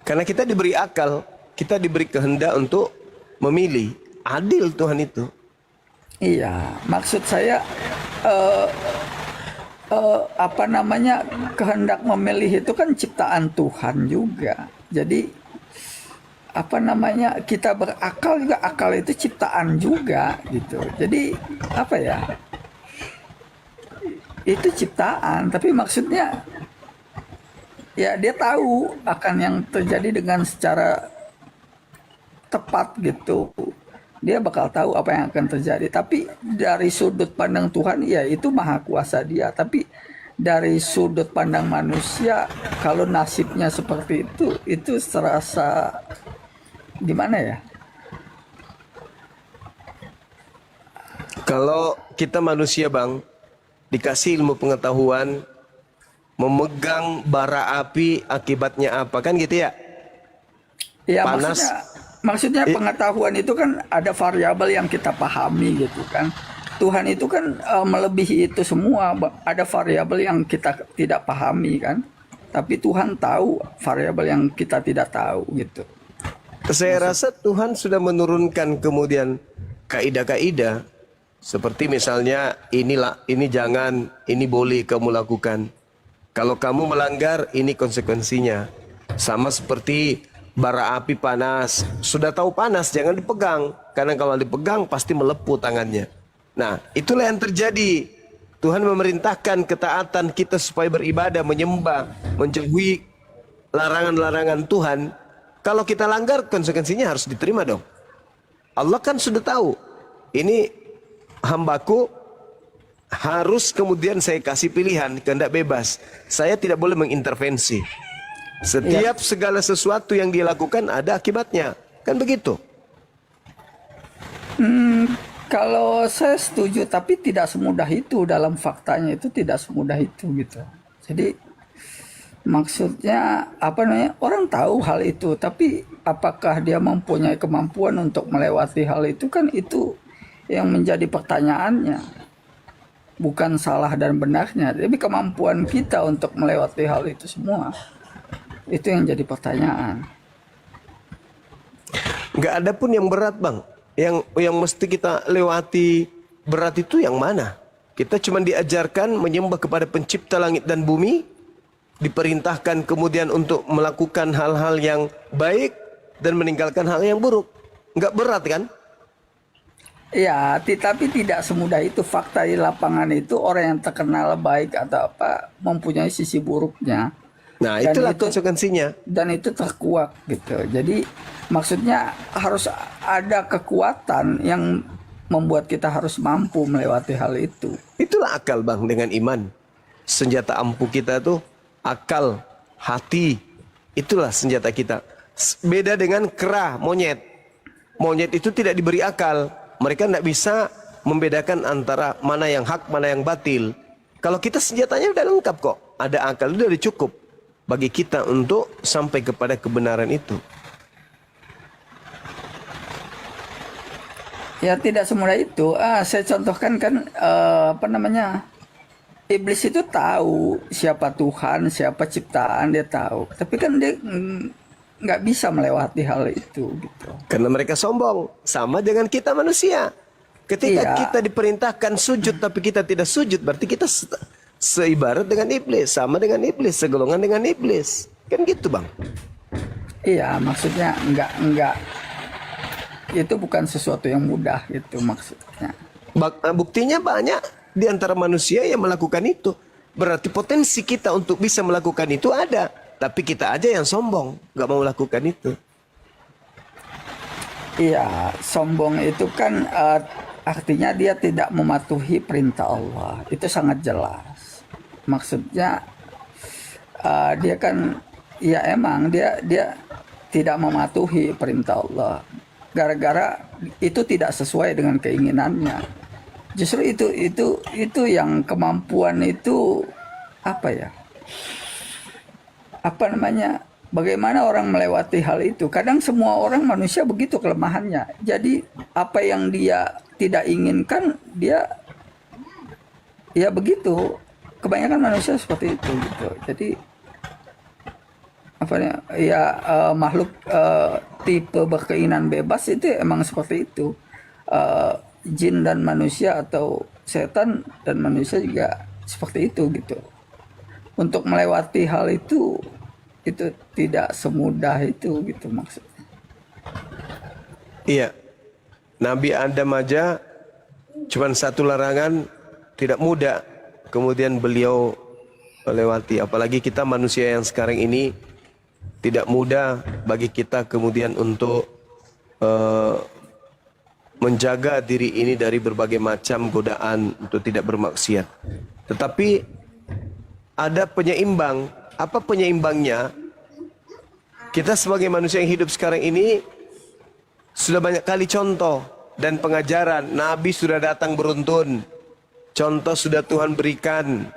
Karena kita diberi akal, kita diberi kehendak untuk memilih. Adil Tuhan itu. Iya, maksud saya apa namanya, kehendak memilih itu kan ciptaan Tuhan juga. Jadi apa namanya, kita berakal juga, akal itu ciptaan juga gitu. Jadi apa ya, itu ciptaan, tapi maksudnya ya dia tahu akan yang terjadi dengan secara tepat gitu. Dia bakal tahu apa yang akan terjadi. Tapi dari sudut pandang Tuhan, ya itu maha kuasa dia. Tapi dari sudut pandang manusia, kalau nasibnya seperti itu serasa gimana ya? Kalau kita manusia Bang, dikasih ilmu pengetahuan, memegang bara api akibatnya apa kan gitu ya? Ya Panas. maksudnya pengetahuan itu kan ada variabel yang kita pahami gitu kan. Tuhan itu kan melebihi itu semua. Ada variabel yang kita tidak pahami kan. Tapi Tuhan tahu variabel yang kita tidak tahu gitu. Saya rasa Tuhan sudah menurunkan kemudian kaidah-kaidah seperti misalnya ini jangan, ini boleh kamu lakukan. Kalau kamu melanggar, ini konsekuensinya. Sama seperti bara api panas, sudah tahu panas jangan dipegang, karena kalau dipegang pasti melepuh tangannya. Nah, itulah yang terjadi. Tuhan memerintahkan ketaatan kita supaya beribadah, menyembah, menjauhi larangan-larangan Tuhan. Kalau kita langgar, konsekuensinya harus diterima dong. Allah kan sudah tahu, ini hambaku harus kemudian saya kasih pilihan, kehendak bebas. Saya tidak boleh mengintervensi. Setiap segala sesuatu yang dia lakukan ada akibatnya. Kan begitu? Kalau saya setuju, tapi tidak semudah itu dalam faktanya, itu tidak semudah itu gitu. Jadi maksudnya apa namanya, orang tahu hal itu, tapi apakah dia mempunyai kemampuan untuk melewati hal itu, kan itu yang menjadi pertanyaannya. Bukan salah dan benarnya, tapi kemampuan kita untuk melewati hal itu semua. Itu yang jadi pertanyaan. Nggak ada pun yang berat Bang. Yang mesti kita lewati berat itu yang mana? Kita cuma diajarkan menyembah kepada pencipta langit dan bumi, diperintahkan kemudian untuk melakukan hal-hal yang baik dan meninggalkan hal yang buruk. Nggak berat kan? Ya, tapi tidak semudah itu. Fakta di lapangan itu orang yang terkenal baik atau apa mempunyai sisi buruknya. Nah, Dan itulah itu- konsekuensinya. Dan itu terkuak gitu. Jadi maksudnya harus ada kekuatan yang membuat kita harus mampu melewati hal itu. Itulah akal Bang dengan iman. Senjata ampuh kita tuh akal, hati. Itulah senjata kita. Beda dengan kera, monyet. Monyet itu tidak diberi akal. Mereka tidak bisa membedakan antara mana yang hak, mana yang batil. Kalau kita senjatanya udah lengkap kok. Ada akal, itu udah cukup bagi kita untuk sampai kepada kebenaran itu. Ya tidak semudah itu. Saya contohkan kan apa namanya, iblis itu tahu siapa Tuhan, siapa ciptaan, dia tahu. Tapi kan dia nggak bisa melewati hal itu gitu. Karena mereka sombong. Sama dengan kita manusia. Ketika Iya. kita diperintahkan sujud tapi kita tidak sujud, berarti kita seibarat dengan iblis, sama dengan iblis, segolongan dengan iblis. Kan gitu, Bang. Iya, maksudnya enggak itu bukan sesuatu yang mudah gitu maksudnya. Buktinya banyak di antara manusia yang melakukan itu. Berarti potensi kita untuk bisa melakukan itu ada, tapi kita aja yang sombong, nggak mau melakukan itu. Iya, sombong itu kan artinya dia tidak mematuhi perintah Allah. Itu sangat jelas. Maksudnya dia kan ya emang dia tidak mematuhi perintah Allah. Gara-gara itu tidak sesuai dengan keinginannya. Justru itu yang kemampuan itu apa ya? Apa namanya? Bagaimana orang melewati hal itu? Kadang semua orang manusia begitu kelemahannya. Jadi apa yang dia tidak inginkan dia ya begitu. Kebanyakan manusia seperti itu gitu. Jadi apa ya makhluk tipe berkeinginan bebas itu emang seperti itu. Jin dan manusia atau setan dan manusia juga seperti itu gitu. Untuk melewati hal itu tidak semudah itu gitu maksudnya. Iya. Nabi Adam aja cuman satu larangan tidak mudah, kemudian beliau melewati. Apalagi kita manusia yang sekarang ini tidak mudah bagi kita kemudian untuk menjaga diri ini dari berbagai macam godaan untuk tidak bermaksiat. Tetapi ada penyeimbang. Apa penyeimbangnya? Kita sebagai manusia yang hidup sekarang ini sudah banyak kali contoh dan pengajaran. Nabi sudah datang beruntun. Contoh sudah Tuhan berikan.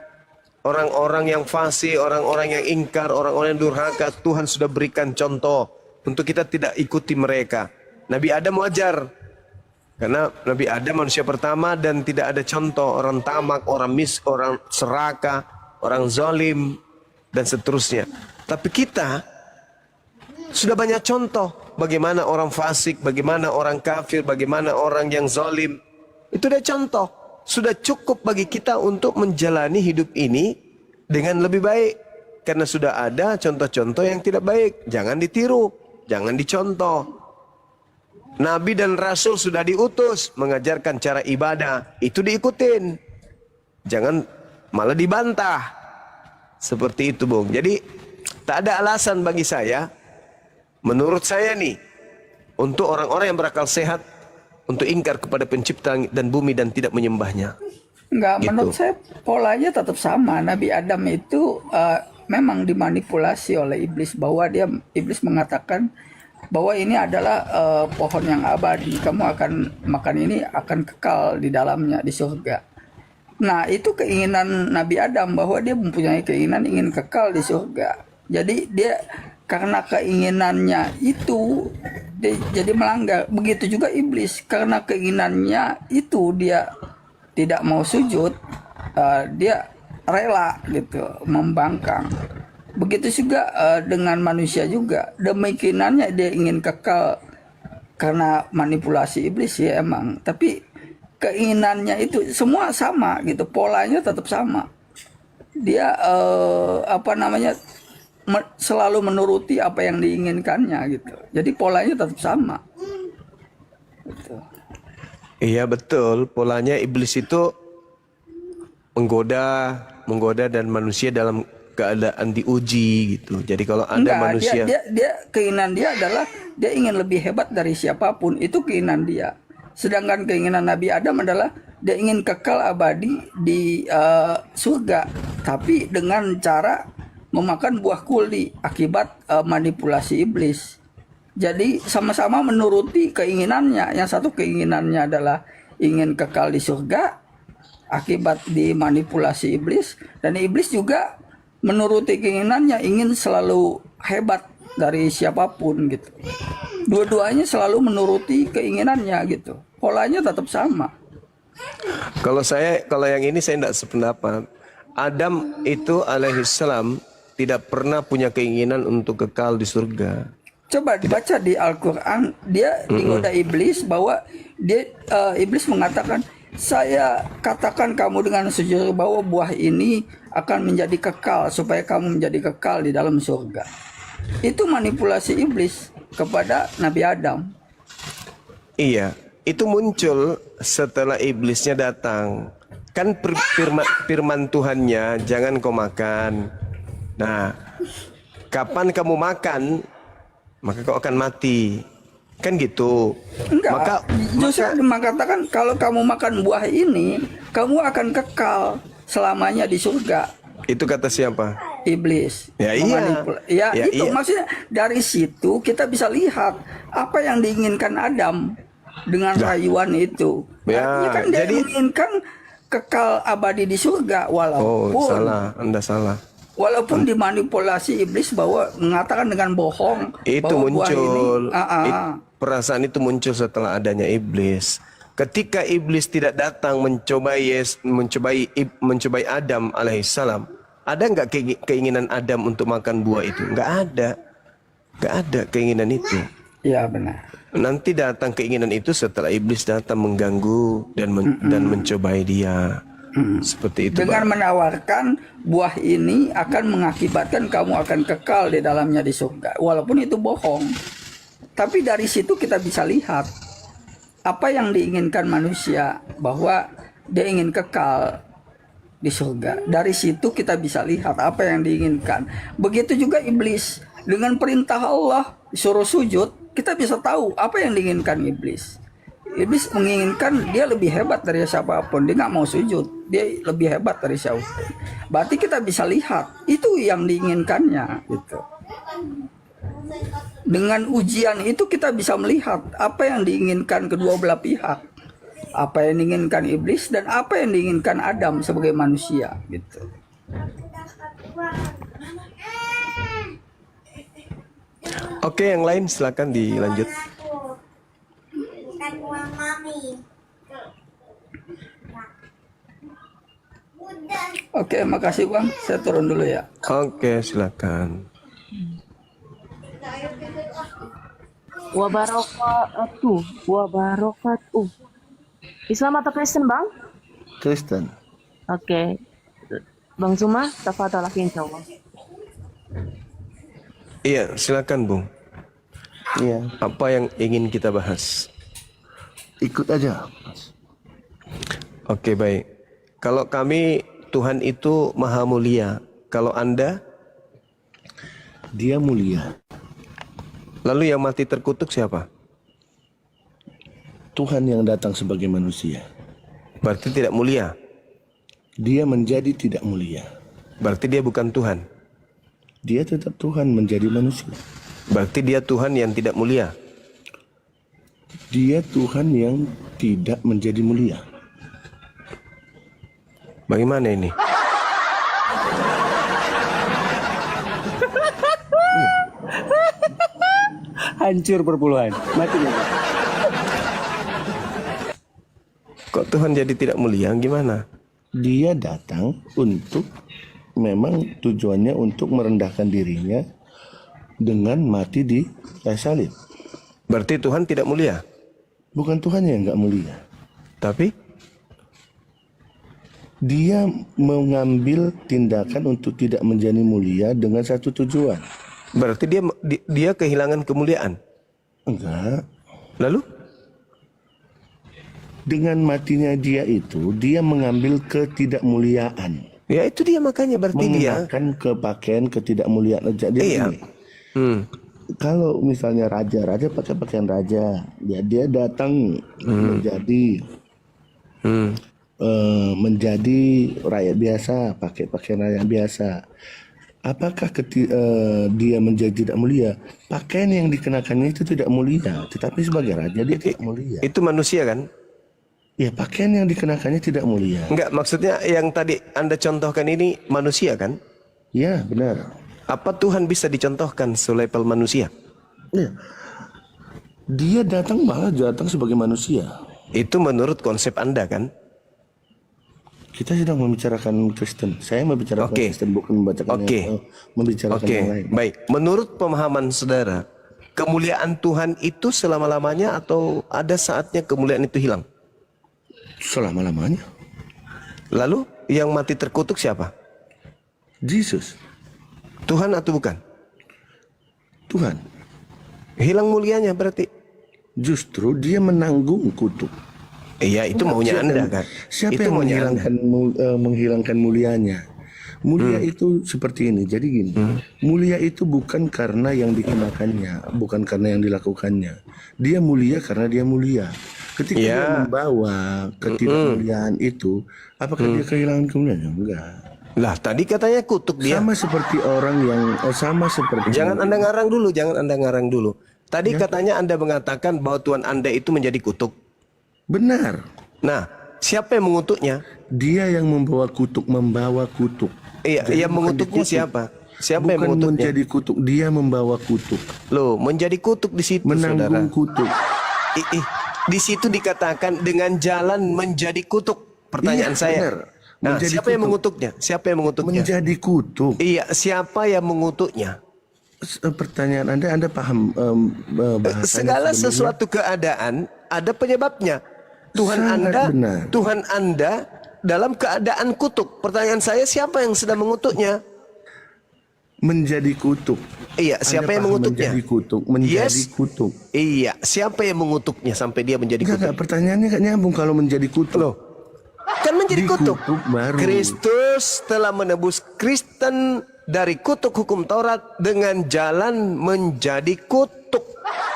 Orang-orang yang fasik, orang-orang yang ingkar, orang-orang yang durhaka, Tuhan sudah berikan contoh untuk kita tidak ikuti mereka. Nabi Adam wajar. Karena Nabi Adam manusia pertama dan tidak ada contoh orang tamak, orang orang serakah, orang zalim dan seterusnya. Tapi kita sudah banyak contoh bagaimana orang fasik, bagaimana orang kafir, bagaimana orang yang zalim. Itu udah contoh. Sudah cukup bagi kita untuk menjalani hidup ini dengan lebih baik. Karena sudah ada contoh-contoh yang tidak baik. Jangan ditiru, jangan dicontoh. Nabi dan Rasul sudah diutus mengajarkan cara ibadah. Itu diikutin. Jangan malah dibantah. Seperti itu, Bung. Jadi tak ada alasan bagi saya, menurut saya nih, untuk orang-orang yang berakal sehat, untuk ingkar kepada pencipta langit dan bumi dan tidak menyembahnya. Enggak, Gitu. menurut saya polanya tetap sama. Nabi Adam itu memang dimanipulasi oleh iblis, bahwa iblis mengatakan bahwa ini adalah pohon yang abadi. Kamu akan makan ini, akan kekal di dalamnya di surga. Nah, itu keinginan Nabi Adam, bahwa dia mempunyai keinginan ingin kekal di surga. Jadi dia karena keinginannya itu dia jadi melanggar. Begitu juga iblis, karena keinginannya itu dia tidak mau sujud, dia rela gitu membangkang. Begitu juga dengan manusia juga, demikiannya dia ingin kekal karena manipulasi iblis ya emang. Tapi keinginannya itu semua sama gitu, polanya tetap sama. Dia selalu menuruti apa yang diinginkannya gitu. Jadi polanya tetap sama. Gitu. Iya betul, polanya iblis itu menggoda dan manusia dalam keadaan diuji gitu. Jadi kalau ada manusia, dia keinginan dia adalah dia ingin lebih hebat dari siapapun, itu keinginan dia. Sedangkan keinginan Nabi Adam adalah dia ingin kekal abadi di surga, tapi dengan cara memakan buah kuldi akibat manipulasi iblis. Jadi sama-sama menuruti keinginannya. Yang satu keinginannya adalah ingin kekal di surga akibat dimanipulasi iblis, dan iblis juga menuruti keinginannya ingin selalu hebat dari siapapun gitu. Dua-duanya selalu menuruti keinginannya gitu. Polanya tetap sama. kalau yang ini saya tidak sependapat. Adam itu alaihissalam tidak pernah punya keinginan untuk kekal di surga. Coba dibaca di Al-Quran, dia digoda iblis bahwa iblis mengatakan, saya katakan kamu dengan sejujurnya bahwa buah ini akan menjadi kekal supaya kamu menjadi kekal di dalam surga. Itu manipulasi iblis kepada Nabi Adam. Iya, itu muncul setelah iblisnya datang. Kan firman Tuhannya, jangan kau makan. Nah, kapan kamu makan, maka kau akan mati. Kan gitu. Enggak, justru mengatakan kalau kamu makan buah ini, kamu akan kekal selamanya di surga. Itu kata siapa? Iblis. Ya iya. Ya, Ya, itu iya. maksudnya dari situ kita bisa lihat apa yang diinginkan Adam dengan rayuan itu. Ya, Artinya kan dia jadi- menginginkan kekal abadi di surga Oh, walaupun salah. Anda salah. walaupun dimanipulasi iblis bahwa mengatakan dengan bohong Itu bahwa buah ini, muncul. ah. Perasaan itu muncul setelah adanya iblis. Ketika iblis tidak datang mencobai Adam alaihissalam, ada nggak keinginan Adam untuk makan buah itu? Nggak ada. Nggak ada keinginan itu. Ya benar. Nanti datang keinginan itu setelah iblis datang mengganggu dan mencobai dia. Seperti itu. Dengan Pak. menawarkan buah ini akan mengakibatkan kamu akan kekal di dalamnya di surga. Walaupun itu bohong. Tapi dari situ kita bisa lihat apa yang diinginkan manusia, bahwa dia ingin kekal di surga. Dari situ kita bisa lihat apa yang diinginkan. Begitu juga iblis. Dengan perintah Allah suruh sujud, kita bisa tahu apa yang diinginkan iblis. Iblis menginginkan dia lebih hebat dari siapapun. Dia nggak mau sujud. Dia lebih hebat dari siapapun. Berarti kita bisa lihat itu yang diinginkannya. Gitu. Dengan ujian itu kita bisa melihat apa yang diinginkan kedua belah pihak. Apa yang diinginkan iblis dan apa yang diinginkan Adam sebagai manusia. Gitu. Oke, yang lain silakan dilanjut. Oke, makasih Bang. Saya turun dulu ya. Oke, silakan. Wabarakatuh. Islam atau Kristen, Bang? Kristen. Oke. Bang Zuma, tafadhal insyaallah. Iya, silakan Bung. Iya, Apa yang ingin kita bahas? ikut aja. Oke, baik. Kalau kami, Tuhan itu maha mulia. Kalau Anda, Dia mulia. lalu yang mati terkutuk siapa? Tuhan yang datang sebagai manusia. Berarti tidak mulia. Dia menjadi tidak mulia. Berarti dia bukan Tuhan. Dia tetap Tuhan menjadi manusia. Berarti dia Tuhan yang tidak mulia. Dia Tuhan yang tidak menjadi mulia. Bagaimana ini? Hancur perpuluhan. Mati nih. Kok Tuhan jadi tidak mulia? Gimana? Dia datang untuk memang tujuannya untuk merendahkan dirinya dengan mati di kayu salib. Berarti Tuhan tidak mulia. Bukan Tuhan yang nggak mulia. Tapi Dia mengambil tindakan untuk tidak menjadi mulia dengan satu tujuan. berarti dia kehilangan kemuliaan. Enggak. Lalu? Dengan matinya dia itu, dia mengambil ketidakmuliaan. Ya itu dia, makanya berarti dia. Mengenakan kepakaian ketidakmuliaan. Jadi Iya. gini, kalau misalnya raja pakai pakaian raja, ya dia datang menjadi rakyat biasa, pakai pakaian rakyat biasa. Apakah dia menjadi tidak mulia? Pakaian yang dikenakannya itu tidak mulia, tetapi sebagai raja dia tidak mulia. Itu manusia kan? Ya, pakaian yang dikenakannya tidak mulia. Enggak, maksudnya yang tadi Anda contohkan ini manusia kan? Ya, benar. Apa Tuhan bisa dicontohkan selevel manusia? Ya. Dia malah datang sebagai manusia. Itu menurut konsep Anda kan? Kita sedang membicarakan Kristen. Saya membicarakan Kristen, bukan membicarakan yang lain. Baik. Menurut pemahaman saudara, kemuliaan Tuhan itu selama-lamanya atau ada saatnya kemuliaan itu hilang? Selama-lamanya. Lalu yang mati terkutuk siapa? Yesus, Tuhan atau bukan? Tuhan. Hilang mulianya berarti. Justru dia menanggung kutuk. Iya, itu maunya Anda kan. Siapa Itu yang maunya menghilangkan mulianya? Mulia itu seperti ini. Jadi gini, mulia itu bukan karena yang dikenakannya, bukan karena yang dilakukannya. Dia mulia karena dia mulia. Ketika dia membawa ketidakmuliaan itu, apakah dia kehilangan kemuliaannya? Enggak. Lah, tadi katanya kutuk dia. Sama seperti orang yang sama seperti. Jangan Anda ngarang dulu. Tadi katanya Anda mengatakan bahwa Tuhan Anda itu menjadi kutuk. Benar. Nah, siapa yang mengutuknya? Dia yang membawa kutuk. Iya, yang mengutuknya siapa? Siapa yang Bukan mengutuknya? menjadi kutuk, dia membawa kutuk. Loh, menjadi kutuk di situ, Menanggung saudara. kutuk. Di situ dikatakan dengan jalan menjadi kutuk. Pertanyaan Iya, saya. benar. Nah, Menjadi siapa yang kutuk. mengutuknya? Siapa yang mengutuknya? Menjadi kutuk. Iya, siapa yang mengutuknya? Pertanyaan Anda paham bahasanya Segala sebenarnya? sesuatu keadaan ada penyebabnya. Tuhan Sangat benar. Tuhan Anda dalam keadaan kutuk. Pertanyaan saya, siapa yang sedang mengutuknya? Menjadi kutuk. Iya, siapa Anda yang paham mengutuknya? Menjadi kutuk. Menjadi Yes. kutuk. Iya, siapa yang mengutuknya sampai dia menjadi kutuk? Enggak, pertanyaannya gak nyambung kalau menjadi kutuk. Loh, kan menjadi kutuk. Dikutuk baru. Kristus telah menebus Kristen dari kutuk hukum Taurat dengan jalan menjadi kutuk.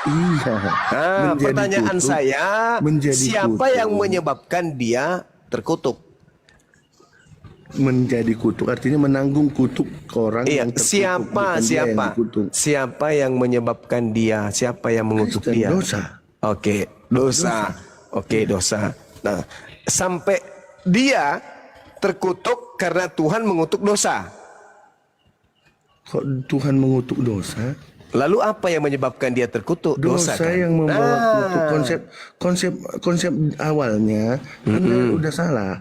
Iya. Nah, Menjadi pertanyaan kutuk, saya, menjadi siapa kutuk. yang menyebabkan dia terkutuk? Menjadi kutuk artinya menanggung kutuk orang Iya, yang terkutuk. siapa bukan dia yang dikutuk. siapa yang menyebabkan dia? Siapa yang mengutuk Kristen, dia? dosa. Oke, dosa. Oke, dosa. Nah, sampai dia terkutuk karena Tuhan mengutuk dosa. Kok Tuhan mengutuk dosa? Lalu apa yang menyebabkan dia terkutuk? Dosa kan? yang membawa kutuk. Nah, Konsep awalnya Anda udah salah.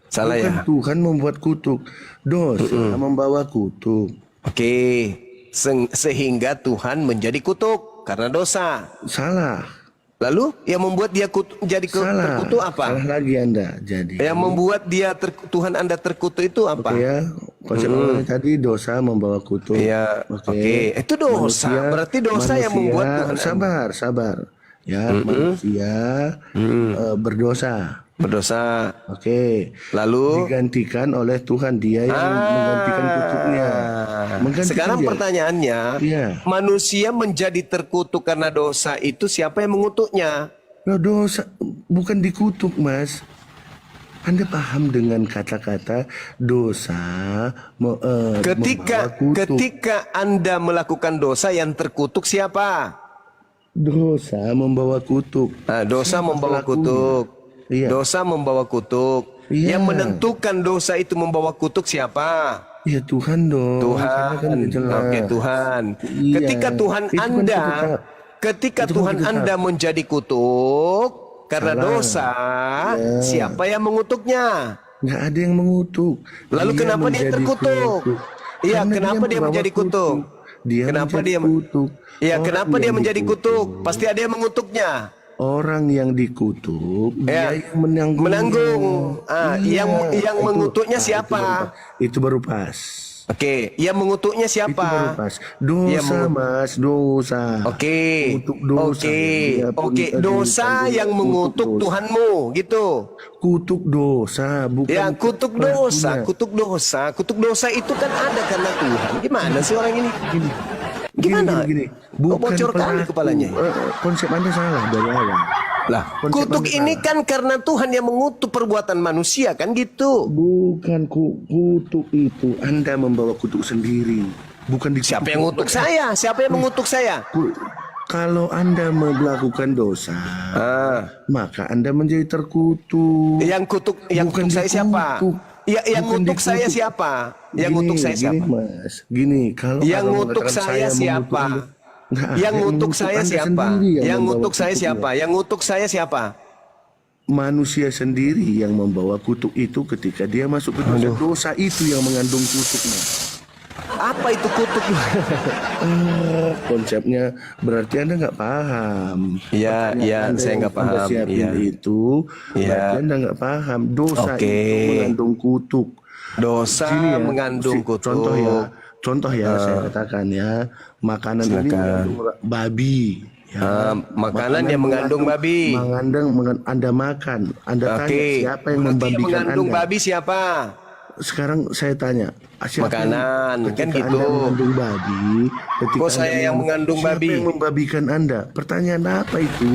Salah Bukan ya? Tuhan membuat kutuk. Dosa membawa kutuk. Oke, sehingga Tuhan menjadi kutuk karena dosa. Salah. Lalu yang membuat dia jadi Salah. terkutuk apa? Salah lagi Anda. Jadi Yang membuat dia Tuhan Anda terkutuk itu apa? Oke ya, konsep awalnya tadi dosa membawa kutuk. Iya, oke. Itu dosa. Berarti dosa yang membuat Tuhan sabar. Ya, manusia berdosa. berdosa. Oke. Lalu Digantikan oleh Tuhan, dia yang menggantikan kutuknya. Menggantikan sekarang dia. pertanyaannya, Iya. manusia menjadi terkutuk karena dosa itu siapa yang mengutuknya? Loh, dosa bukan dikutuk, Mas. Anda paham dengan kata-kata dosa membawa kutuk. Ketika Anda melakukan dosa, yang terkutuk siapa? Dosa membawa kutuk. Nah, dosa Siapa membawa pelakunya? kutuk. Iya. Dosa membawa kutuk. Iya. Yang menentukan dosa itu membawa kutuk siapa? Ya Tuhan dong. Karena kan Tuhan. jelas. Oke, Tuhan. Iya. Ketika Tuhan Itu kan Anda, kita- ketika itu kan Tuhan kita- Anda menjadi kutuk karena Salah. dosa, Ya. siapa yang mengutuknya? Nggak ada yang mengutuk. Lalu kenapa dia menjadi terkutuk? kutuk. Iya, Karena kenapa dia membawa menjadi kutuk? Kenapa menjadi dia- kutuk? Iya, Orang kenapa dia yang menjadi dikutuk. kutuk? Pasti ada yang mengutuknya. Orang yang dikutuk, Ya, dia yang menanggung. menanggung. Iya, Yang mengutuknya siapa? Itu baru pas. Oke, yang mengutuknya Itu baru siapa? pas. Yang Dosa, mengu- Mas, dosa. Oke, Mengutuk dosa. oke, Dia pun oke. tadi Dosa tadi yang mengutuk dosa. Tuhanmu, gitu. Kutuk dosa, bukan Ya, kutuk dosa, pelakunya. kutuk dosa itu kan ada karena Tuhan. Gimana sih orang ini? Gimana? Gini. Kok bocor kali pelaku. kepalanya? Konsep Anda salah dari awal. Lah, Konsep kutuk Anda ini salah. kan karena Tuhan yang mengutuk perbuatan manusia, kan gitu. Bukan kutuk itu. Anda membawa kutuk sendiri. Bukan dikutuk. Siapa yang mengutuk saya? Siapa yang mengutuk saya? Kalau Anda melakukan dosa, maka Anda menjadi terkutuk. Yang kutuk Bukan saya siapa? dikutuk. Ya, yang Bukan ngutuk saya dikutuk. siapa? Yang ngutuk saya siapa? Gini, Mas. Gini, kalau Yang Allah ngutuk mengatakan saya siapa? mengutuk Anda, nggak ada Yang ngutuk saya Anda siapa? sendiri Yang membawa ngutuk saya kutuknya. siapa? Yang ngutuk saya siapa? Manusia sendiri yang membawa kutuk itu ketika dia masuk ke dosa. Dosa itu yang mengandung kutuknya. Apa itu kutuk? Konsepnya berarti Anda nggak paham. Iya, iya, Anda saya yang nggak paham. Anda siapin Iya. itu, Iya. berarti Anda nggak paham. Dosa Oke. itu mengandung kutuk. Dosa Sini ya, mengandung kutuk. Contoh ya, saya katakan ya, makanan ini Silakan. mengandung babi. Ya. Makanan yang mengandung babi. Anda makan. Anda tanya Oke. siapa yang Berarti membabikan mengandung Anda? babi siapa? Sekarang saya tanya, siapa Makanan, yang, kan ketika gitu. Anda mengandung babi, ketika Kok saya Anda yang mengandung siapa babi? yang membabikan Anda? Pertanyaan apa itu?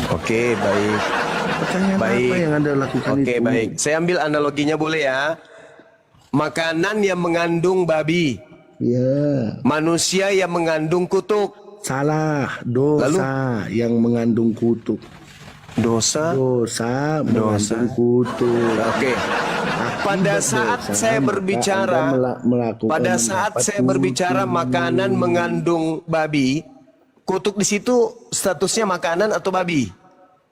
Oke, baik. Pertanyaan Baik. apa yang Anda lakukan Oke, itu? baik. Saya ambil analoginya boleh ya. Makanan yang mengandung babi. Ya, Manusia yang mengandung kutuk. salah. Dosa yang mengandung kutuk. Dosa. Dosa mengandung kutuk. Oke. Pada Akibat saat dosa, saya maka berbicara, Anda melakukan pada saat mendapat saya berbicara kutuk. makanan mengandung babi, kutuk di situ statusnya makanan atau babi?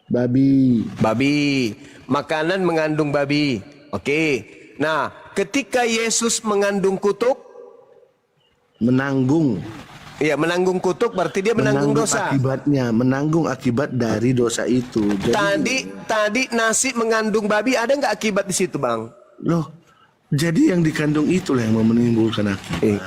Babi. Babi. Makanan mengandung babi. Oke. Nah, ketika Yesus mengandung kutuk, Menanggung. ya menanggung kutuk berarti dia menanggung dosa. Akibatnya, menanggung akibat dari dosa itu. Jadi, Tadi nasi mengandung babi, ada nggak akibat di situ, Bang? loh, jadi yang dikandung itulah yang menimbulkan akibat.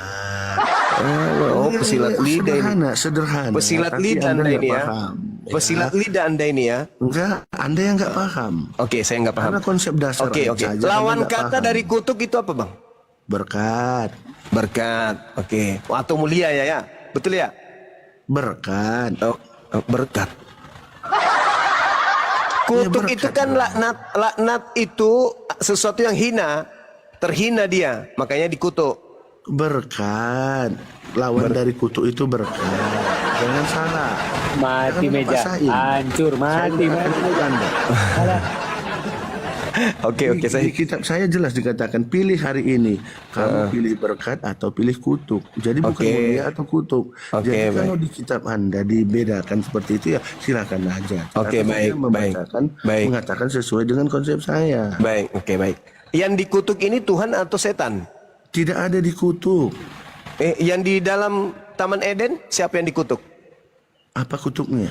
Oh, pesilat lidah ini. Sederhana. Pesilat Tapi lidah Anda nggak ini ya. paham, Pesilat lidah Anda ini ya. Enggak, Anda yang nggak paham. Oke, saya nggak paham. Karena konsep dasar Oke, aja oke. Anda Lawan nggak kata paham. dari kutuk itu apa, Bang? Berkat. Berkat. Oke. Atau mulia ya. Betul ya? Berkat. Berkat. Kutuk berkat itu kan laknat. Laknat itu sesuatu yang hina. Terhina dia. Makanya dikutuk. Berkat. Lawan dari kutuk itu berkat. Jangan salah. Mati Jangan meja, pasain. hancur, mati, Saya mati. tidak akan Anda. Oke, oke. Di kitab saya jelas dikatakan pilih hari ini kamu pilih berkat atau pilih kutuk. Jadi bukan Oke. mulia atau kutuk. Oke, Jadi kalau baik. di kitab Anda dibedakan seperti itu ya silakan aja. Oke, Tapi baik, saya membacakan, baik. mengatakan sesuai dengan konsep saya. Baik, oke, baik. Yang dikutuk ini Tuhan atau setan? Tidak ada dikutuk. Yang di dalam Taman Eden siapa yang dikutuk? Apa kutuknya?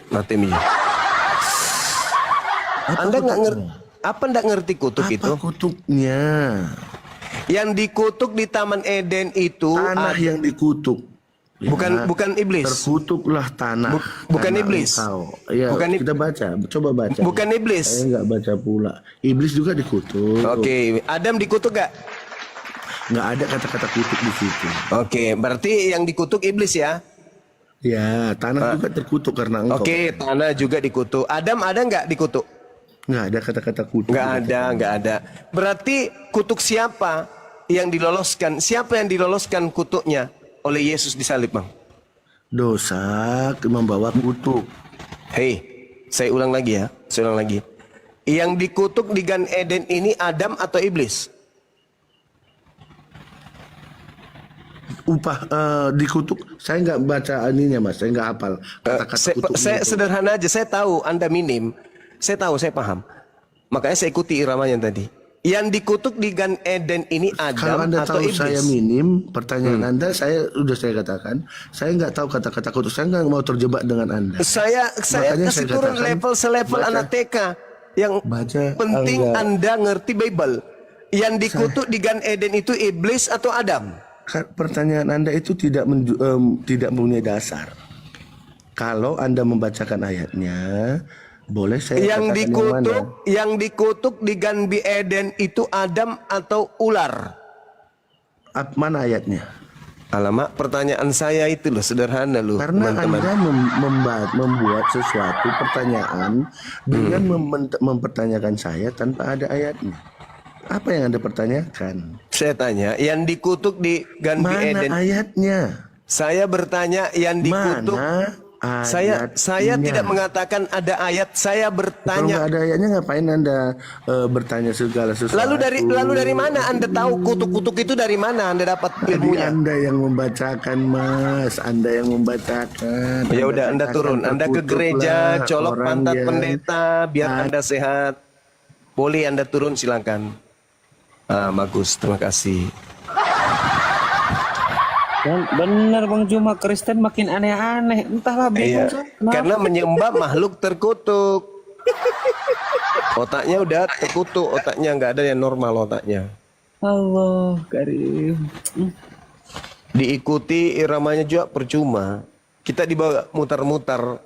Mati meja. Apa Anda nggak kutuknya? ngerti? Apa nggak ngerti kutuk Apa itu? kutuknya? Yang dikutuk di Taman Eden itu Tanah yang dikutuk. Ya, bukan iblis. Terkutuklah tanah. Bukan Tanah iblis. engkau. Ya, Bukan kita baca, coba baca. Bukan iblis. Saya nggak baca pula. Iblis juga dikutuk. Oke, Adam dikutuk gak? Nggak ada kata-kata kutuk di situ. Oke, berarti yang dikutuk iblis ya? Ya, tanah juga terkutuk karena engkau. Oke, tanah juga dikutuk. Adam ada nggak dikutuk? Nggak ada kata-kata kutuk. Nggak ada. Berarti kutuk siapa yang diloloskan? Siapa yang diloloskan kutuknya oleh Yesus disalib, Bang? Dosa membawa kutuk. Hei, saya ulang lagi ya. Saya ulang lagi. Yang dikutuk di Gan Eden ini Adam atau iblis? Dikutuk. Saya nggak baca ininya, Mas. Saya nggak hafal kata-kata kutuk. Saya sederhana aja. Saya tahu Anda minim. Saya tahu, saya paham. Makanya saya ikuti iramanya tadi. Yang dikutuk di Gan Eden ini Kalau Adam Anda atau tahu iblis? saya minim, pertanyaan Anda saya katakan, saya nggak tahu kata-kata kutuk. Saya nggak mau terjebak dengan Anda. Saya Makanya kasih saya turun katakan, selevel baca- anak TK. Yang baca penting Angga. Anda ngerti Bible. Yang dikutuk di Gan Eden itu iblis atau Adam? Pertanyaan Anda itu tidak mempunyai dasar. Kalau Anda membacakan ayatnya, boleh saya katakan Yang dikutuk di Gan Eden itu Adam atau ular? Mana ayatnya? Alamak, pertanyaan saya itu loh sederhana loh, Karena teman-teman. Anda membuat sesuatu pertanyaan dengan mempertanyakan saya tanpa ada ayatnya. Apa yang Anda pertanyakan? Saya tanya, yang dikutuk di Gan Eden. Mana ayatnya? Saya bertanya yang dikutuk. Mana Saya tidak mengatakan ada ayat. Saya Kalau bertanya. nggak ada ayatnya ngapain Anda bertanya segala sesuatu? Lalu dari mana Anda tahu kutuk-kutuk itu dari mana Anda dapat Tadi ilmunya? Anda yang membacakan, Mas. Anda yang membacakan. Ya udah Anda katakan turun. Anda ke gereja, terkutuklah colok orang pantat yang- pendeta biar Anda sehat. Boleh Anda turun silakan. Bagus, terima kasih. Bener Bang Juma, Kristen makin aneh-aneh. Entahlah bingung. Iya. Karena menyembah makhluk terkutuk. Otaknya udah terkutuk, otaknya nggak ada yang normal otaknya. Allah karim. Diikuti iramanya juga percuma. Kita dibawa mutar-mutar,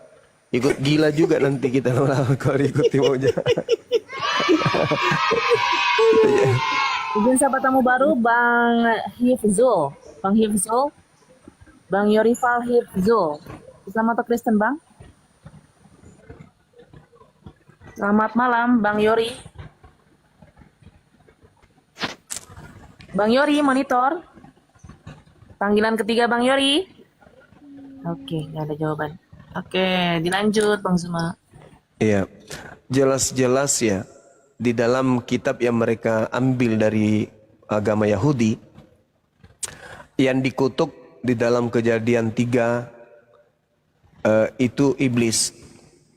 ikut gila juga nanti kita kalau ikuti maunya. Izin sahabat tamu baru Bang Hifzul. Bang Hifzul. Bang Yorifal Hifzul. Islam atau Kristen, Bang? Selamat malam, Bang Yori. Bang Yori, monitor. Panggilan ketiga, Bang Yori. Oke, nggak ada jawaban. Oke, dilanjut, Bang Zuma. Iya, jelas-jelas ya di dalam kitab yang mereka ambil dari agama Yahudi yang dikutuk di dalam Kejadian 3 itu iblis.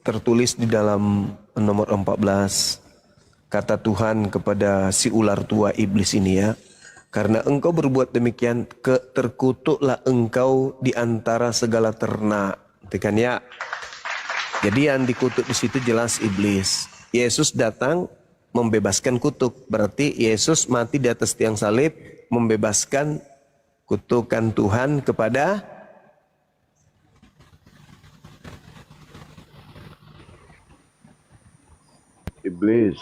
Tertulis di dalam nomor 14 kata Tuhan kepada si ular tua iblis ini ya, karena engkau berbuat demikian terkutuklah engkau di antara segala ternak. Kan ya. Jadi yang dikutuk di situ jelas iblis. Yesus datang membebaskan kutuk. Berarti Yesus mati di atas tiang salib membebaskan kutukan Tuhan kepada Iblis.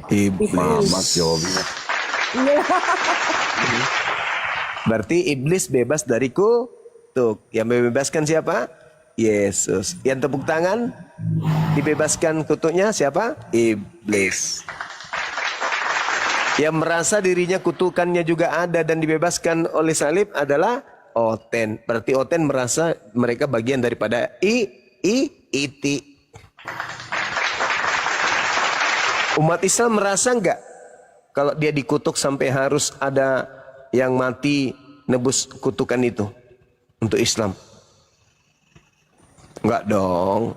Selamat jawabnya. Berarti iblis bebas dari kutuk. Yang membebaskan siapa? Yesus. Yang tepuk tangan dibebaskan kutuknya siapa? Iblis. Yang merasa dirinya kutukannya juga ada dan dibebaskan oleh salib adalah Oten. Berarti Oten merasa mereka bagian daripada iti. Umat Islam merasa enggak kalau dia dikutuk sampai harus ada yang mati nebus kutukan itu untuk Islam? Enggak dong.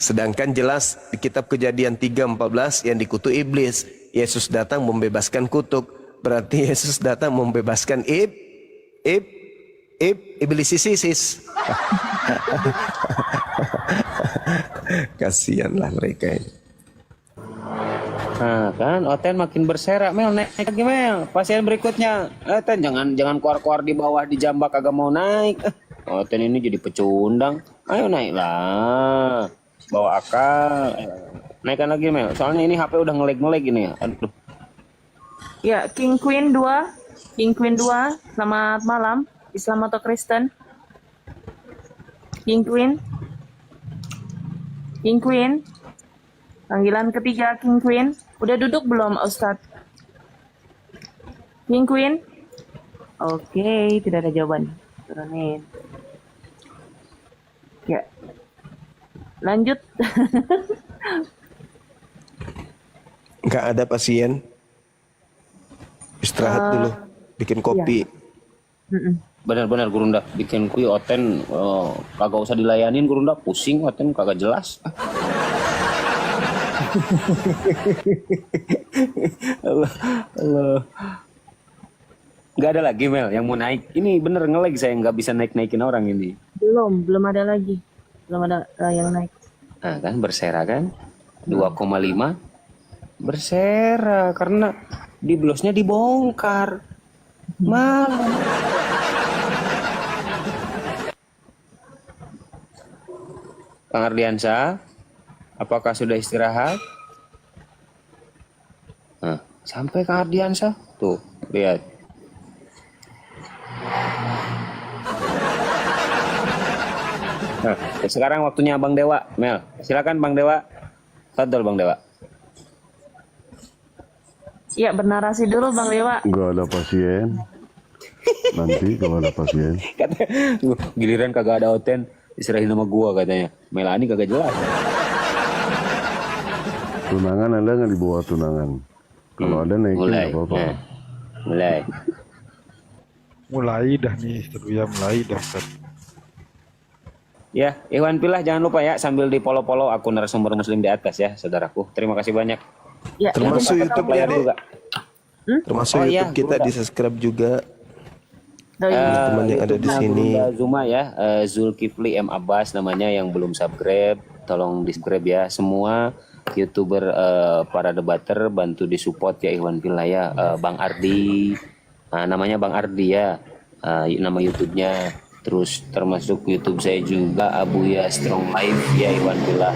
Sedangkan jelas di kitab Kejadian 3:14 yang dikutuk iblis, Yesus datang membebaskan kutuk. Berarti Yesus datang membebaskan iblis. Kasihanlah mereka ini. Nah kan Oten makin berserak, Mel, naik lagi Mel. Pasien berikutnya. Ten jangan keluar di bawah di jambak kagak mau naik. Oten ini jadi pecundang. Ayo naiklah. Bawa akal. Naikkan lagi Mel. Soalnya ini HP udah ngelag ini ya. Aduh. Ya, King Queen 2. King Queen 2, selamat malam. Islam atau Kristen? King Queen. King Queen. Panggilan ketiga King Queen. Udah duduk belum Ustadz? King Queen? Oke, tidak ada jawaban. Turunin. Ya. Lanjut. Nggak ada pasien. Istirahat dulu. Bikin kopi. Iya. Benar-benar Gurunda bikin kui Oten kagak usah dilayanin Gurunda, pusing Oten kagak jelas. Allah. Nggak ada lagi Mel yang mau naik. Ini bener ngelag saya nggak bisa naikin orang ini. Belum ada lagi. Belum ada yang naik. Nah kan bersera kan 2,5 bersera karena di blosnya dibongkar malam. Kang Ardiansyah, apakah sudah istirahat? Nah, sampai Kang Ardiansyah tuh lihat. Nah, sekarang waktunya Bang Dewa, Mel. Silakan Bang Dewa. Fadol Bang Dewa. Ya, bernarasi dulu Bang Dewa. Nggak ada pasien. Nanti kalau ada pasien. Giliran kagak ada Oten, diserahin sama gua katanya. Melani kagak jelas. Tunangan ada nggak di bawah tunangan? Kalau ada naikin Mulai. nggak apa-apa. Nah, mulai. Mulai dah nih, ya mulai dah. Ya, Iwan Pilah jangan lupa ya sambil di follow akun narasumber muslim di atas ya, saudaraku. Terima kasih banyak. Ya, Termasuk YouTube layar juga. Termasuk Oh, iya, YouTube kita udah. di subscribe juga. teman yang ada di YouTube-nya sini. Bunda Zuma ya, Zulkifli M Abbas namanya, yang belum subscribe, tolong di subscribe ya. Semua YouTuber para debater bantu disupport ya Ikhwan Fillah ya. Bang Ardi, namanya Bang Ardi ya, nama YouTube-nya. Terus termasuk YouTube saya juga, Abuya Strong Life ya Ikhwan Fillah.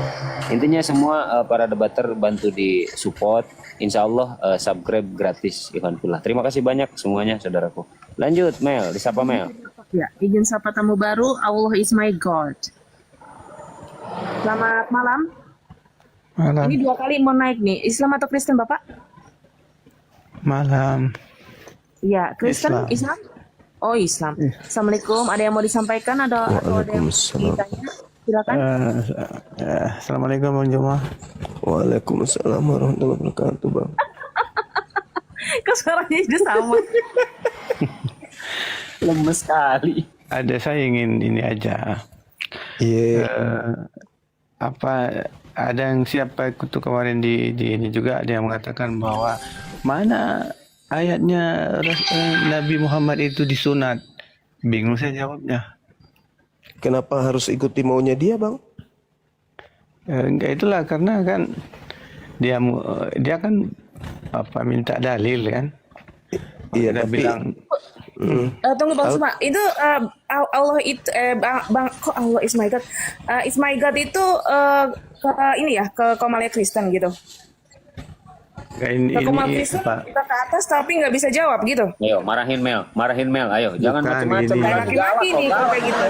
Intinya semua para debater bantu di support. Insya Allah subscribe gratis Ikhwan Fillah. Terima kasih banyak semuanya saudaraku. Lanjut Mel, disapa Mel. Ya, izin sapa tamu baru. Allah is my God. Selamat malam. Malam. Ini 2 kali mau naik nih. Islam atau Kristen, Bapak? Malam. Iya, Kristen, Islam? Oh, Islam. Assalamualaikum. Ada yang mau disampaikan? Atau ada yang mau ditanya? Silakan. Assalamualaikum Bang Juma. Waalaikumsalam warahmatullahi wabarakatuh, Bang. Kok suaranya itu sama? Lemes sekali. Ada saya ingin ini aja. Iya. Ada yang siapa itu kemarin di ini juga ada yang mengatakan bahwa mana ayatnya Nabi Muhammad itu disunat. Bingung saya jawabnya. Kenapa harus ikuti maunya dia, Bang? Enggak, itulah karena kan dia kan minta dalil kan. Iya, dia tapi bilang Tunggu Bang Suma, itu Allah itu Bang, kok Allah is my God? Is my God itu ini ya, ke Komalia Kristen gitu. Ke Komalia Kristen kita ke atas tapi nggak bisa jawab gitu. Ayo marahin Mel, ayo. Jangan Bukan, macam-macam. ini. Kayak laki-laki nih kalau kayak gitu.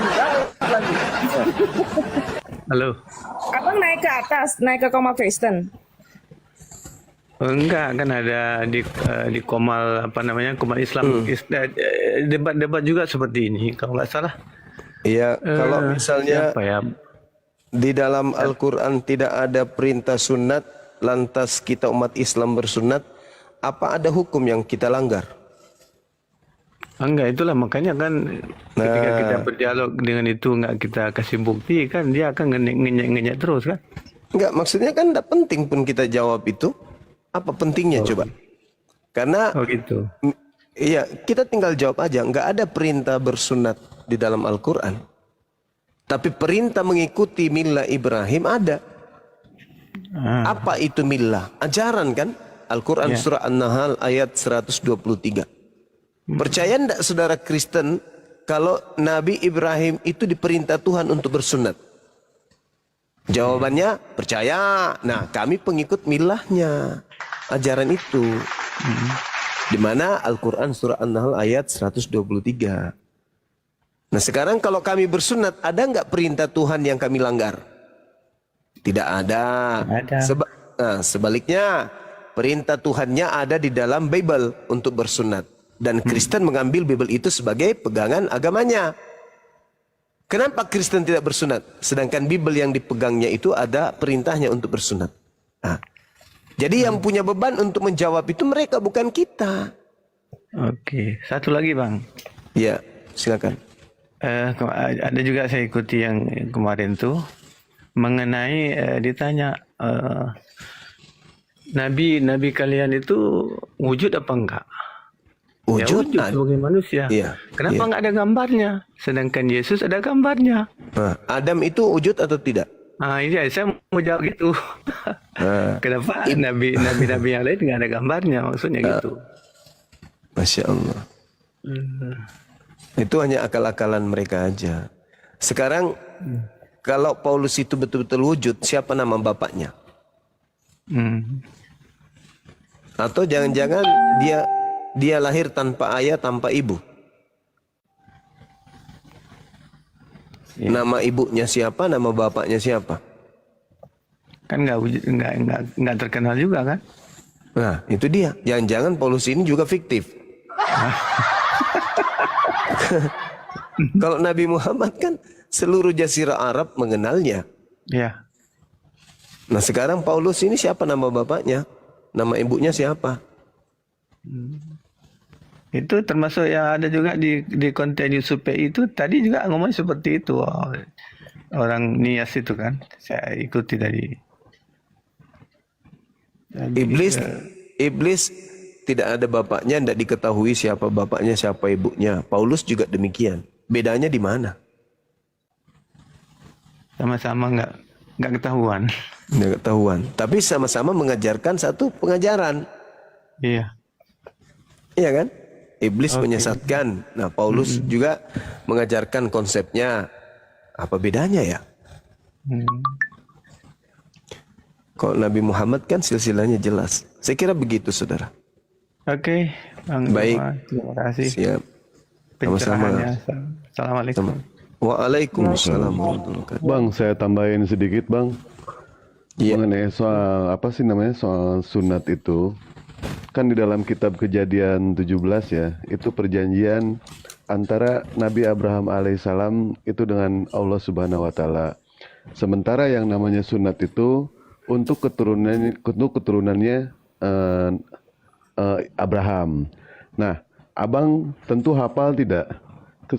halo. Abang naik ke atas, naik ke Komalia Kristen. Enggak, kan ada di Komal Komal Islam. Debat-debat juga seperti ini kalau nggak salah. Iya, kalau misalnya ya? di dalam Al-Quran tidak ada perintah sunat, lantas kita umat Islam bersunat, apa ada hukum yang kita langgar? Enggak, itulah makanya kan ketika kita berdialog dengan itu nggak kita kasih bukti, kan dia akan ngenyek terus kan? Enggak, maksudnya kan tidak penting pun kita jawab itu. Apa pentingnya coba? Karena gitu. Iya, kita tinggal jawab aja. Enggak ada perintah bersunat di dalam Al-Quran. Tapi perintah mengikuti milah Ibrahim ada. Apa itu milah? Ajaran kan? Al-Quran surah An-Nahl ayat 123. Percaya enggak saudara Kristen kalau Nabi Ibrahim itu diperintah Tuhan untuk bersunat? Jawabannya percaya. Nah, kami pengikut milahnya, ajaran itu. Di mana Al-Quran surah An-Nahl ayat 123. Nah, sekarang kalau kami bersunat, ada nggak perintah Tuhan yang kami langgar? Tidak ada. Sebaliknya, perintah Tuhannya ada di dalam Bible untuk bersunat. Dan Kristen mengambil Bible itu sebagai pegangan agamanya. Kenapa Kristen tidak bersunat? Sedangkan Bible yang dipegangnya itu ada perintahnya untuk bersunat. Nah, jadi yang punya beban untuk menjawab itu mereka, bukan kita. Oke, satu lagi Bang. Ya, silakan. Ada juga saya ikuti yang kemarin tuh mengenai ditanya nabi kalian itu wujud apa enggak? Wujud sebagai manusia. Iya, Kenapa enggak ada gambarnya? Sedangkan Yesus ada gambarnya. Adam itu wujud atau tidak? Iya, saya mau jawab gitu. Kenapa nabi yang lain enggak ada gambarnya? Maksudnya gitu. Masya Allah. Itu hanya akal-akalan mereka aja. Sekarang kalau Paulus itu betul-betul wujud, siapa nama bapaknya? Atau jangan-jangan dia lahir tanpa ayah, tanpa ibu? Nama ibunya siapa, nama bapaknya siapa? Kan nggak terkenal juga kan? Nah, itu dia. Jangan-jangan Paulus ini juga fiktif. Kalau Nabi Muhammad kan seluruh jazirah Arab mengenalnya. Ya. Nah, sekarang Paulus ini siapa nama bapaknya? Nama ibunya siapa? Itu termasuk yang ada juga di konten Yusuf itu tadi juga ngomong seperti itu. Orang Nias itu kan. Saya ikuti tadi. Iblis tidak ada bapaknya, tidak diketahui siapa bapaknya, siapa ibunya. Paulus juga demikian. Bedanya di mana? Sama-sama nggak ketahuan. Tidak ketahuan. Tapi sama-sama mengajarkan satu pengajaran. Iya. Iya kan? Iblis Oke. menyesatkan. Nah, Paulus juga mengajarkan konsepnya. Apa bedanya ya? Kalau Nabi Muhammad kan silsilahnya jelas. Saya kira begitu, saudara. Oke, Bang Baik. Doma, terima kasih. Siap. Sama-sama. Pencerahannya. Assalamualaikum. Waalaikumsalam warahmatullahi wabarakatuh. Bang, saya tambahin sedikit, Bang. Iya. Mengenai soal apa sih namanya soal sunat itu, kan di dalam kitab Kejadian 17 ya, itu perjanjian antara Nabi Abraham alaihissalam itu dengan Allah Subhanahu wa taala. Sementara yang namanya sunat itu untuk keturunannya Abraham. Nah, Abang tentu hafal tidak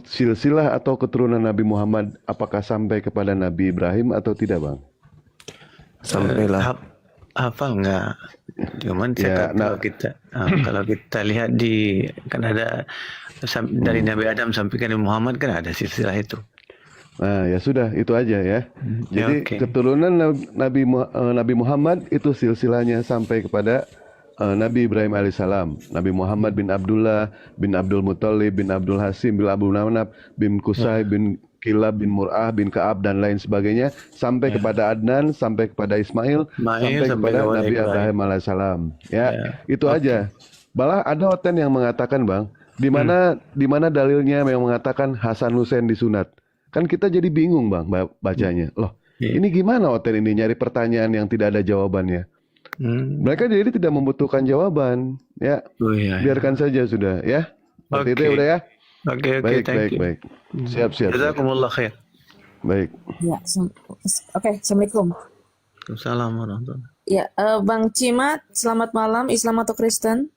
silsilah atau keturunan Nabi Muhammad apakah sampai kepada Nabi Ibrahim atau tidak, Bang? Sampailah. Hafal nggak? Cuman Ya, kalau kita lihat di kan ada dari Nabi Adam sampai ke Nabi Muhammad kan ada silsilah itu. Nah, ya sudah, itu aja ya. Jadi oke. keturunan Nabi Muhammad itu silsilahnya sampai kepada Nabi Ibrahim alaihissalam, Nabi Muhammad bin Abdullah bin Abdul Muthalib bin Abdul Hasim bin Abu Naunab bin Kusai bin Kilab bin Mur'ah bin Ka'ab dan lain sebagainya sampai kepada Adnan, sampai kepada Ismail, sampai kepada Nabi Ibrahim alaihissalam. Ya, itu aja. Malah ada hoten yang mengatakan, Bang, di mana dalilnya yang mengatakan Hasan Hussein disunat. Kan kita jadi bingung, Bang, bacanya. Loh, ini gimana hoten ini nyari pertanyaan yang tidak ada jawabannya? Mereka jadi tidak membutuhkan jawaban, ya. Biarkan saja sudah, ya. Seperti itu ya, udah ya. Oke, Baik. Siap. Jazakumullah khair. Baik. Ya, oke, assalamualaikum. Assalamualaikum warahmatullahi. Ya, Bang Cimat, selamat malam. Islam atau Kristen?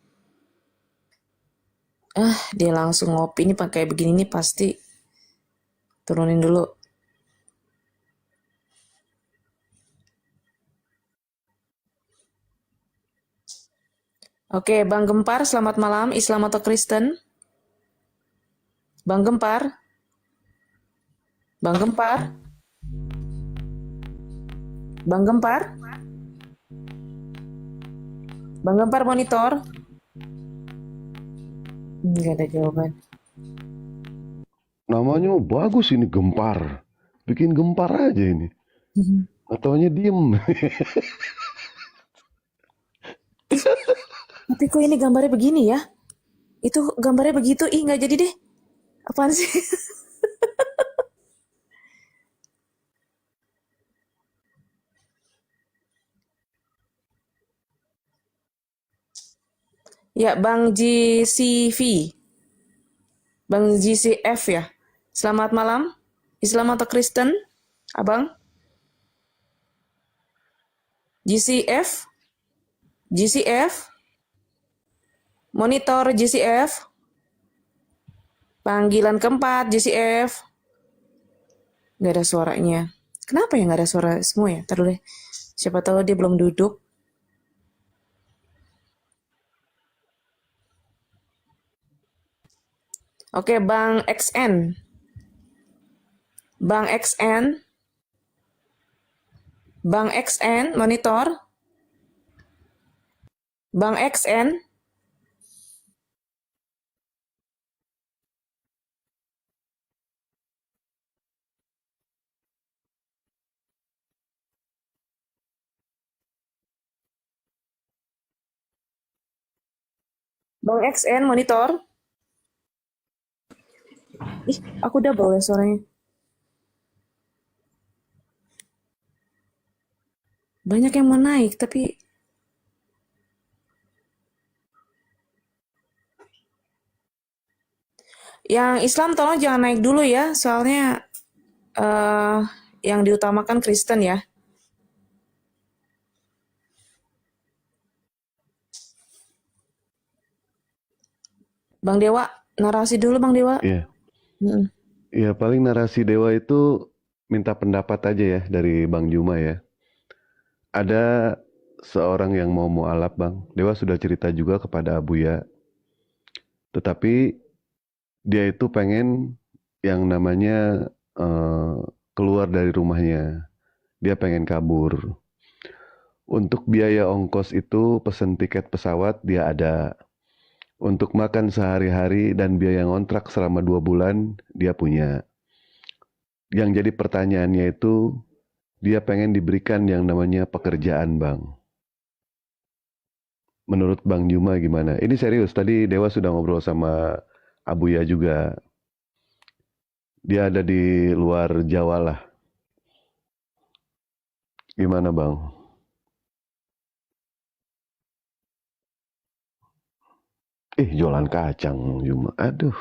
Dia langsung ngopi ini pakai begini nih pasti. Turunin dulu. Oke, Bang Gempar, selamat malam. Islam atau Kristen? Bang Gempar? Bang Gempar? Bang Gempar? Bang Gempar monitor? Nggak ada jawaban. Namanya bagus ini, Gempar. Bikin gempar aja ini. Ataunya diem. Tapi kok ini gambarnya begini ya? Itu gambarnya begitu, nggak jadi deh. Apaan sih? Ya, Bang GCV. Bang GCF ya. Selamat malam. Islam atau Kristen? Abang? GCF? GCF? Monitor GCF? Panggilan keempat GCF? Nggak ada suaranya. Kenapa ya nggak ada suara semua ya? Ntar dulu deh. Siapa tahu dia belum duduk. Oke, Bang XN. Bang XN. Bang XN, monitor. Bang XN. Bang XN, monitor. Ih, aku double ya suaranya. Banyak yang mau naik, tapi yang Islam tolong jangan naik dulu ya, soalnya yang diutamakan Kristen ya. Bang Dewa, narasi dulu Bang Dewa. Iya. Ya paling narasi Dewa itu minta pendapat aja ya dari Bang Juma ya. Ada seorang yang mau mualaf, Bang. Dewa sudah cerita juga kepada Abuya. Tetapi dia itu pengen yang namanya keluar dari rumahnya. Dia pengen kabur. Untuk biaya ongkos itu pesen tiket pesawat dia ada. Untuk makan sehari-hari dan biaya ngontrak selama 2 bulan dia punya. Yang jadi pertanyaannya itu dia pengen diberikan yang namanya pekerjaan, Bang. Menurut Bang Juma gimana? Ini serius, tadi Dewa sudah ngobrol sama Abuya juga. Dia ada di luar Jawa lah. Gimana, Bang? Jualan kacang Juma. Aduh.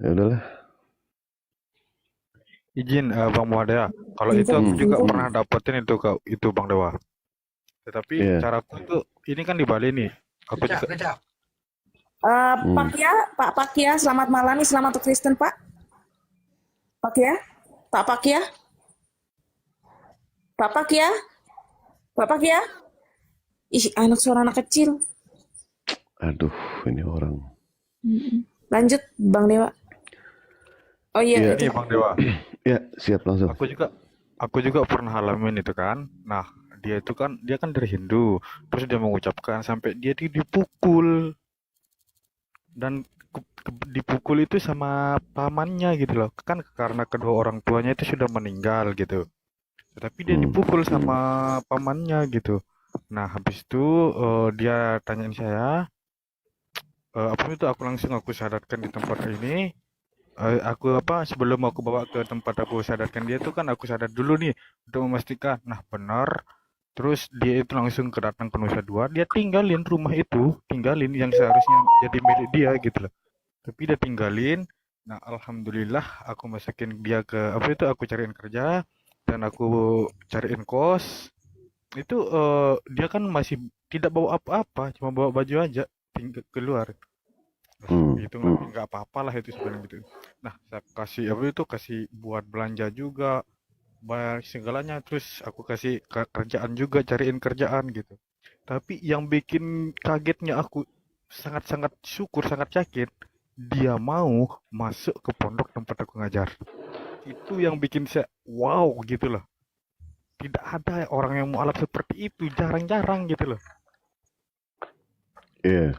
Ya udahlah. Izin Bang Muhadea, kalau itu aku juga pernah dapetin itu Bang Dewa. Tetapi caraku itu ini kan di Bali nih. Aku juga Pak Pakia, selamat malam. Islam atau Kristen, Pak? Pakia? Pak Pakia? Pak Pakia? Pak Pakia? Ih, suara anak kecil. Aduh, ini orang. Lanjut, Bang Dewa. Oh iya, ini Bang Dewa. Ya, siap langsung. Aku juga pernah alamin itu kan. Nah, dia kan dari Hindu, terus dia mengucapkan sampai dia dipukul dan dipukul itu sama pamannya gitu loh. Kan karena kedua orang tuanya itu sudah meninggal gitu. Tetapi dia dipukul sama pamannya gitu. Nah, habis itu dia tanyain saya, apa itu aku sadarkan di tempat ini. Sebelum aku bawa ke tempat aku sadarkan dia tuh kan aku sadar dulu nih untuk memastikan. Nah, benar. Terus dia itu langsung datang ke Nusa Dua, dia tinggalin rumah itu, tinggalin yang seharusnya jadi milik dia gitu loh. Tapi dia tinggalin. Nah, alhamdulillah aku masukin dia ke aku cariin kerja dan aku cariin kos. Itu dia kan masih tidak bawa apa-apa, cuma bawa baju aja keluar. Itu nggak apa-apa lah itu sebenarnya gitu. Nah, saya kasih buat belanja juga, bayar segalanya, terus aku kasih kerjaan juga, cariin kerjaan gitu. Tapi yang bikin kagetnya aku sangat-sangat syukur, sangat sakit, dia mau masuk ke pondok tempat aku ngajar. Itu yang bikin saya wow gitu loh. Tidak ada orang yang mualaf seperti itu, jarang-jarang gitu loh. Iya.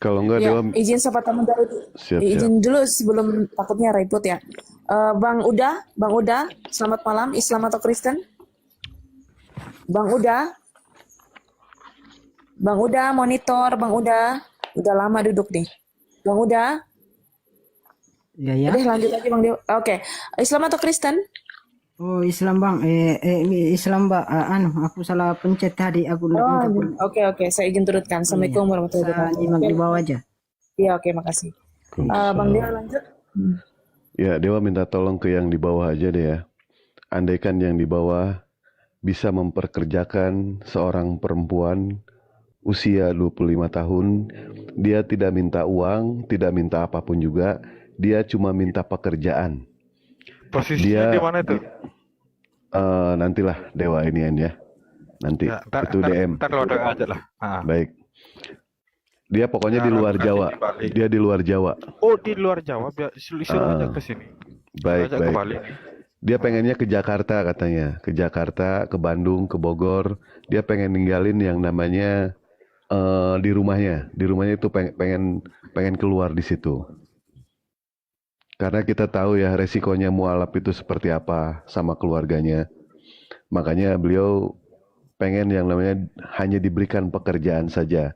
Kalau enggak ya, Dewa izin sobat tamu dari izin dulu sebelum takutnya ribut ya. Bang Uda, selamat malam. Islam atau Kristen? Bang Uda, monitor, Bang Uda. Udah lama duduk nih. Bang Uda. Ya. Udah lanjut aja Bang Dewa. Oke. Islam atau Kristen? Oh, Islam Bang. Islam Mbak. Aku salah pencet tadi. Aku Oke. Saya izin turutkan. Assalamualaikum warahmatullahi wabarakatuh. Nyimak di bawah aja. Iya, oke, makasih. Bang Dewa lanjut. Ya, Dewa minta tolong ke yang di bawah aja deh ya. Andaikan yang di bawah bisa memperkerjakan seorang perempuan usia 25 tahun, dia tidak minta uang, tidak minta apapun juga, dia cuma minta pekerjaan. Posisinya di mana itu? Nantilah Dewa inian ya. Nanti Ya, itu DM. ntar lo aja lah. Baik. Dia pokoknya di luar Jawa. Dia di luar Jawa. Oh, di luar Jawa, biar suruh aja ke sini. Baik. Ke Bali. Dia pengennya ke Jakarta katanya. Ke Jakarta, ke Bandung, ke Bogor. Dia pengen ninggalin yang namanya di rumahnya. Di rumahnya itu pengen keluar di situ. Karena kita tahu ya resikonya mualaf itu seperti apa sama keluarganya. Makanya beliau pengen yang namanya hanya diberikan pekerjaan saja.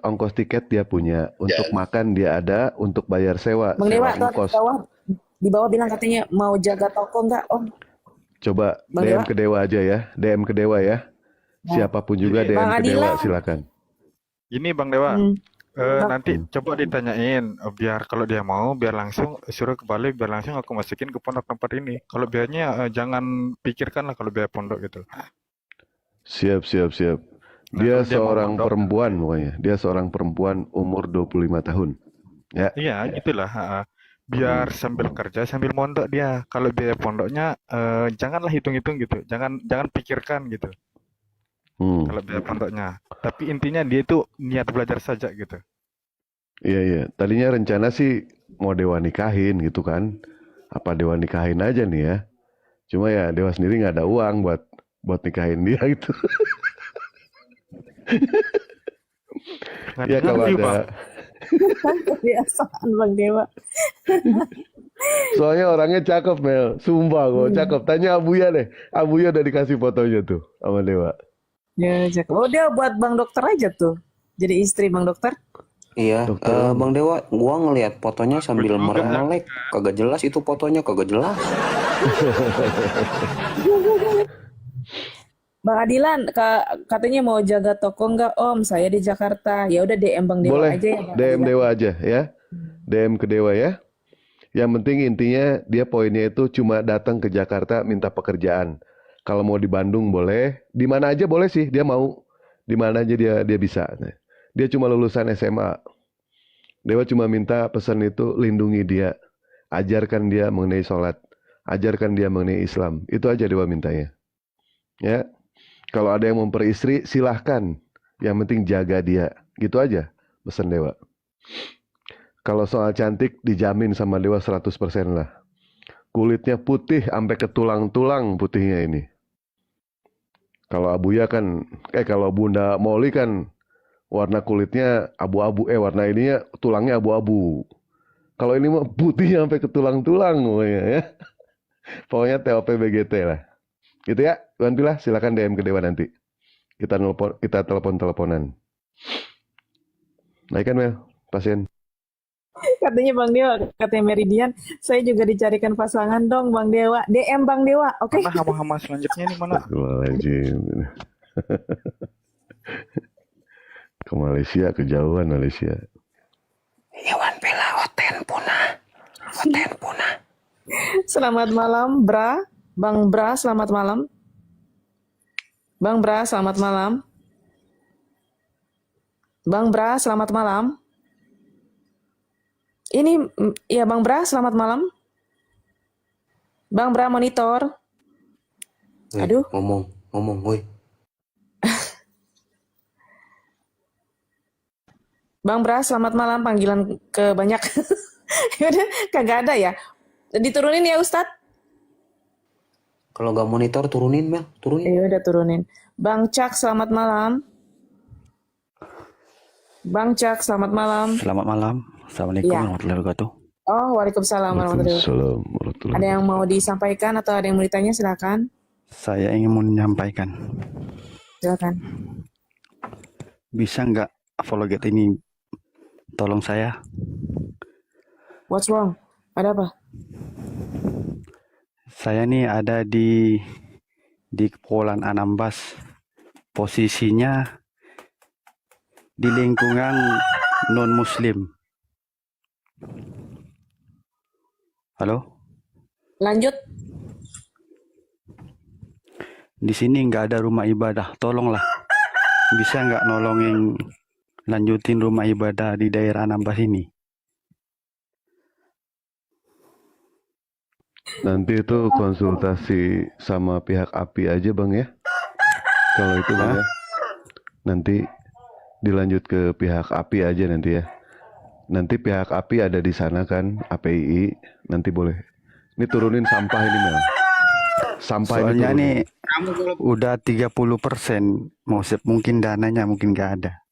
Ongkos tiket dia punya. Untuk makan dia ada, untuk bayar sewa. Bang Dewa, ongkos. di bawah bilang katanya mau jaga toko enggak, Om? Coba Bang DM Dewa? ke Dewa aja ya. DM ke Dewa ya. Siapapun juga DM Bang ke Dewa, Adila. silakan. Ini Bang Dewa, nanti coba ditanyain, biar kalau dia mau, biar langsung suruh ke Bali, biar langsung aku masukin ke pondok tempat ini. Kalau biayanya jangan pikirkan lah kalau biaya pondok gitu. Siap. Dia kalau dia seorang mau mondok. perempuan pokoknya. Dia seorang perempuan umur 25 tahun. Ya. Iya, gitulah. biar sambil kerja sambil mondok dia. Kalau biaya pondoknya janganlah hitung-hitung gitu, jangan pikirkan gitu. Kalau biaya pondoknya, tapi intinya dia itu niat belajar saja gitu. Iya, iya. Tadinya rencana sih mau Dewa nikahin gitu kan. Apa Dewa nikahin aja nih ya. Cuma ya Dewa sendiri nggak ada uang buat nikahin dia gitu. Nggak Ya kalau ngerti, ada, Bang. Kebiasaan Bang Dewa. soalnya orangnya cakep Mel, sumpah kok cakep. Tanya Abuya deh, Abuya udah dikasih fotonya tuh sama Dewa. Ya, cakep. Oh, dia buat Bang Dokter aja tuh. Jadi istri Bang Dokter. Iya, Dokter. Bang Dewa, gua ngelihat fotonya sambil juga. melek, kagak jelas itu fotonya, kagak jelas. Bang Adilan, katanya mau jaga toko nggak Om? Saya di Jakarta. Ya udah DM Bang Dewa Boleh, aja ya Bang DM Adilan. Dewa aja ya. DM ke Dewa ya. Yang penting intinya dia poinnya itu cuma datang ke Jakarta minta pekerjaan. Kalau mau di Bandung boleh, di mana aja boleh sih, dia mau. Di mana aja dia bisa. Nah, dia cuma lulusan SMA. Dewa cuma minta pesan itu lindungi dia. Ajarkan dia mengenai sholat. Ajarkan dia mengenai Islam. Itu aja Dewa mintanya. Ya. Kalau ada yang memperistri silahkan. Yang penting jaga dia. Gitu aja pesan Dewa. Kalau soal cantik dijamin sama Dewa 100% lah. Kulitnya putih sampai ke tulang-tulang putihnya ini. Kalau Abuya kan, kalau Bunda Molly kan warna kulitnya abu-abu, warna ininya tulangnya abu-abu. Kalau ini mah putihnya sampai ke tulang-tulang pokoknya ya. Pokoknya TOP BGT lah. Gitu ya, Tuan Pilah, silakan DM ke Dewa nanti. Kita telepon-teleponan. Naik kan Mel, pasien. Katanya Bang Dewa, katanya Meridian, saya juga dicarikan pasangan dong Bang Dewa. DM Bang Dewa, oke? Mana hama-hama selanjutnya nih mana? Astagfirullahaladzim. Ke Malaysia, kejauhan Malaysia. Hewan Bela Oten punah. Oten punah. Selamat malam, Bra. Bang Bra, selamat malam. Bang Bra, selamat malam. Bang Bra, selamat malam. Ini, ya Bang Bra, selamat malam. Bang Bra monitor. Aduh. Ngomong, woi. Bang Bra, selamat malam. Panggilan ke banyak. Yaudah, kagak ada ya. Diturunin ya Ustadz. Kalau nggak monitor turunin Mel, turunin. Iya udah turunin. Bang Cak, selamat malam. Bang Cak, selamat malam. Selamat malam. Assalamualaikum Iya. warahmatullahi wabarakatuh. Oh, waalaikumsalam warahmatullahi wabarakatuh. Waalaikumsalam warahmatullahi Ada yang mau disampaikan atau ada yang mau ditanya, silakan. Saya ingin menyampaikan, Silakan. bisa nggak apologet ini tolong saya? What's wrong? Ada apa? Saya nih ada di Kepulauan Anambas. Posisinya di lingkungan non-muslim. Halo? Lanjut. Di sini nggak ada rumah ibadah. Tolonglah. Bisa nggak nolongin lanjutin rumah ibadah di daerah Anambas ini? Nanti itu konsultasi sama pihak API aja Bang ya. Kalau itu Bang ya. Nanti dilanjut ke pihak API aja nanti ya. Nanti pihak API ada di sana kan, API, nanti boleh. Ini turunin sampah ini Mel. Sampah Soalnya ini nih udah 30%. Mungkin dananya mungkin nggak ada.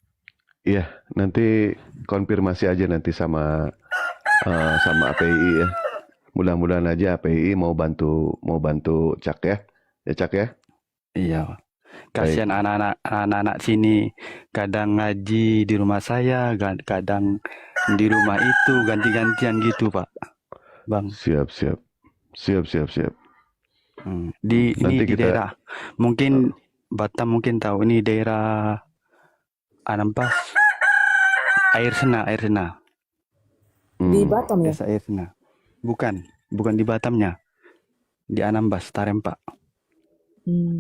Iya, nanti konfirmasi aja nanti sama API ya. Mudah-mudahan aja API mau bantu Cak ya. Ya Cak ya. Iya. Kasihan anak-anak sini kadang ngaji di rumah saya, kadang di rumah itu ganti-gantian gitu, Pak. Bang. Siap. Ini Nanti di daerah mungkin Batam mungkin tahu ini daerah Anambas. Air Sena. Di Batam ya? Desa Air Sena. Bukan di Batamnya. Di Anambas, Tarempa.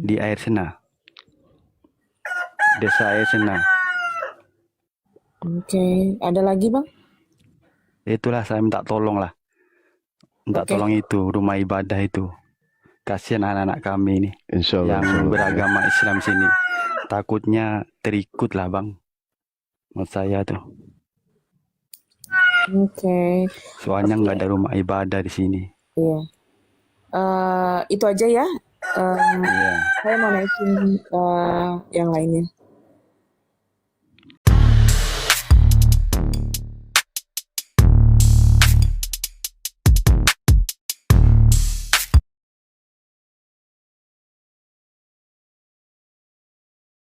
Di Air Sena. Desa Air Sena. Oke, ada lagi Bang? Itulah saya minta tolong lah. minta Oke. tolong itu rumah ibadah itu. Kasihan anak-anak kami ini Insya Allah, yang insya Allah, ya. beragama Islam sini. Takutnya terikut lah bang. Menurut saya tuh. Oke. Soalnya nggak ada rumah ibadah di sini. Iya. Itu aja ya. Iya. Saya mau naikin yang lainnya.